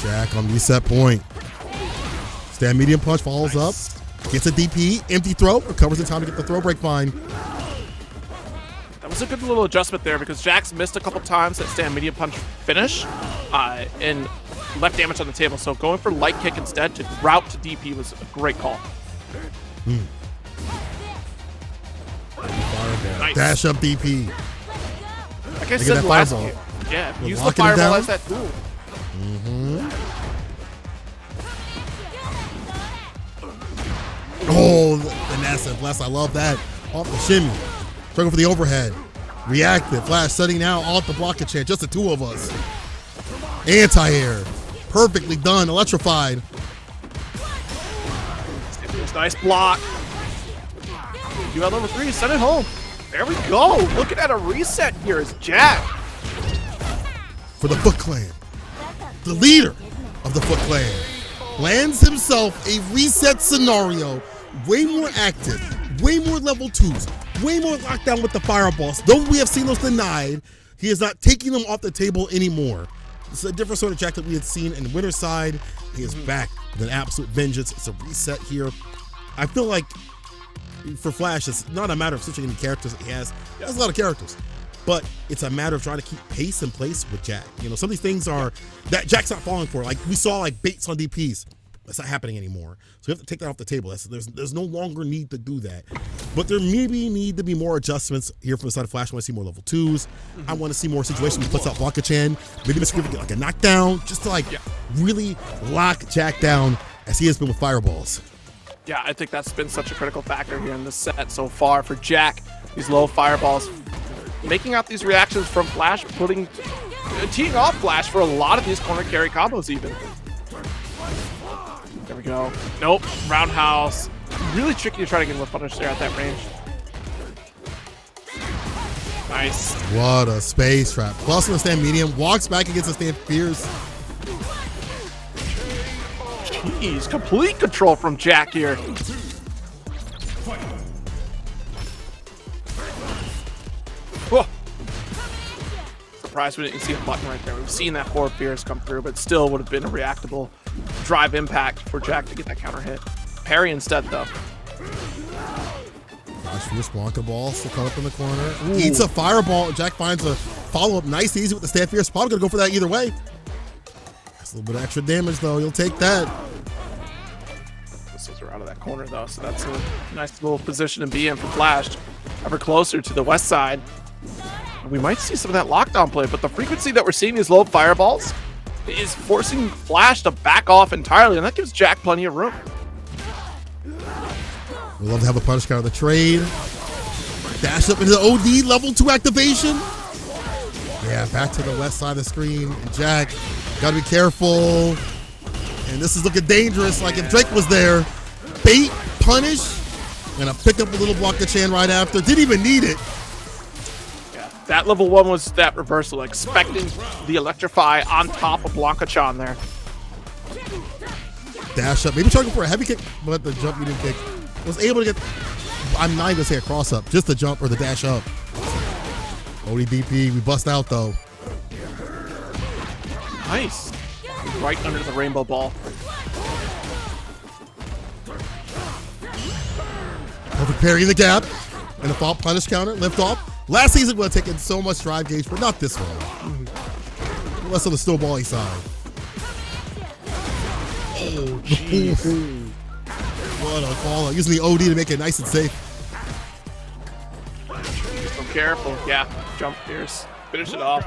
JAK on reset point. Stand medium punch, follows up. Gets a DP, empty throw, recovers in time to get the throw break fine. That was a good little adjustment there because JAK's missed a couple times that stand medium punch finish and left damage on the table. So going for light kick instead to route to DP was a great call. Nice. Dash up DP. Like I said last game, yeah, use the fireball as that tool. Oh, the Nasa bless. I love that. Off the shimmy. Struggle for the overhead. Reactive. Flash setting now off the blockage chair. Just the 2 of us. Anti-air. Perfectly done. Electrified. Nice block. You got level 3. Send it home. There we go. Looking at a reset here is JAK. For the Foot Clan. The leader of the Foot Clan. Lands himself a reset scenario. Way more active, way more level 2s, way more lockdown with the fireballs. Though we have seen those denied, he is not taking them off the table anymore. This is a different sort of JAK that we had seen in Winter's Side. He is back with an absolute vengeance. It's a reset here. I feel like for Flash, it's not a matter of switching any characters that he has. He has a lot of characters. But it's a matter of trying to keep pace and place with JAK. You know, some of these things are that JAK's not falling for. Like we saw like baits on DPs. That's not happening anymore. So you have to take that off the table. There's no longer need to do that. But there maybe need to be more adjustments here from the side of Flash. I want to see more level 2s. I want to see more situations he puts out Blanca-chan. Maybe Mr. Griffin get like a knockdown, just to like really lock JAK down as he has been with fireballs. Yeah, I think that's been such a critical factor here in this set so far for JAK. These low fireballs, making out these reactions from Flash, teeing off Flash for a lot of these corner carry combos even. There we go. Nope. Roundhouse. Really tricky to try to get a punish there at that range. Nice. What a space trap. Plus on the stand medium. Walks back against the stand fierce. Jeez. Complete control from JAK here. Whoa. Surprised we didn't see a button right there. We've seen that 4 fears come through, but still would have been a reactable drive impact for JAK to get that counter hit. Parry instead, though. Gosh, fierce Blanca ball still caught up in the corner. Ooh. Eats a fireball. JAK finds a follow-up nice easy with the stand fierce. Probably gonna go for that either way. That's a little bit of extra damage though. You'll take that. Missiles are out of that corner though, so that's a nice little position to be in for Flash. Ever closer to the west side. We might see some of that lockdown play, but the frequency that we're seeing these low fireballs is forcing Flash to back off entirely, and that gives JAK plenty of room. We love to have a punish counter the trade. Dash up into the OD level 2 activation. Yeah, back to the left side of the screen. JAK, gotta be careful. And this is looking dangerous. Like if Drake was there, bait, punish, and I picked up a little block the Chan right after. Didn't even need it. Yeah, that level 1 was that reversal, expecting the electrify on top of Blanca-chan there. Dash up, maybe trying for a heavy kick, but the jump medium kick was able to get. I'm not even gonna say a cross up, just the jump or the dash up. ODDP, we bust out though. Nice. Right under the rainbow ball. Perfect parry in the gap. And a fall punish counter, lift off. Last season would have taken so much drive gauge, but not this one. Less on the snowbally side. Oh, jeez. What a call. Using the OD to make it nice and safe. So careful. Yeah, jump pierce. Finish it off.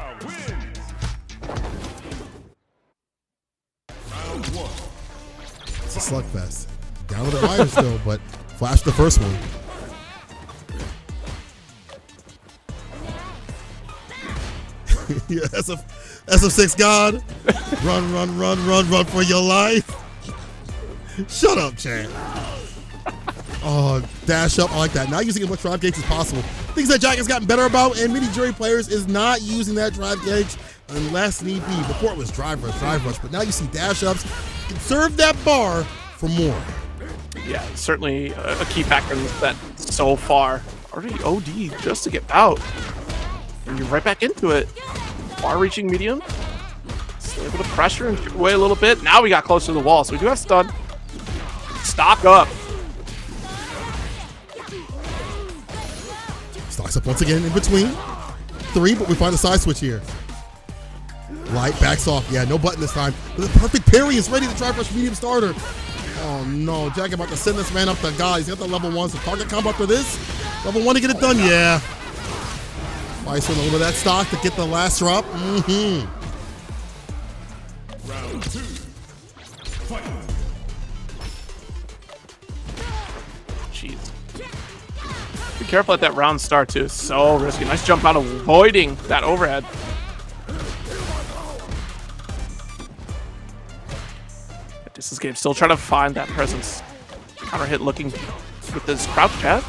It's a slugfest. Down with the wire still, but Flash the first one. Yeah, SF6 God. Run for your life. Shut up, Chan. Oh, dash up. I like that. Not using as much drive gauge as possible. Things that JAK has gotten better about, and many Juri players is not using that drive gauge unless need be. Before it was drive rush, but now you see dash ups. Conserve that bar for more. Yeah, Certainly a key factor in that so far. Already OD just to get out. And you're right back into it. Far-reaching medium. Still able to pressure and chip away a little bit. Now we got close to the wall, so we do have stun. Stock up. Stocks up once again in between. 3, but we find a side switch here. Light backs off. Yeah, no button this time. But the perfect parry is ready to try for a medium starter. Oh no, JAK about to send this man up to God. He's got the level 1, so target combo after this. Level 1 to get it done, yeah. Vice with a little bit of that stock to get the last drop. Round 2. Fight. Jeez. Be careful at that round start too. So risky. Nice jump out, avoiding that overhead. This is game still trying to find that presence. Counter hit looking with this crouch jab.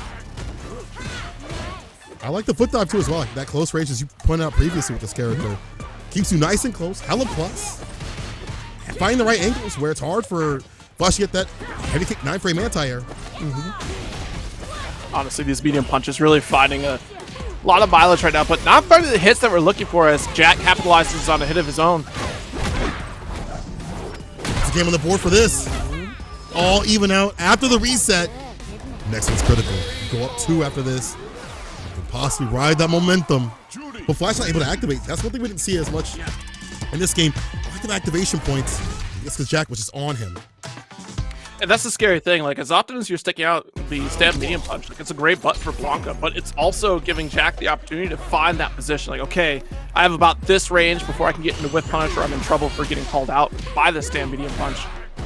I like the foot dive too as well. That close range, as you pointed out previously with this character, keeps you nice and close, hella plus. And finding the right angles where it's hard for Flash to get that heavy kick 9-frame anti-air. Honestly, these medium punches really finding a lot of mileage right now, but not finding the hits that we're looking for as JAK capitalizes on a hit of his own. It's a game on the board for this. All even out after the reset. Next one's critical. Go up 2 after this. Possibly ride that momentum. But Flash not able to activate. That's one thing we didn't see as much in this game. Lack of activation points. It's because JAK was just on him. And that's the scary thing. Like, as often as you're sticking out the stab medium punch, like, it's a great button for Blanca, but it's also giving JAK the opportunity to find that position. Like, okay, I have about this range before I can get into whiff punish, or I'm in trouble for getting called out by the stab medium punch.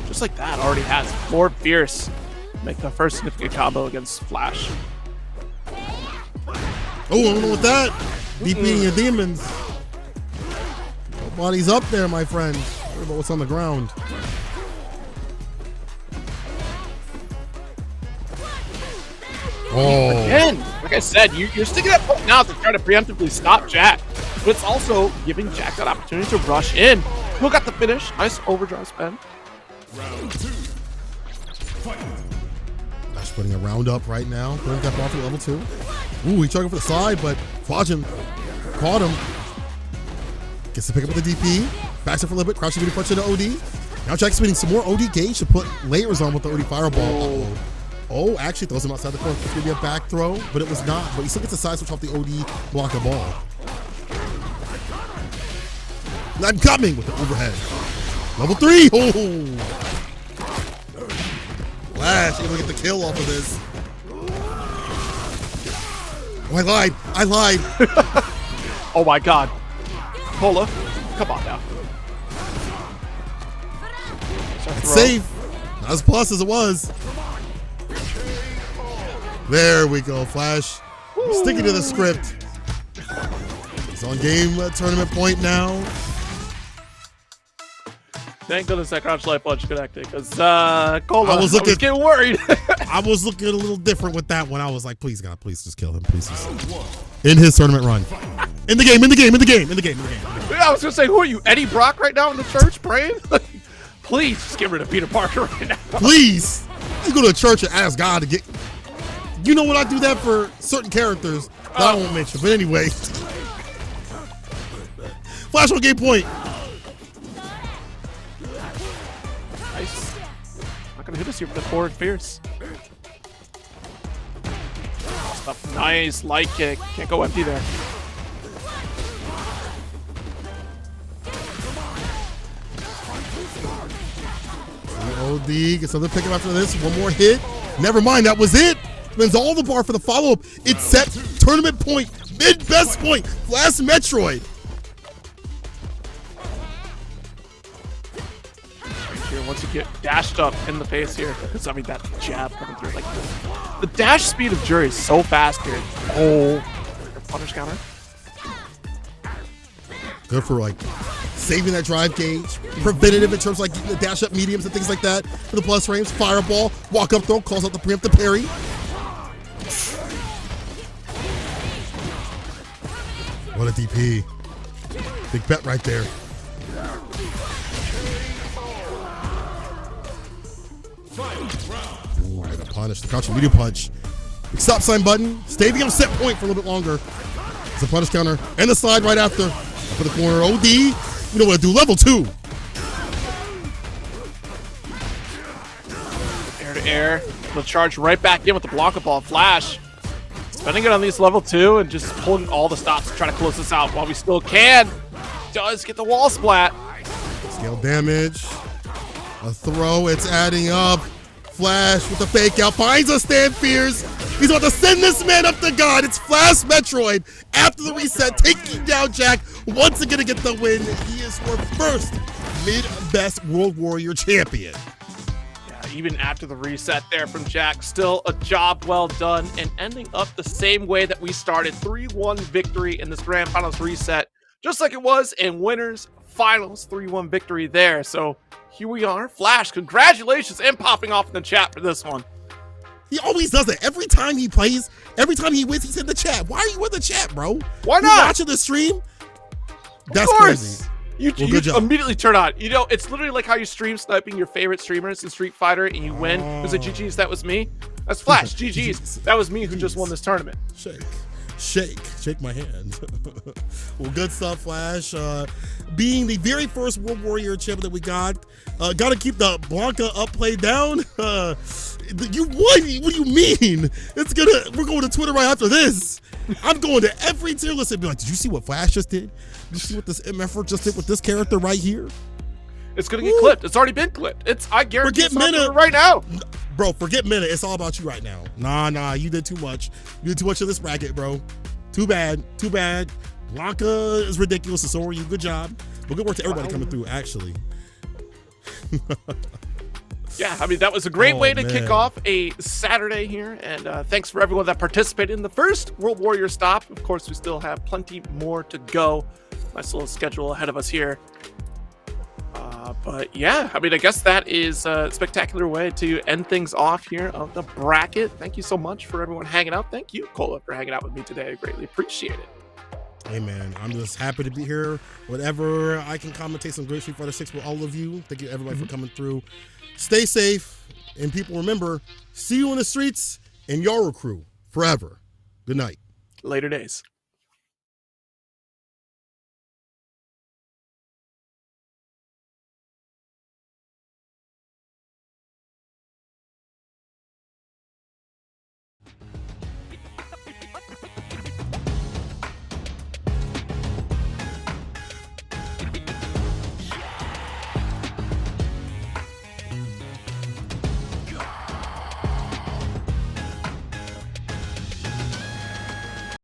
Just like that, already has more fierce. Make the first significant combo against Flash. Oh, I don't know what that. DPing your demons. Nobody's up there, my friend. Worry about what's on the ground. Oh. Again, like I said, you're sticking that poke now to try to preemptively stop JAK, but it's also giving JAK that opportunity to rush in. Who got the finish? Nice overdrive spin. Round 2. Fight. Flash putting a round up right now. Putting that off at level 2. Ooh, he's chugging for the side, but Fajin caught him. Gets to pick up with the DP. Backs up for a little bit. Crouching to punch into OD. Now JAK's spinning some more OD gauge to put layers on with the OD fireball. Uh-oh. Oh, actually throws him outside the court. It's going to be a back throw, but it was not. But he still gets a side switch off the OD blocker ball. And I'm coming with the overhead. Level 3. Oh. Flash able to get the kill off of this. Oh, I lied. Oh my god. Cola, come on now. It's safe. Not as plus as it was. There we go, Flash. Sticking to the script. He's on game tournament point now. Thank goodness that crouch light punch connected, because Cola, I was getting worried. I was looking a little different with that one. I was like, please, God, please just kill him. Please just. In his tournament run. In the game. I was going to say, who are you, Eddie Brock right now in the church praying? Please just get rid of Peter Parker right now. Please. You go to church and ask God to get. You know what? I do that for certain characters that I won't mention. But anyway. Flash on game point. Nice. Not going to hit us here with the forward fierce. Nice light kick. Can't go empty there. OD gets another pickup after this. One more hit. Never mind, that was it. Wins all the bar for the follow-up. It's set. Tournament point. Mid-best point. Last Metroid. Here, once you get dashed up in the face here, because I mean that jab coming through, like the dash speed of Juri is so fast here. Oh, punish counter. Good for like saving that drive gauge. Preventative in terms of like the dash up mediums and things like that. For the plus frames, fireball, walk up throw, calls out the preemptive parry. What a DP. Big bet right there. Ooh, gonna punish the crouching medium punch. Big stop sign button. Stay the set point for a little bit longer. It's a punish counter and the slide right after. Up in the corner, OD. You know what to do. Level 2. Air to air. We'll charge right back in with the block ball. Flash. Spending it on these level 2 and just pulling all the stops to try to close this out while we still can. Does get the wall splat. Scale damage. A throw. It's adding up. Flash with the fake out. Finds a stand fierce. He's about to send this man up to God. It's Flash Metroid. After the reset, taking down JAK. Once again to get the win. He is our first mid-best World Warrior champion. Even after the reset there from JAK, still a job well done and ending up the same way that we started. 3-1 victory in this Grand Finals reset, just like it was in Winners Finals. 3-1 victory there. So here we are. Flash, congratulations, and popping off in the chat for this one. He always does it. Every time he plays, every time he wins, he's in the chat. Why are you in the chat, bro? Why not? You watching the stream? That's crazy. You immediately turn on. You know, it's literally like how you stream sniping your favorite streamers in Street Fighter and you win. It's like, GG's, that was me. That's Flash. GG's, that was me who just won this tournament. Shake my hand. Well, good stuff, Flash. Being the very first World Warrior champion that we got to keep the Blanca up, play down. You won. What do you mean? We're going to Twitter right after this. I'm going to every tier list and be like, did you see what Flash just did? Did you see what this MFR just did with this character right here? It's gonna get clipped. It's already been clipped. I guarantee it's on Twitter right now. Bro, forget Minute. It's all about you right now. Nah, you did too much. You did too much of this bracket, bro. Too bad. Blanca is ridiculous, and so are you. Good job. But good work to everybody coming through, actually. Yeah, I mean, that was a great way to kick off a Saturday here. And thanks for everyone that participated in the first World Warrior stop. Of course, we still have plenty more to go. Nice little schedule ahead of us here. But yeah, I mean, I guess that is a spectacular way to end things off here of the bracket. Thank you so much for everyone hanging out. Thank you, Cola, for hanging out with me today. I greatly appreciate it. Hey, man, I'm just happy to be here. Whatever I can commentate some great Street Fighter 6 with all of you. Thank you, everybody, for coming through. Stay safe, and people, remember, see you in the streets and Yara Crew forever. Good night. Later days.